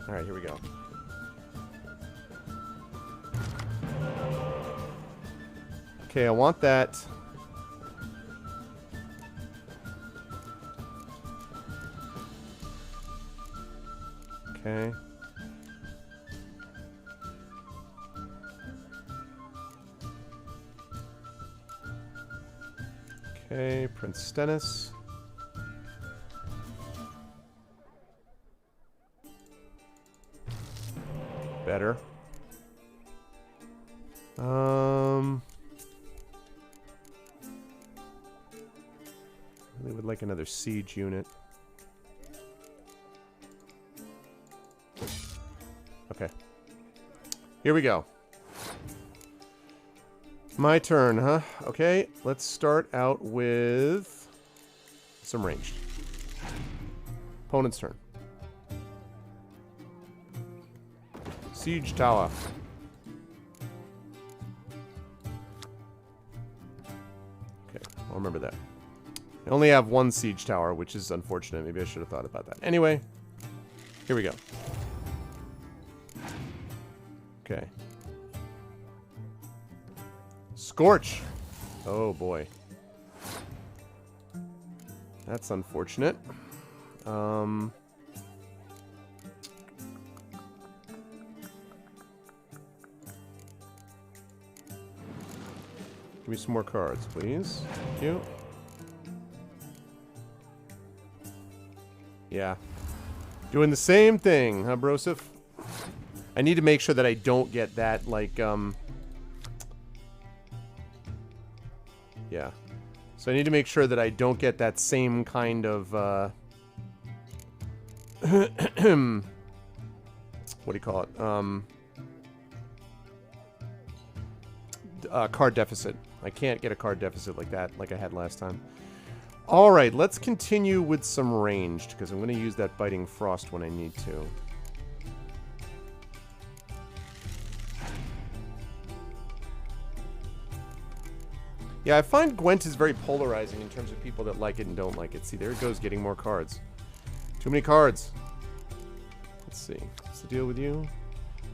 B: Alright, here we go. Okay, I want that. Okay. Okay, Prince Stennis. Better. Really would like another siege unit. Okay. Here we go. My turn, huh? Okay, let's start out with some ranged. Opponent's turn. Siege tower. Okay, I'll remember that. I only have one siege tower, which is unfortunate. Maybe I should have thought about that. Anyway, here we go. Okay. Scorch. Oh boy. That's unfortunate. Give me some more cards, please. Thank you. Yeah. Doing the same thing, huh, Broseph? I need to make sure that I don't get that, like, yeah. So I need to make sure that I don't get that same kind of, what do you call it? Card deficit. I can't get a card deficit like that, like I had last time. Alright, let's continue with some ranged, because I'm going to use that Biting Frost when I need to. Yeah, I find Gwent is very polarizing in terms of people that like it and don't like it. See, there it goes, getting more cards. Too many cards. Let's see. What's the deal with you?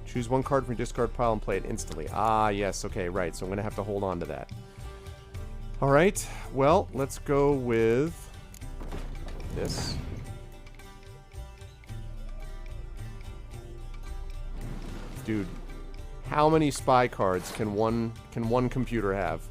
B: Choose one card from your discard pile and play it instantly. Ah, yes. Okay, right. So I'm going to have to hold on to that. All right. Well, let's go with this. Dude, how many spy cards can one computer have?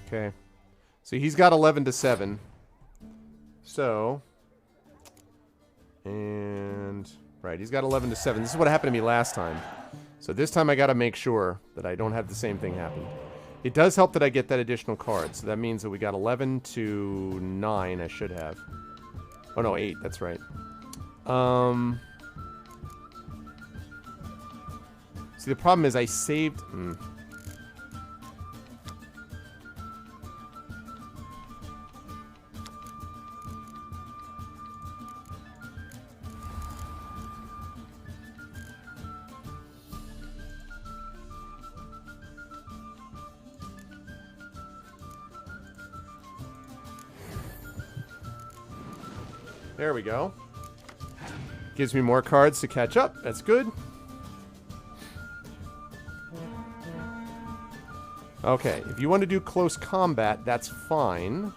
B: Okay. So he's got 11 to 7. So, and right, he's got 11 to 7. This is what happened to me last time. So this time I got to make sure that I don't have the same thing happen. It does help that I get that additional card. So that means that we got 11 to 9 I should have. Oh no, 8, that's right. See, the problem is I saved... There we go. Gives me more cards to catch up. That's good. Okay, if you want to do close combat, that's fine.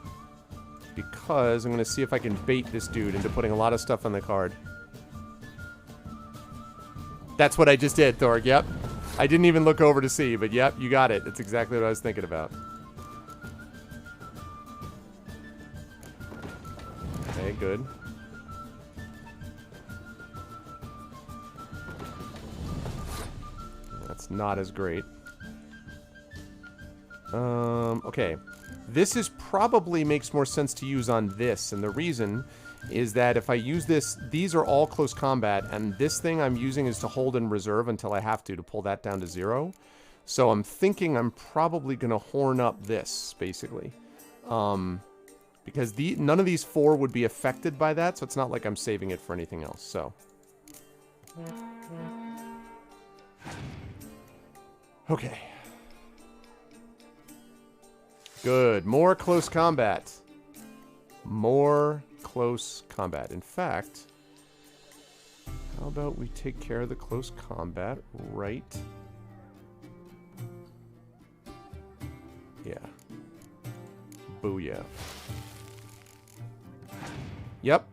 B: Because I'm going to see if I can bait this dude into putting a lot of stuff on the card. That's what I just did, Thorg. Yep. I didn't even look over to see, but yep, you got it. That's exactly what I was thinking about. Okay, good. Not as great. Okay. This is probably makes more sense to use on this, and the reason is that if I use this, these are all close combat, and this thing I'm using is to hold in reserve until I have to pull that down to 0. So I'm thinking I'm probably going to horn up this, basically. Because none of these 4 would be affected by that, so it's not like I'm saving it for anything else, so... Okay. Good. More close combat. More close combat. In fact, how about we take care of the close combat right? Yeah. Booyah. Yep.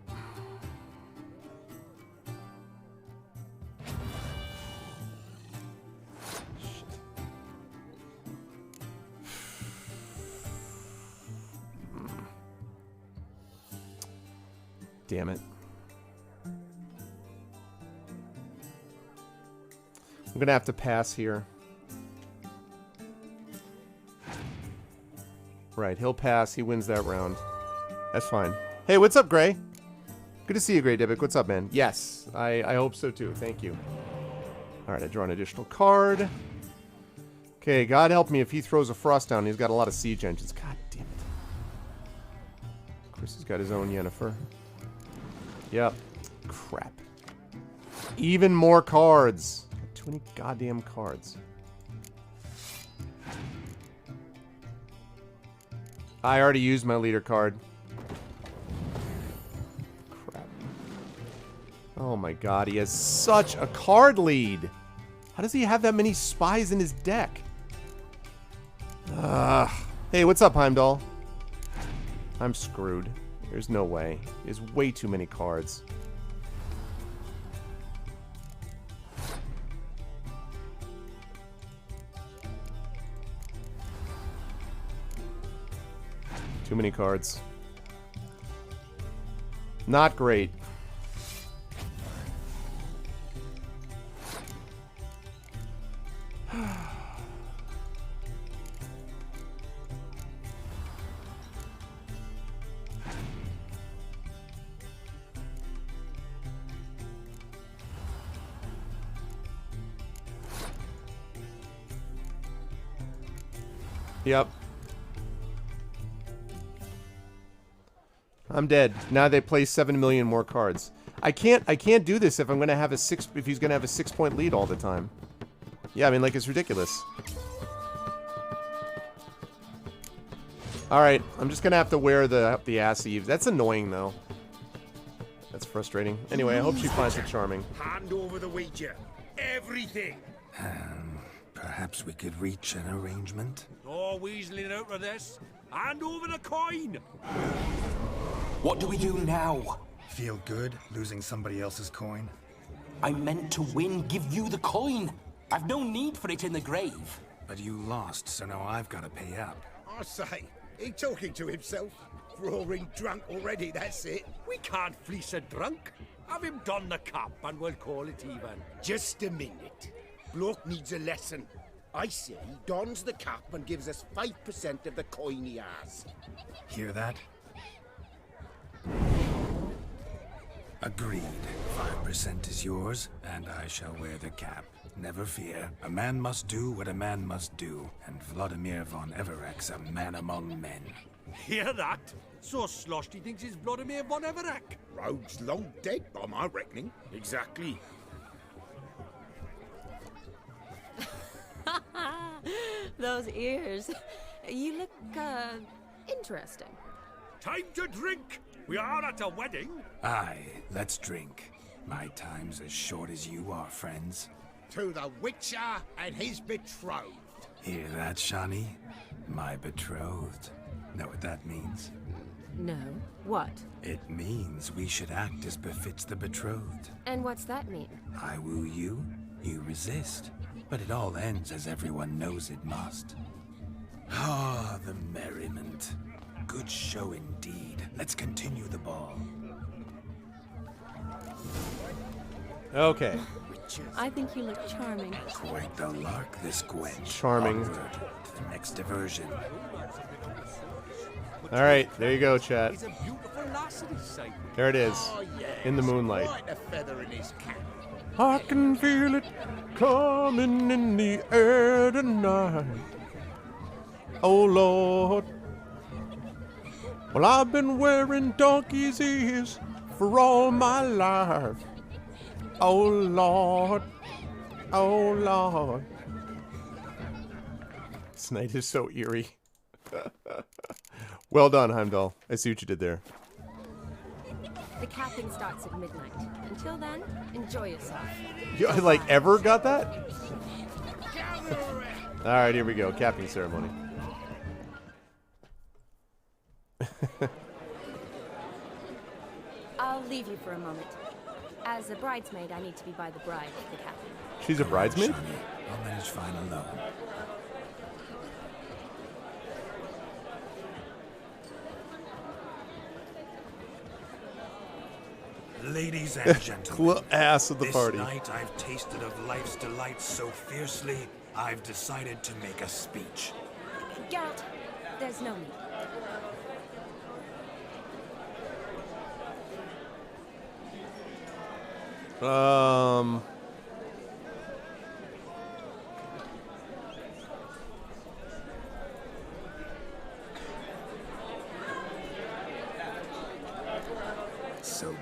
B: Damn it. I'm gonna have to pass here. Right, he'll pass. He wins that round. That's fine. Hey, what's up, Gray? Good to see you, Great Dybbuk. What's up, man? Yes, I hope so too. Thank you. All right, I draw an additional card. Okay, God help me if he throws a frost down. He's got a lot of siege engines. God damn it. Chris has got his own Yennefer. Yep. Crap. Even more cards. Too many goddamn cards. I already used my leader card. Crap. Oh my god, he has such a card lead. How does he have that many spies in his deck? Hey, what's up, Heimdall? I'm screwed. There's no way. There's way too many cards. Too many cards. Not great. Yep. I'm dead. Now they play 7 million more cards. I can't do this if I'm gonna have a if he's gonna have a 6-point lead all the time. Yeah, I mean, like, it's ridiculous. Alright, I'm just gonna have to wear the ass Eve. That's annoying though. That's frustrating. Anyway, I hope she finds it charming.
O: Hand over the wager. Everything.
E: Perhaps we could reach an arrangement?
M: No weaseling out of this. Hand over the coin.
J: What do we do now?
E: Feel good losing somebody else's coin?
J: I meant to win, give you the coin. I've no need for it in the grave.
E: But you lost, so now I've got to pay up.
O: I say, he talking to himself. Roaring drunk already, that's it.
M: We can't fleece a drunk. Have him don the cap and we'll call it even.
O: Just a minute. Bloke needs a lesson. I say he dons the cap and gives us 5% of the coin he has.
E: Hear that? Agreed. 5% is yours, and I shall wear the cap. Never fear. A man must do what a man must do, and Vladimir von Everek's a man among men.
M: Hear that? So sloshed he thinks he's Vladimir von Everek.
O: Rogue's long dead, by my reckoning. Exactly.
C: Those ears. You look, interesting.
M: Time to drink! We are at a wedding.
E: Aye, let's drink. My time's as short as you are, friends.
O: To the Witcher and his betrothed.
E: Hear that, Shani? My betrothed. Know what that means?
C: No. What?
E: It means we should act as befits the betrothed.
C: And what's that mean?
E: I woo you, you resist. But it all ends as everyone knows it must. Ah, the merriment. Good show indeed. Let's continue the ball.
B: Okay.
C: I think you look charming.
E: Quite the lark, this Gwen.
B: Charming.
E: Onward to the next diversion.
B: All right, there you go, chat.
M: He's a beautiful lass at his side.
B: There it is,
O: Oh, yes.
B: in the moonlight.
O: Quite a feather in his cap.
B: I can feel it coming in the air tonight. Oh, Lord. Well, I've been wearing donkey's ears for all my life. Oh, Lord. Oh, Lord. This night is so eerie. Well done, Heimdall. I see what you did there.
C: The capping starts at midnight. Until then, enjoy yourself.
B: You, like, ever got that? Alright, here we go. Capping ceremony.
C: I'll leave you for a moment. As a bridesmaid, I need to be by the bride for the capping.
B: She's a bridesmaid?
E: I'll manage fine alone. Ladies and gentlemen,
B: ass of the
E: this
B: party.
E: night I've tasted of life's delights so fiercely, I've decided to make a speech.
C: Geralt, there's no need.
E: So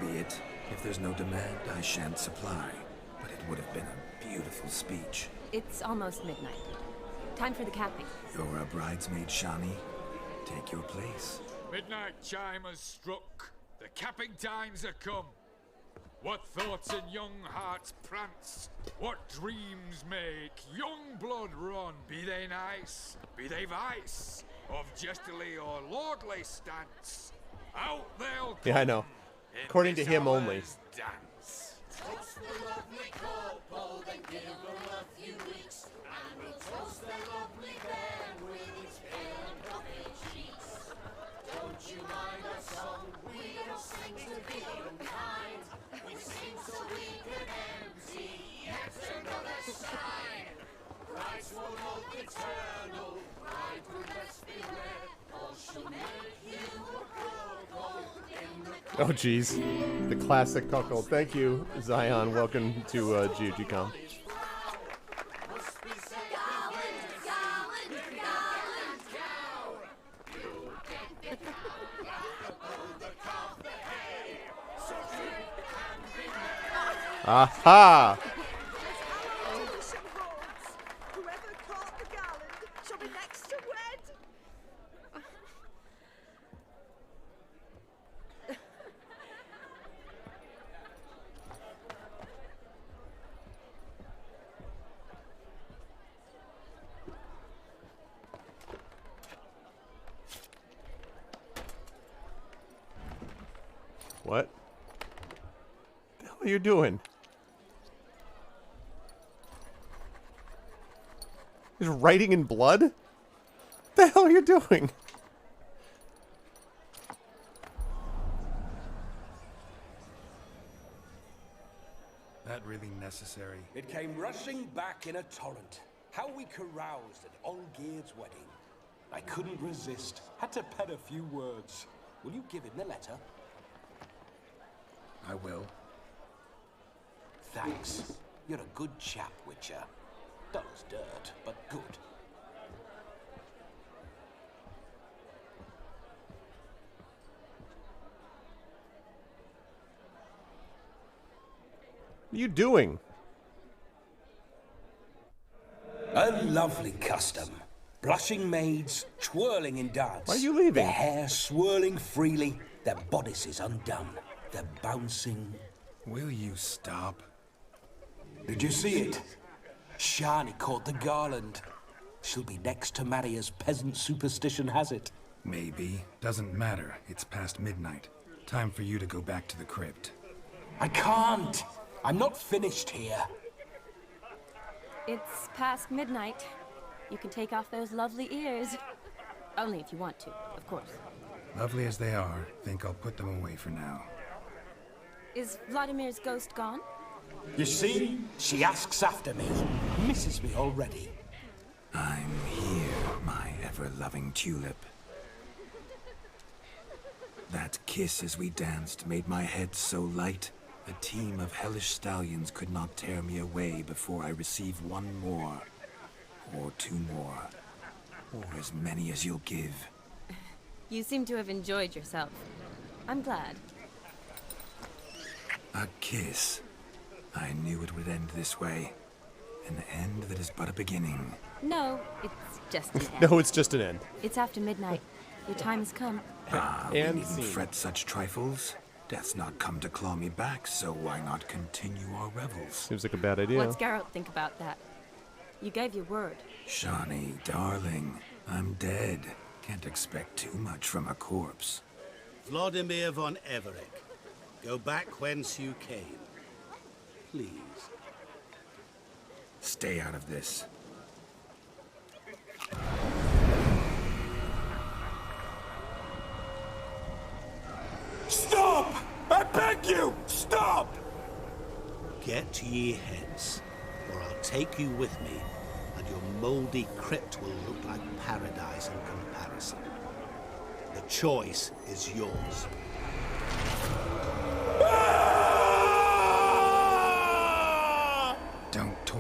E: be it. If there's no demand, I shan't supply. But it would have been a beautiful speech.
C: It's almost midnight. Time for the capping.
E: You're a bridesmaid, Shani. Take your place.
G: Midnight chime has struck. The capping times are come. What thoughts in young hearts prance? What dreams make young blood run? Be they nice, be they vice, of jestily or lordly stance. Out they'll come.
B: Yeah, I know. According to him only.
G: Dance.
A: Toast the lovely couple, then give them a few weeks, and we'll toast the lovely band with its pale and puffy cheeks. Don't you mind our song? We don't sing to be unkind. We sing so we can empty yet another sign. Christ will hope eternal, bride will best beware, or she'll make you a cuckold in the
B: Oh, geez. The classic cuckold. Thank you, Zion. Welcome to GeoGCon. Aha!
N: Whoever caught the garland shall be next to wed.
B: What? The hell are you doing? He's writing in blood? What the hell are you doing?
E: That really necessary?
J: It came rushing back in a torrent. How we caroused at Olgierd's wedding. I couldn't resist. Had to pen a few words. Will you give him the letter?
E: I will.
J: Thanks. You're a good chap, Witcher. Dull as dirt, but good.
B: What are you doing?
J: A lovely custom. Blushing maids, twirling in dance.
B: Why are you leaving?
J: Their hair swirling freely, their bodices undone. They're bouncing.
E: Will you stop?
J: Did you see it? Shani caught the garland. She'll be next to marry as peasant superstition has it.
E: Maybe. Doesn't matter. It's past midnight. Time for you to go back to the crypt.
J: I can't. I'm not finished here.
C: It's past midnight. You can take off those lovely ears. Only if you want to, of course.
E: Lovely as they are, think I'll put them away for now.
C: Is Vladimir's ghost gone?
J: You see? She asks after me. Misses me already.
E: I'm here, my ever-loving tulip. That kiss as we danced made my head so light. A team of hellish stallions could not tear me away before I receive one more. Or two more. Or as many as you'll give.
C: You seem to have enjoyed yourself. I'm glad.
E: A kiss. I knew it would end this way. An end that is but a beginning.
C: No, it's just an end.
B: No, it's just an end.
C: It's after midnight. Your time has come.
E: We
B: And
E: needn't
B: scene.
E: fret such trifles. Death's not come to claw me back, so why not continue our revels?
B: Seems like a bad idea.
C: What's Geralt think about that? You gave your word.
E: Shani, darling, I'm dead. Can't expect too much from a corpse.
M: Vladimir von Everett, go back whence you came. Please.
E: Stay out of this.
J: Stop! I beg you! Stop!
M: Get ye hence, or I'll take you with me, and your mouldy crypt will look like paradise in comparison. The choice is yours.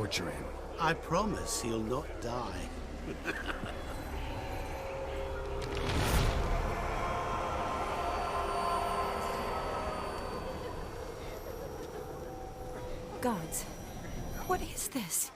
E: torture in.
M: I promise he'll not die.
C: Gods, what is this?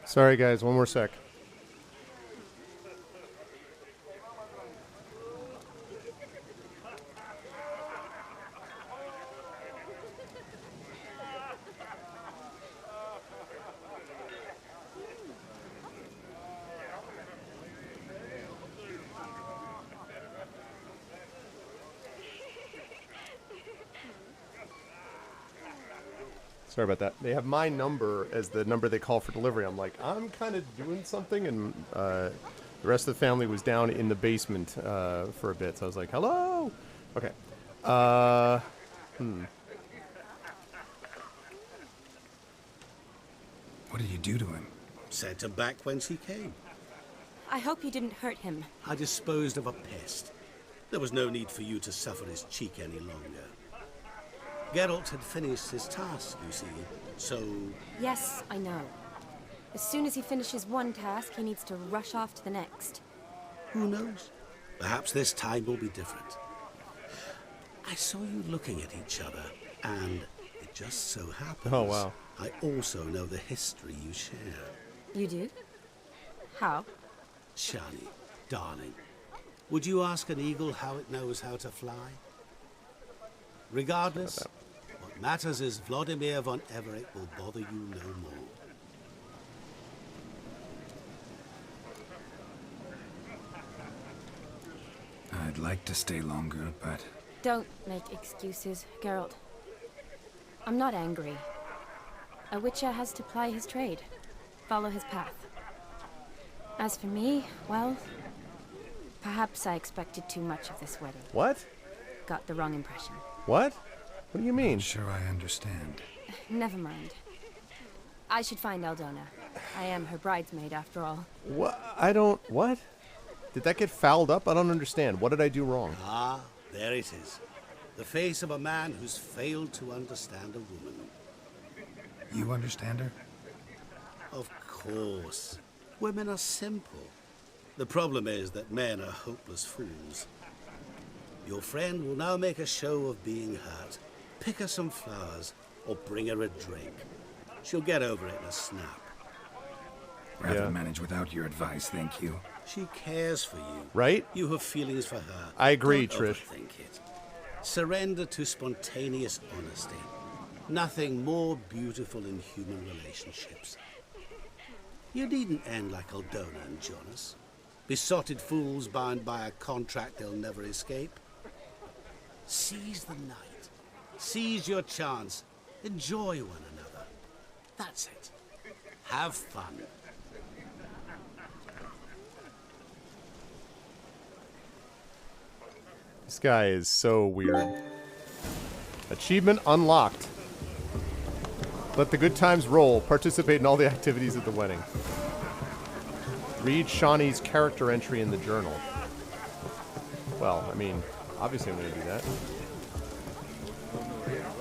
B: Sorry, guys. One more sec. Sorry about that. They have my number as the number they call for delivery. I'm like, I'm kind of doing something, and the rest of the family was down in the basement for a bit. So I was like, hello? Okay.
E: What did you do to him?
M: Sent him back whence he came.
C: I hope you didn't hurt him.
M: I disposed of a pest. There was no need for you to suffer his cheek any longer. Geralt had finished his task, you see, so...
C: Yes, I know. As soon as he finishes one task, he needs to rush off to the next.
M: Who knows? Perhaps this time will be different. I saw you looking at each other, and it just so happens...
B: Oh, wow.
M: I also know the history you share.
C: You do? How?
M: Shani, darling, would you ask an eagle how it knows how to fly? Regardless, what matters is Vladimir von Everett will bother you no more.
E: I'd like to stay longer, but...
C: Don't make excuses, Geralt. I'm not angry. A Witcher has to ply his trade, follow his path. As for me, well, perhaps I expected too much of this wedding.
B: What?
C: Got the wrong impression.
B: What? What do you mean?
E: I'm sure I understand.
C: Never mind. I should find Aldona. I am her bridesmaid, after all.
B: What? I don't... What? Did that get fouled up? I don't understand. What did I do wrong?
M: Ah, there it is. The face of a man who's failed to understand a woman.
E: You understand her?
M: Of course. Women are simple. The problem is that men are hopeless fools. Your friend will now make a show of being hurt. Pick her some flowers, or bring her a drink. She'll get over it in a snap.
E: Rather manage without your advice, thank you.
M: She cares for you.
B: Right?
M: You have feelings for her.
B: I agree,
M: Don't
B: Trish.
M: overthink it. Surrender to spontaneous honesty. Nothing more beautiful in human relationships. You needn't end like Aldona and Jonas. Besotted fools bound by a contract they'll never escape. Seize the night. Seize your chance. Enjoy one another. That's it. Have fun.
B: This guy is so weird. Achievement unlocked. Let the good times roll. Participate in all the activities at the wedding. Read Shawnee's character entry in the journal. Well, I mean, obviously I'm going to do that.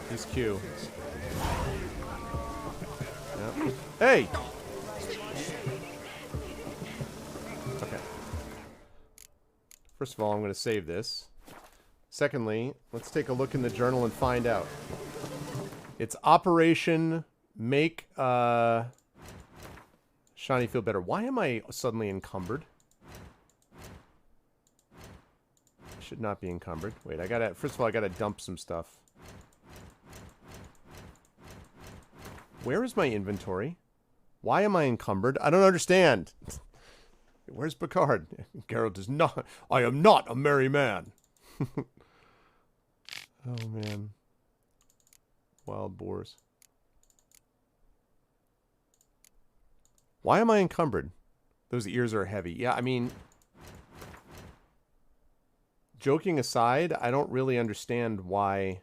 B: He's Q. Yep. Hey! Okay. First of all, I'm going to save this. Secondly, let's take a look in the journal and find out. It's Operation Make Shawnee Feel Better. Why am I suddenly encumbered? I should not be encumbered. Wait, I gotta... First of all, I gotta dump some stuff. Where is my inventory? Why am I encumbered? I don't understand. Where's Picard? Geralt is not... I am not a merry man. Oh, man. Wild boars. Why am I encumbered? Those ears are heavy. Yeah, I mean... Joking aside, I don't really understand why...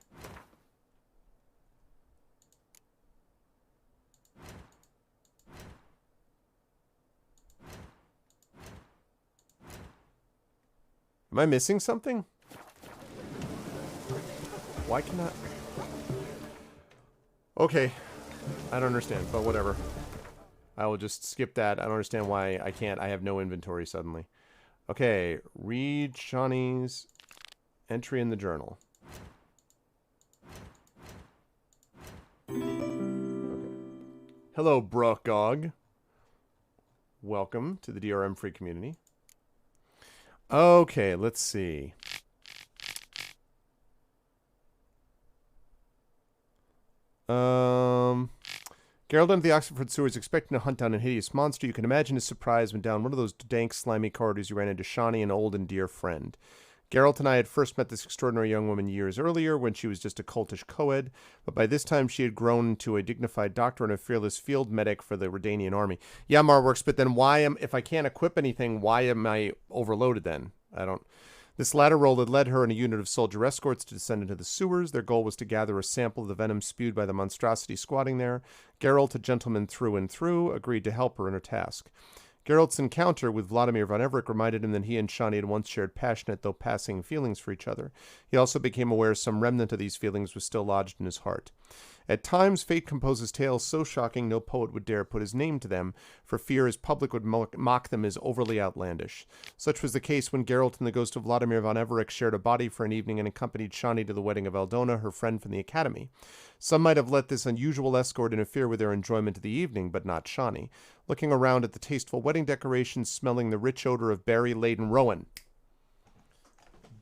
B: Am I missing something? Why cannot... Okay. I don't understand, but whatever. I will just skip that. I don't understand why I can't. I have no inventory suddenly. Okay. Read Shawnee's entry in the journal. Okay. Hello, Brokgog. Welcome to the DRM free community. Okay, let's see. Geralt entered the Oxford sewers expecting to hunt down a hideous monster. You can imagine his surprise when down one of those dank, slimy corridors you ran into Shawnee, an old and dear friend. Geralt and I had first met this extraordinary young woman years earlier when she was just a cultish co-ed, but by this time she had grown into a dignified doctor and a fearless field medic for the Redanian army. Yeah, Marworks, but then if I can't equip anything, why am I overloaded then? I don't... This latter role had led her and a unit of soldier escorts to descend into the sewers. Their goal was to gather a sample of the venom spewed by the monstrosity squatting there. Geralt, a gentleman through and through, agreed to help her in her task. Geralt's encounter with Vladimir von Everec reminded him that he and Shawnee had once shared passionate, though passing, feelings for each other. He also became aware some remnant of these feelings was still lodged in his heart. At times, fate composes tales so shocking no poet would dare put his name to them, for fear his public would mock them as overly outlandish. Such was the case when Geralt and the ghost of Vladimir von Everec shared a body for an evening and accompanied Shawnee to the wedding of Aldona, her friend from the academy. Some might have let this unusual escort interfere with their enjoyment of the evening, but not Shawnee. Looking around at the tasteful wedding decorations, smelling the rich odor of berry-laden rowan.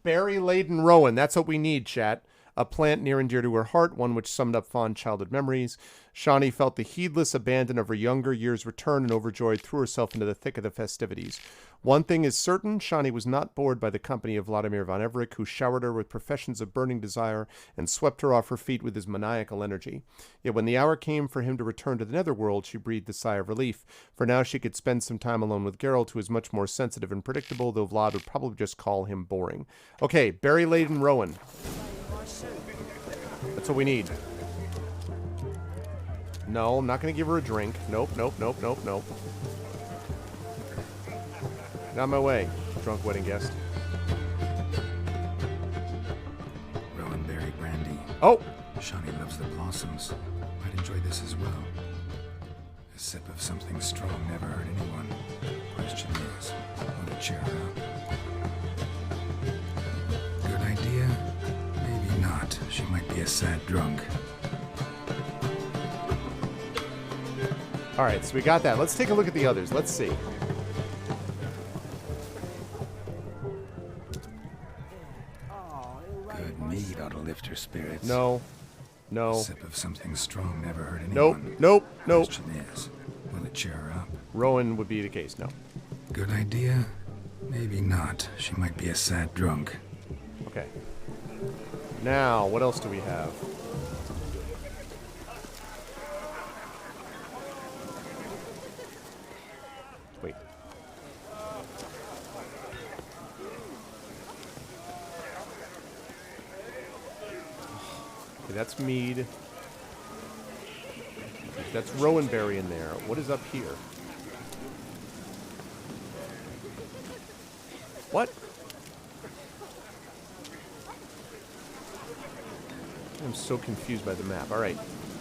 B: Berry-laden rowan, that's what we need, chat. A plant near and dear to her heart, one which summed up fond childhood memories. Shawnee felt the heedless abandon of her younger years return and overjoyed threw herself into the thick of the festivities. One thing is certain, Shawnee was not bored by the company of Vladimir von Everec, who showered her with professions of burning desire and swept her off her feet with his maniacal energy. Yet when the hour came for him to return to the netherworld, she breathed a sigh of relief, for now she could spend some time alone with Geralt, who is much more sensitive and predictable, though Vlad would probably just call him boring. Okay, berry-laden rowan. That's what we need. No, I'm not going to give her a drink. Nope, nope, nope, nope, nope. Get out of my way, drunk wedding guest.
E: Rowan berry
B: Oh!
E: Shani loves the blossoms. Might enjoy this as well. A sip of something strong never hurt anyone. Question is, will it cheer her up? Good idea? Maybe not. She might be a sad drunk.
B: Alright, so we got that. Let's take a look at the others. Let's see.
E: Good mead ought to lift her spirits.
B: No. No.
E: A sip of something strong never hurt
B: Nope.
E: anyone.
B: Nope. Nope.
E: Question is, will it cheer her up?
B: Rowan would be the case. No.
E: Good idea? Maybe not. She might be a sad drunk.
B: Okay. Now, what else do we have? Wait. Okay, that's mead. That's Rowanberry in there. What is up here? What? I'm so confused by the map. All right.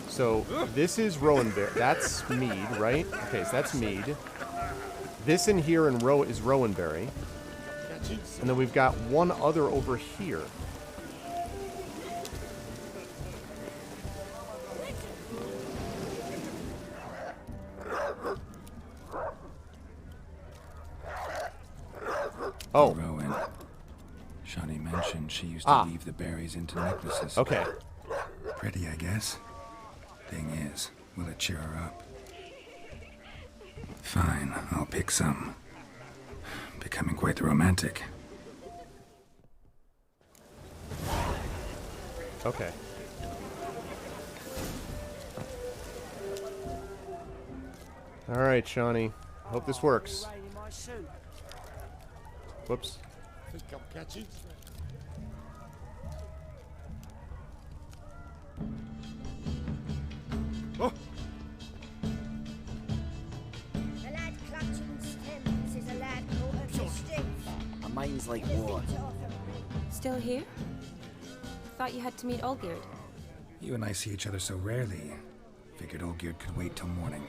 B: So this is Rowanberry. That's mead, right? Okay, so that's mead. This in here is Rowanberry. And then we've got one other over here. Oh.
E: Rowan. Shani mentioned she used to weave the berries into necklaces.
B: Okay.
E: Pretty, I guess. Thing is, will it cheer her up? Fine, I'll pick some. Becoming quite the romantic.
B: Okay. All right, Shani. Hope this works. Whoops.
O: Think I'm catching.
H: Oh. A lad clutching stems is a lad caught of the stiff.
Q: My mind's like water.
C: Still here? Thought you had to meet Olgierd.
E: You and I see each other so rarely. Figured Olgierd could wait till morning.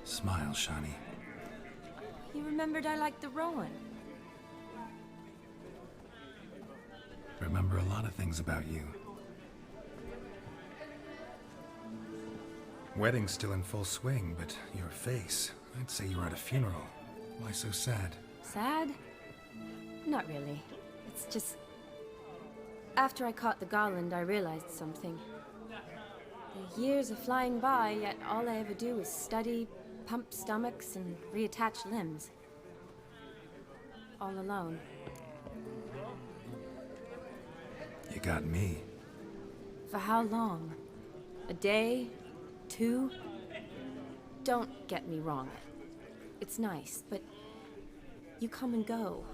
E: Smile, Shani.
C: You remembered I liked the Rowan.
E: Remember a lot of things about you. Wedding's still in full swing, but your face, I'd say you're at a funeral. Why so sad?
C: Sad? Not really. It's just... After I caught the garland, I realized something. The years are flying by, yet all I ever do is study, pump stomachs, and reattach limbs. All alone.
E: You got me.
C: For how long? A day? 2? Don't get me wrong. It's nice, but you come and go.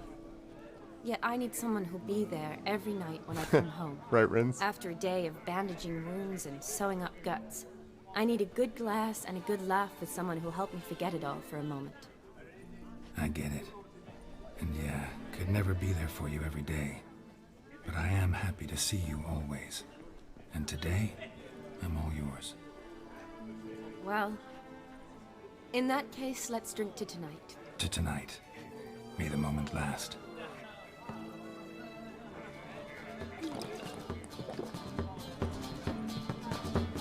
C: Yet I need someone who'll be there every night when I come home.
B: Right, Rins?
C: After a day of bandaging wounds and sewing up guts. I need a good glass and a good laugh with someone who'll help me forget it all for a moment.
E: I get it. And yeah, could never be there for you every day. But I am happy to see you always. And today, I'm all yours.
C: Well, in that case, let's drink to tonight.
E: To tonight. May the moment last.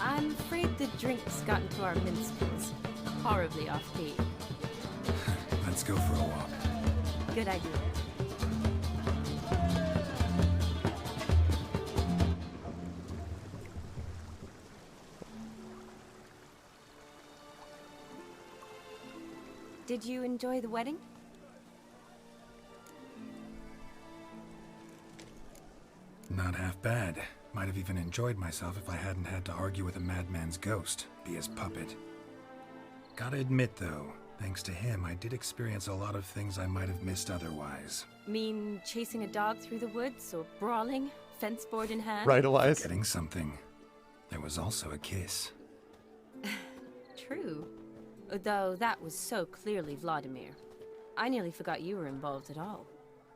C: I'm afraid the drink's got into our minstrels. Horribly off-key.
E: Let's go for a walk.
C: Good idea. Did you enjoy the wedding?
E: Not half bad. Might have even enjoyed myself if I hadn't had to argue with a madman's ghost, be his puppet. Gotta admit, though, thanks to him, I did experience a lot of things I might have missed otherwise.
C: Mean chasing a dog through the woods, or brawling, fence board in hand?
B: Right, Elias?
E: Forgetting something. There was also a kiss.
C: True. Though that was so clearly Vladimir. I nearly forgot you were involved at all.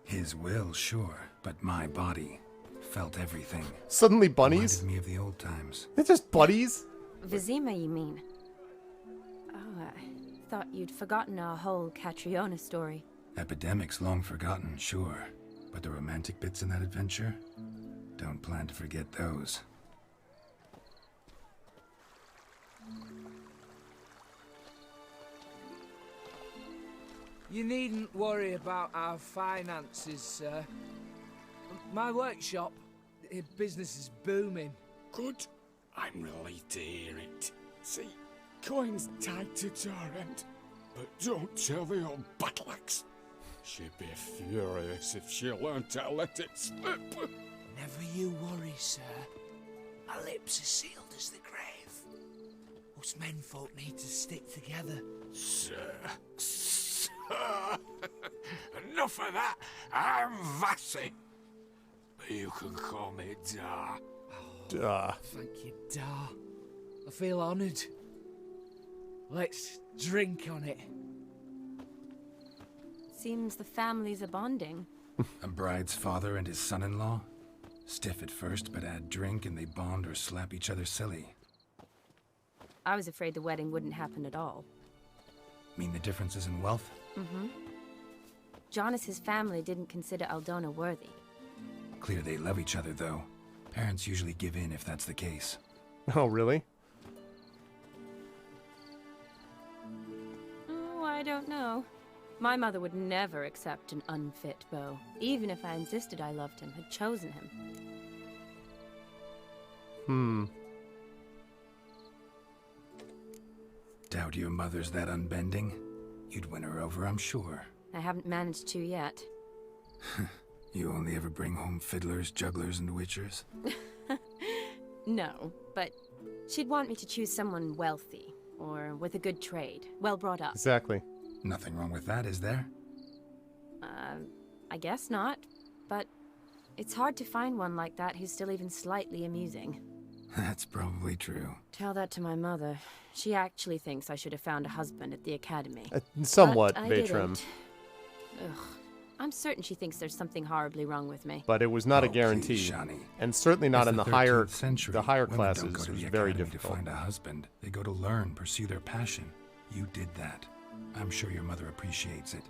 E: His will, sure, but my body. felt everything.
B: Suddenly bunnies?
E: Reminded me of the old times.
B: They're just buddies?
C: Vizima, you mean? Oh, I thought you'd forgotten our whole Catriona story.
E: Epidemics long forgotten, sure. But the romantic bits in that adventure? Don't plan to forget those.
L: You needn't worry about our finances, sir. My workshop, business is booming.
G: Good. I'm relieved to hear it. See, coin's tied to Torrent, but don't tell the old battle-axe. She'd be furious if she learned to let it slip.
L: Never you worry, sir. My lips are sealed as the grave. Us menfolk need to stick together.
G: Sir. Enough of that. I'm Vassy. But you can call me Dar.
B: Duh.
L: Thank you, Dar. I feel honoured. Let's drink on it.
C: Seems the families are bonding.
E: A bride's father and his son-in-law? Stiff at first, but add drink and they bond or slap each other silly.
C: I was afraid the wedding wouldn't happen at all.
E: Mean the differences in wealth?
C: Mm-hmm. Jonas's family didn't consider Aldona worthy.
E: Clear they love each other, though. Parents usually give in if that's the case.
B: Oh, really?
C: Oh, I don't know. My mother would never accept an unfit beau, even if I insisted I loved him, had chosen him.
E: Doubt your mother's that unbending? You'd win her over, I'm sure.
C: I haven't managed to yet.
E: You only ever bring home fiddlers, jugglers, and witchers?
C: No, but she'd want me to choose someone wealthy, or with a good trade, well brought up.
B: Exactly.
E: Nothing wrong with that, is there?
C: I guess not, but it's hard to find one like that who's still even slightly amusing.
E: That's probably true.
C: Tell that to my mother. She actually thinks I should have found a husband at the academy.
B: Somewhat,
C: but I
B: Bertram.
C: didn't. Ugh. I'm certain she thinks there's something horribly wrong with me.
B: But it was not a guarantee,
E: please, Shani.
B: and certainly not in the
E: 13th
B: higher
E: century.
B: the higher
E: Women
B: classes.
E: don't go
B: It
E: to
B: was
E: the
B: very
E: academy
B: difficult.
E: to find a husband. They go to learn, pursue their passion. You did that. I'm sure your mother appreciates it.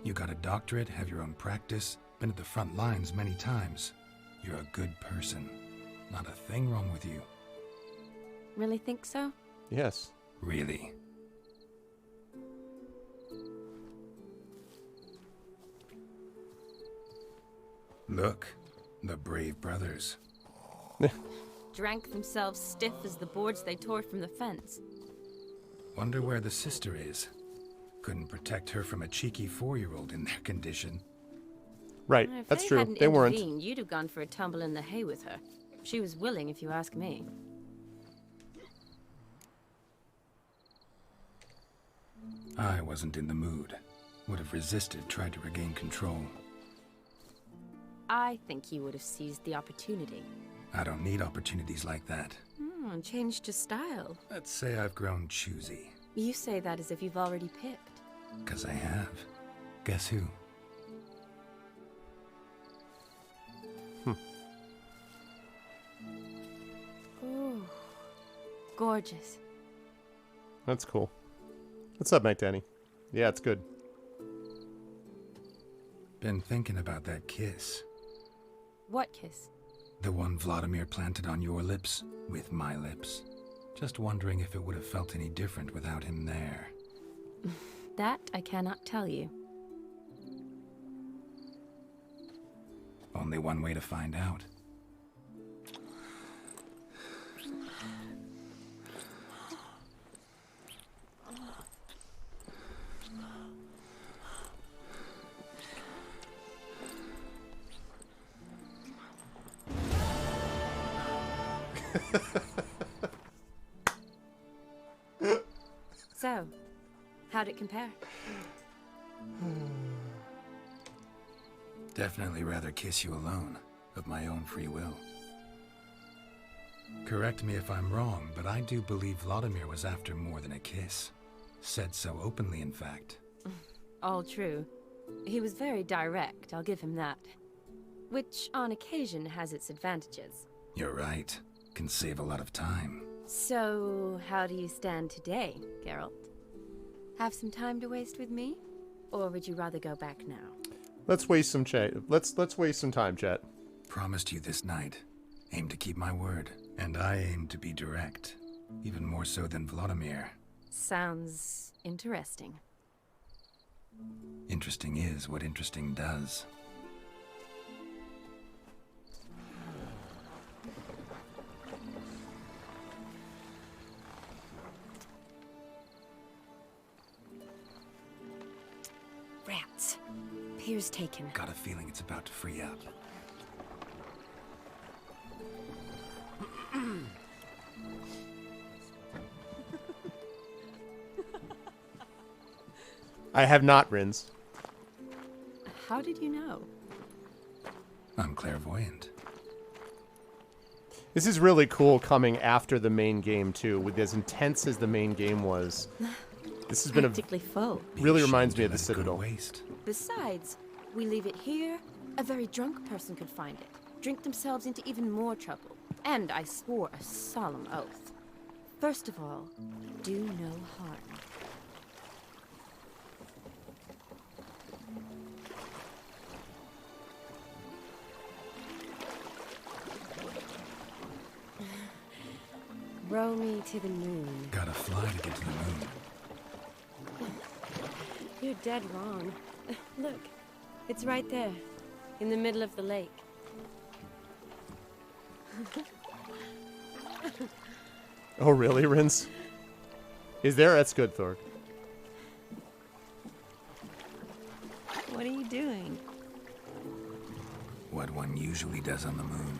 E: You got a doctorate, have your own practice, been at the front lines many times. You're a good person. Not a thing wrong with you.
C: Really think so?
B: Yes.
E: Really. Look, the brave brothers.
C: Drank themselves stiff as the boards they tore from the fence.
E: Wonder where the sister is. Couldn't protect her from a cheeky 4-year-old in their condition.
B: Right,
C: If
B: that's
C: they
B: true.
C: hadn't
B: They weren't.
C: intervened, you'd have gone for a tumble in the hay with her. She was willing, if you ask me.
E: I wasn't in the mood. Would have resisted, tried to regain control.
C: I think you would have seized the opportunity.
E: I don't need opportunities like that.
C: Changed your style.
E: Let's say I've grown choosy.
C: You say that as if you've already picked.
E: 'Cause I have. Guess who?
C: Ooh, gorgeous.
B: That's cool. What's up, Mike Danny? Yeah, it's good.
E: Been thinking about that kiss.
C: What kiss?
E: The one Vladimir planted on your lips, with my lips. Just wondering if it would have felt any different without him there.
C: That I cannot tell you.
E: Only one way to find out.
C: So, how'd it compare?
E: Definitely rather kiss you alone, of my own free will. Correct me if I'm wrong, but I do believe Vladimir was after more than a kiss. Said so openly, in fact.
C: All true. He was very direct, I'll give him that. which on occasion has its advantages.
E: You're right. Can save a lot of time.
C: So, how do you stand today, Geralt? Have some time to waste with me? Or would you rather go back now?
B: Let's waste some chat. Let's waste some time, chat.
E: Promised you this night. Aim to keep my word. And I aim to be direct. Even more so than Vladimir.
C: Sounds interesting.
E: Interesting is what interesting does.
C: Rats. Pier's taken.
E: Got a feeling it's about to free up.
B: I have not, Rins.
C: How did you know?
E: I'm clairvoyant.
B: This is really cool coming after the main game, too. With as intense as the main game was. This has been
C: practically full.
B: Really reminds me of the Citadel.
E: Waste.
C: Besides, we leave it here, a very drunk person could find it, drink themselves into even more trouble. And I swore a solemn oath. First of all, do no harm. Row me to the moon.
E: Gotta fly to get to the moon.
C: You're dead wrong. Look, it's right there, in the middle of the lake.
B: Oh, really, Rins? Is there? That's good, Thorg.
C: What are you doing?
E: What one usually does on the moon.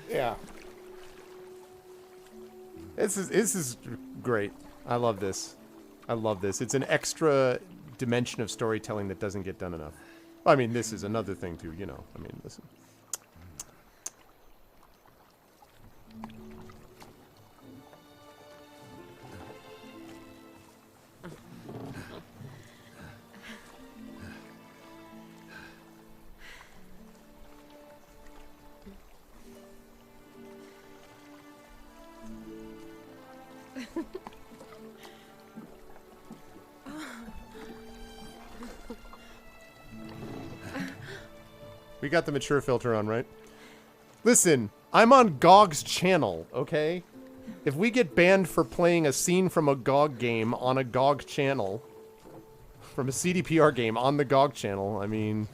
B: Yeah. This is great. I love this. I love this. It's an extra dimension of storytelling that doesn't get done enough. I mean, this is another thing too, you know. I mean, listen. We got the mature filter on, right? Listen, I'm on GOG's channel, okay? If we get banned for playing a scene from a GOG game on a GOG channel, from a CDPR game on the GOG channel, I mean...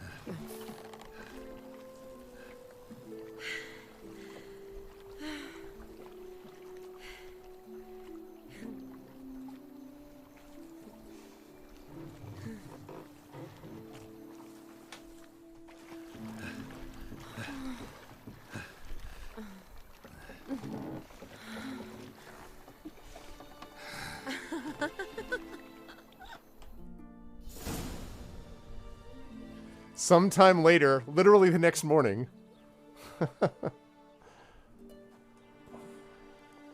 B: Sometime later, literally the next morning.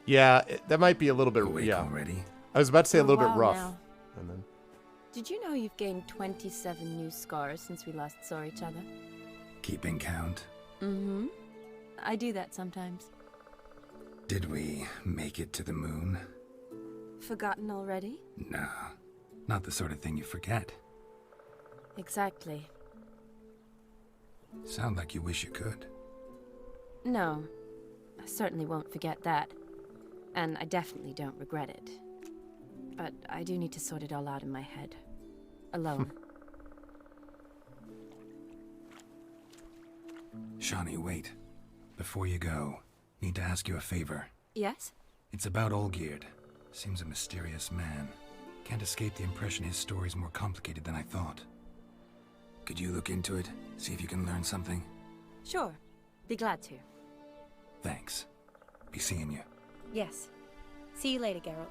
B: Yeah, that might be a little bit...
E: Awake already?
B: I was about to say a little bit
C: Wow,
B: rough.
C: now.
B: And then...
C: Did you know you've gained 27 new scars since we last saw each other?
E: Keeping count?
C: Mm-hmm. I do that sometimes.
E: Did we make it to the moon?
C: Forgotten already?
E: No. Not the sort of thing you forget.
C: Exactly.
E: Sound like you wish you could.
C: No. I certainly won't forget that. And I definitely don't regret it. But I do need to sort it all out in my head. Alone.
E: Shani, wait. Before you go, need to ask you a favor.
C: Yes?
E: It's about Olgierd. Seems a mysterious man. Can't escape the impression his story's more complicated than I thought. Could you look into it? See if you can learn something?
C: Sure. Be glad to.
E: Thanks. Be seeing you.
C: Yes. See you later, Geralt.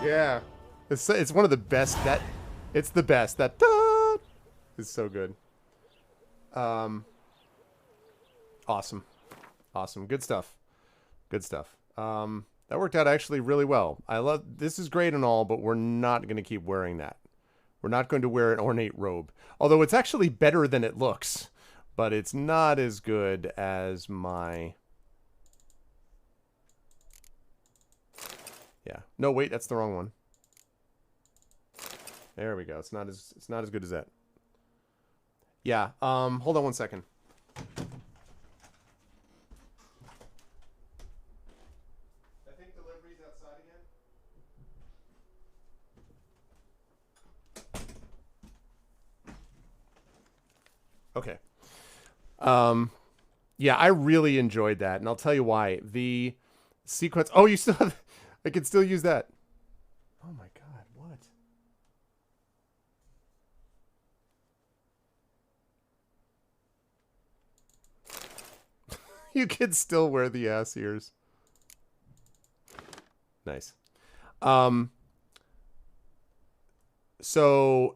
B: Yeah. It's one of the best. It's the best. That da is so good. Awesome. Awesome. Good stuff. Good stuff. That worked out actually really well. This is great and all, but we're not going to keep wearing that. We're not going to wear an ornate robe. Although it's actually better than it looks, but it's not as good as my... Yeah. No, wait, that's the wrong one. There we go. It's not as good as that. Yeah. Hold on one second. I think delivery's outside again. Okay. Yeah, I really enjoyed that, and I'll tell you why. The sequence... Oh, you still have... I can still use that. Oh my god, what? You can still wear the ass ears. Nice. So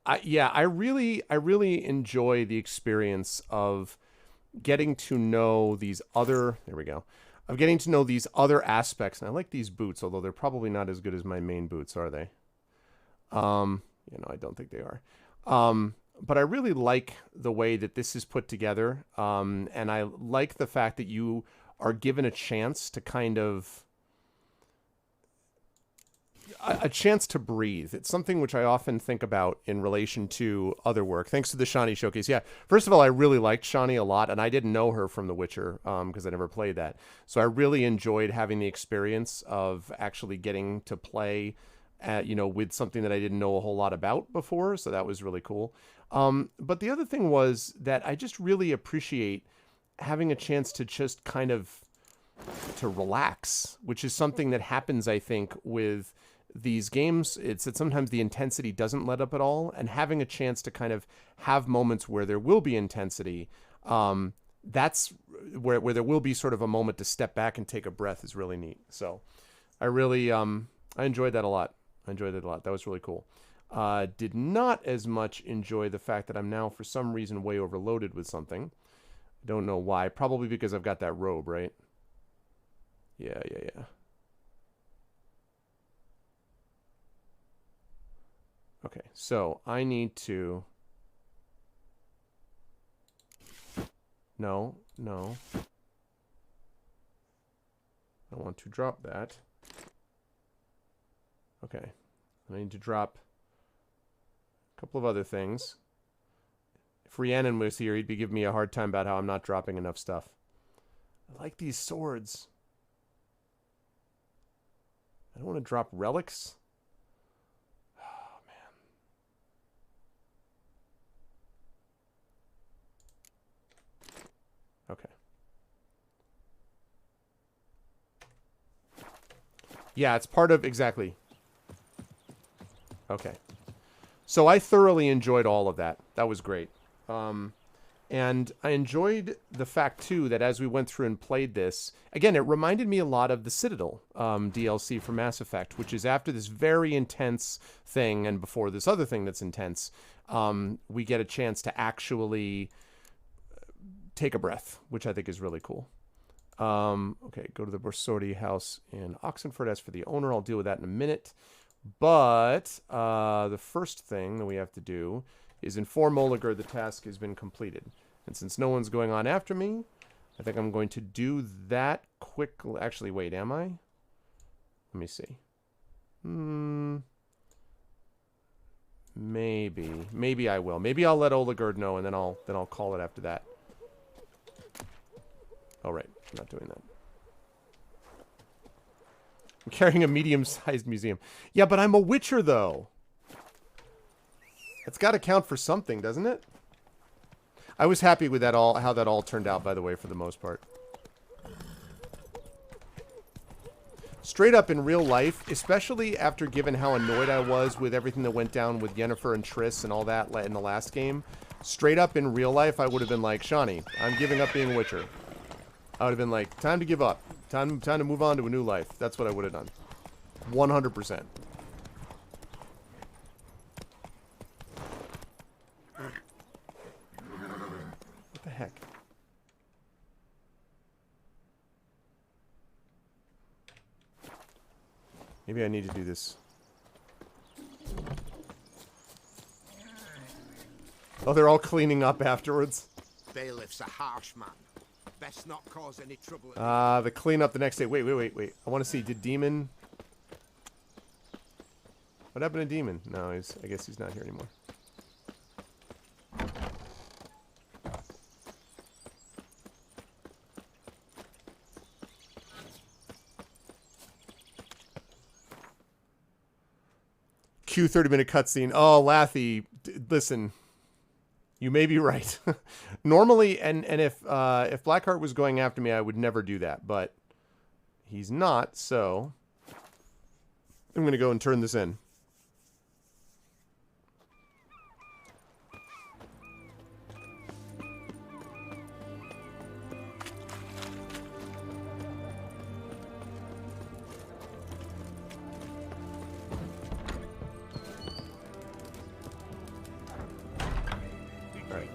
B: I really enjoy the experience of getting to know these other, there we go. Of getting to know these other aspects. And I like these boots, although they're probably not as good as my main boots, are they? You know, I don't think they are. But I really like the way that this is put together. And I like the fact that you are given a chance to kind of... a chance to breathe. It's something which I often think about in relation to other work. Thanks to the Shani showcase. Yeah, first of all, I really liked Shani a lot, and I didn't know her from The Witcher because I never played that. So I really enjoyed having the experience of actually getting to play, you know, with something that I didn't know a whole lot about before. So that was really cool. But the other thing was that I just really appreciate having a chance to just kind of to relax, which is something that happens, I think, with these games. It's that sometimes the intensity doesn't let up at all, and having a chance to kind of have moments where there will be intensity, that's where there will be sort of a moment to step back and take a breath is really neat. So I really I enjoyed that a lot. That was really cool. Did not as much enjoy the fact that I'm now for some reason way overloaded with something. Don't know why. Probably because I've got that robe, right? Yeah. Okay, so I need to... No. I want to drop that. Okay. I need to drop a couple of other things. If Rhiannon was here, he'd be giving me a hard time about how I'm not dropping enough stuff. I like these swords. I don't want to drop relics. Oh, man. Okay. Yeah, it's part of... Exactly. Okay. So I thoroughly enjoyed all of that. That was great. And I enjoyed the fact, too, that as we went through and played this, again, it reminded me a lot of the Citadel DLC for Mass Effect, which is after this very intense thing and before this other thing that's intense, we get a chance to actually take a breath, which I think is really cool. Okay, go to the Borsorti house in Oxenford. As for the owner, I'll deal with that in a minute. But the first thing that we have to do is inform Oligurd the task has been completed. And since no one's going on after me, I think I'm going to do that quickly. Actually, wait, am I? Let me see. Maybe I will. Maybe I'll let Oligurd know, and then I'll call it after that. Oh, right. I'm not doing that. I'm carrying a medium-sized museum. Yeah, but I'm a Witcher, though. It's got to count for something, doesn't it? I was happy with that how that all turned out, by the way, for the most part. Straight up in real life, especially after given how annoyed I was with everything that went down with Yennefer and Triss and all that in the last game, straight up in real life, I would have been like, Shani, I'm giving up being Witcher. I would have been like, time to give up. Time to move on to a new life. That's what I would have done. 100%. What the heck? Maybe I need to do this. Oh, they're all cleaning up afterwards.
O: Bailiff's a harsh man. Best not cause any trouble.
B: The cleanup the next day. Wait. I want to see. Did Demon... What happened to Demon? No, I guess he's not here anymore. Cue 30-minute cutscene. Oh, Lathy, listen. You may be right. Normally, and if Blackheart was going after me, I would never do that. But he's not, so I'm going to go and turn this in.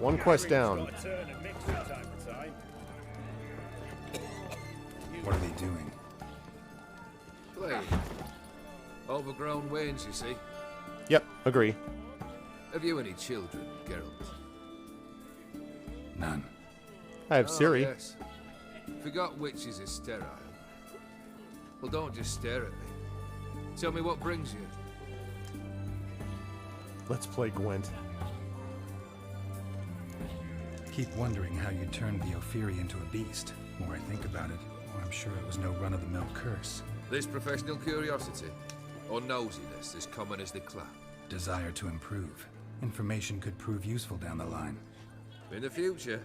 B: One quest down.
E: What are they doing?
R: Playing. Overgrown wains, you see.
B: Yep, agree.
R: Have you any children, Geralt?
E: None.
B: I have Ciri.
R: Yes. Forgot witches are sterile. Well, don't just stare at me. Tell me what brings you.
B: Let's play Gwent.
E: Keep wondering how you turned the Ophiri into a beast. The more I think about it, the more I'm sure it was no run-of-the-mill curse.
R: This professional curiosity, or nosiness as common as the clap?
E: Desire to improve. Information could prove useful down the line.
R: In the future,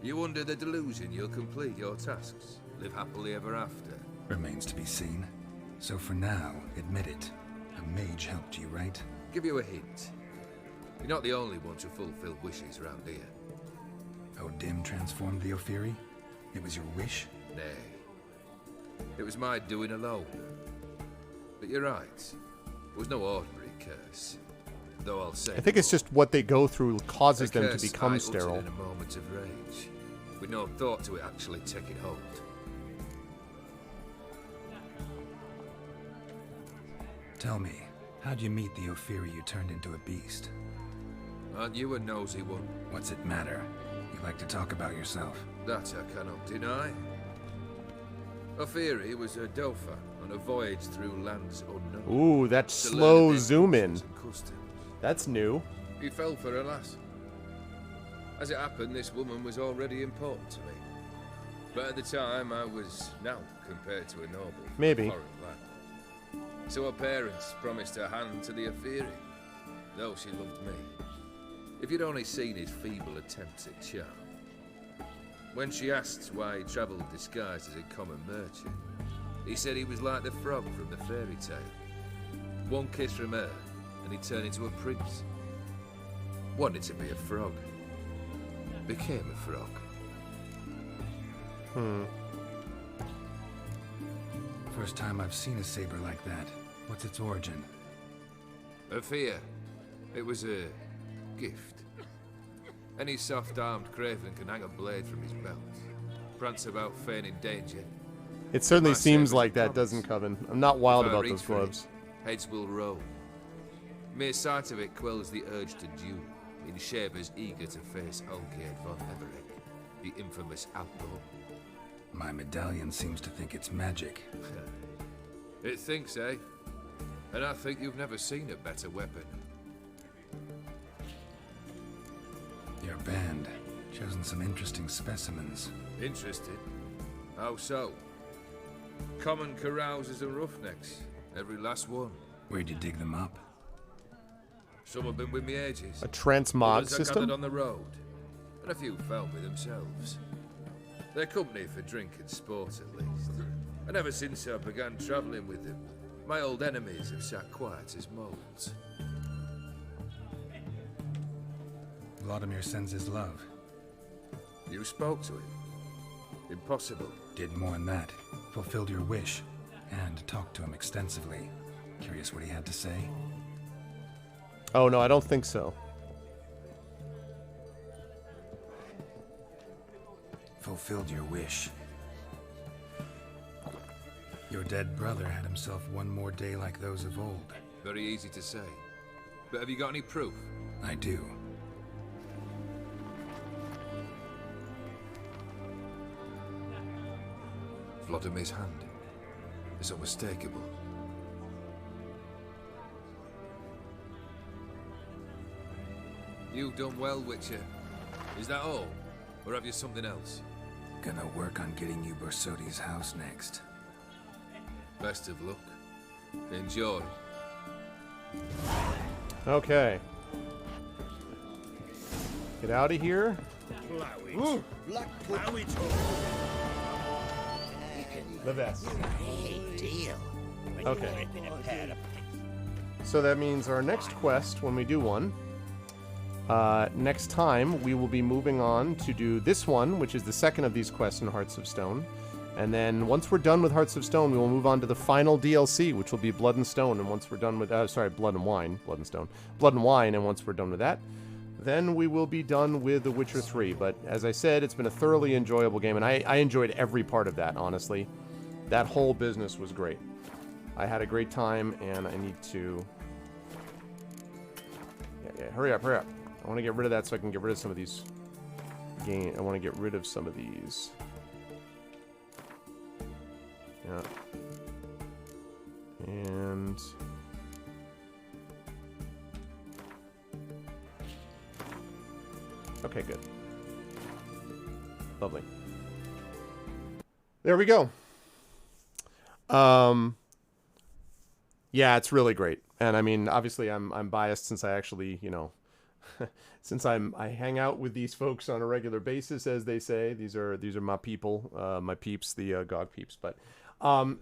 R: you under the delusion you'll complete your tasks, live happily ever after.
E: Remains to be seen. So for now, admit it. A mage helped you, right?
R: Give you a hint. You're not the only one to fulfill wishes around here.
E: O'Dim transformed the Ophiri? It was your wish?
R: Nay. It was my doing alone. But you're right. It was no ordinary curse. Though I'll say...
B: I think it's just what they go through causes them to
R: curse
B: become
R: I
B: sterile.
R: uttered in a moment of rage, with no thought to it actually taking hold.
E: Tell me, how'd you meet the Ophiri you turned into a beast?
R: Aren't you a nosy one?
E: What's it matter? You like to talk about yourself.
R: That I cannot deny. Ophiri was a Dauphin on a voyage through lands unknown.
B: Ooh, that slow zoom in. That's new.
R: He fell for her lass. As it happened, this woman was already important to me. But at the time, I was now compared to a noble.
B: Maybe.
R: Foreign land. So her parents promised her hand to the Ophiri, though she loved me. If you'd only seen his feeble attempts at charm. When she asked why he travelled disguised as a common merchant, he said he was like the frog from the fairy tale. One kiss from her, and he turned into a prince. Wanted to be a frog. Became a frog.
E: First time I've seen a saber like that. What's its origin?
R: A fear. It was a gift. Any soft-armed craven can hang a blade from his belt. Prance about feigning danger.
B: It certainly
R: My
B: seems
R: saber's
B: like
R: a
B: that,
R: promise.
B: doesn't Coven? I'm not wild
R: If I
B: about
R: reach
B: those
R: for it,
B: gloves.
R: Heads will roll. Mere sight of it quells the urge to duel, in shavers eager to face Olgierd von Everett, the infamous outlaw.
E: My medallion seems to think it's magic.
R: It thinks, eh? And I think you've never seen a better weapon.
E: Your band, chosen some interesting specimens.
R: Interested? How so? Common carousers and roughnecks, every last one.
E: Where'd you dig them up?
R: Some have been with me ages.
B: A transmog
R: Others I
B: system?
R: gathered on the road, and a few found me themselves. Their company for drink and sport, at least. And ever since I began travelling with them, my old enemies have sat quiet as moles.
E: Vladimir sends his love.
R: You spoke to him? Impossible.
E: Did more than that. Fulfilled your wish. and talked to him extensively. Curious what he had to say?
B: Oh, no, I don't think so.
E: Fulfilled your wish. Your dead brother had himself one more day like those of old.
R: Very easy to say. But have you got any proof?
E: I do.
R: Vlodimir's hand is unmistakable. You've done well, Witcher. Is that all? Or have you something else?
E: Gonna work on getting you Bersodi's house next.
R: Best of luck. Enjoy.
B: Okay. Get out of here.
M: Ooh,
B: The best.
O: Hey, deal.
B: Okay. So that means our next quest, when we do one, next time we will be moving on to do this one, which is the second of these quests in Hearts of Stone. And then once we're done with Hearts of Stone, we will move on to the final DLC, which will be Blood and Stone. And once we're done with, Blood and Wine, Blood and Stone, Blood and Wine. And once we're done with that, then we will be done with The Witcher 3. But as I said, it's been a thoroughly enjoyable game, and I enjoyed every part of that, honestly. That whole business was great. I had a great time, and I need to... Yeah, hurry up, hurry up. I want to get rid of that so I can get rid of some of these... I want to get rid of some of these... Yeah. And... Okay, good. Lovely. There we go. Yeah, it's really great. And I mean, obviously I'm biased since I actually, you know, since I hang out with these folks on a regular basis, as they say. These are my people, my peeps, the GOG peeps. But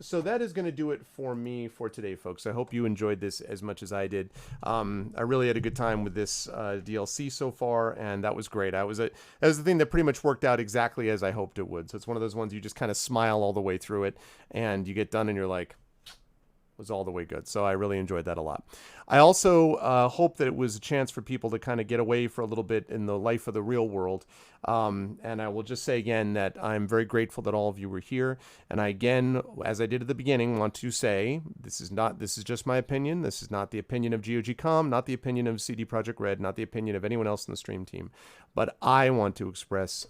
B: so that is going to do it for me for today, folks. I hope you enjoyed this as much as I did. I really had a good time with this DLC so far, and that was great. That was the thing that pretty much worked out exactly as I hoped it would. So it's one of those ones you just kind of smile all the way through it, and you get done and you're like, was all the way good. So I really enjoyed that a lot. I also hope that it was a chance for people to kind of get away for a little bit in the life of the real world. And I will just say again that I'm very grateful that all of you were here. And I, again, as I did at the beginning, want to say this is just my opinion. This is not the opinion of GOG.com, not the opinion of CD Projekt Red, not the opinion of anyone else in the stream team. But I want to express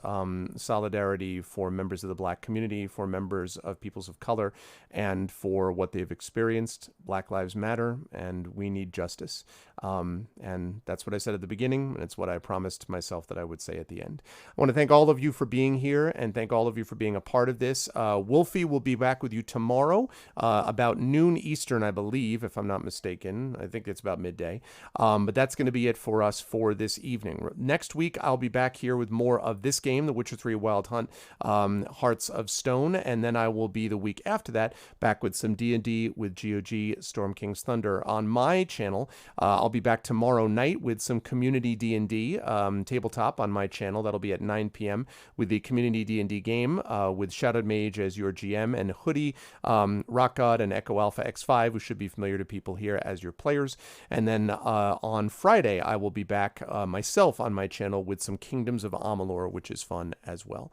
B: solidarity for members of the Black community, for members of peoples of color, and for what they've experienced. Black Lives Matter, and we need justice. And that's what I said at the beginning, and it's what I promised myself that I would say at the end. I want to thank all of you for being here, and thank all of you for being a part of this. Wolfie will be back with you tomorrow, about noon Eastern, I believe, if I'm not mistaken. I think it's about midday. But that's going to be it for us for this evening. Next week, I'll be back here with more of this game, The Witcher 3 Wild Hunt, Hearts of Stone, and then I will be the week after that back with some D&D with GOG Storm King's Thunder on my channel. I'll be back tomorrow night with some community D&D tabletop on my channel. That'll be at 9 p.m. with the community D&D game with Shadowed Mage as your GM, and Hoodie, Rock God, and Echo Alpha X5, who should be familiar to people here, as your players. And then on Friday, I will be back myself on my channel with some Kingdoms of Amalur, which is fun as well.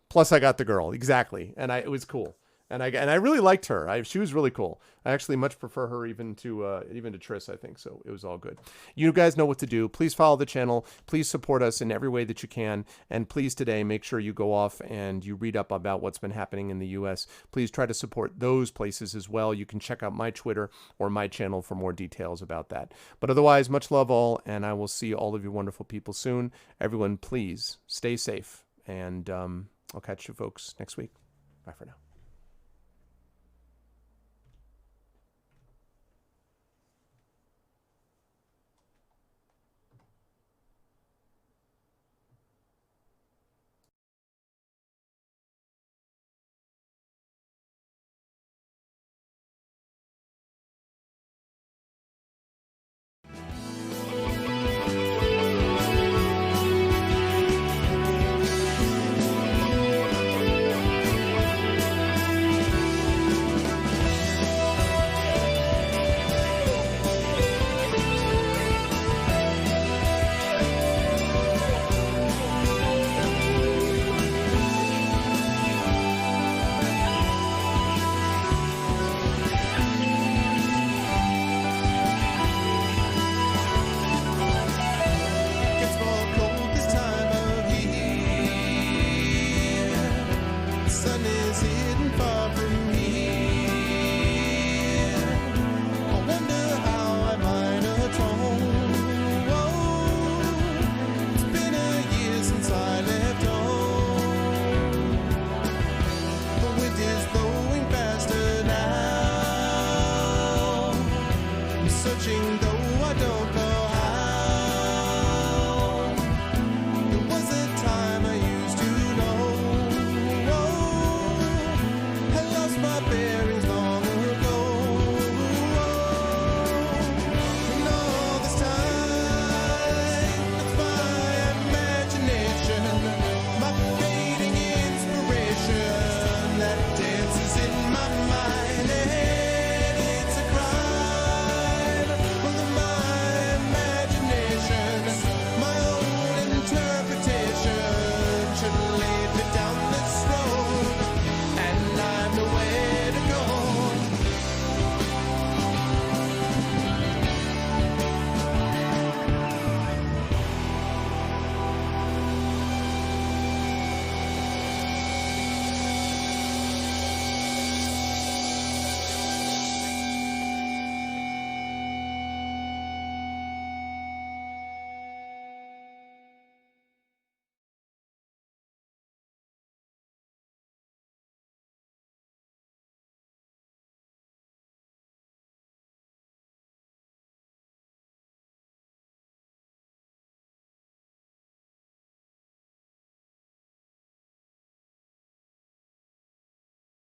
B: Plus, I got the girl, exactly, and it was cool. And I really liked her. She was really cool. I actually much prefer her even to Triss, I think. So it was all good. You guys know what to do. Please follow the channel. Please support us in every way that you can. And please today make sure you go off and you read up about what's been happening in the U.S. Please try to support those places as well. You can check out my Twitter or my channel for more details about that. But otherwise, much love all, and I will see all of you wonderful people soon. Everyone, please stay safe. And I'll catch you folks next week. Bye for now.
S: I'm searching though I don't know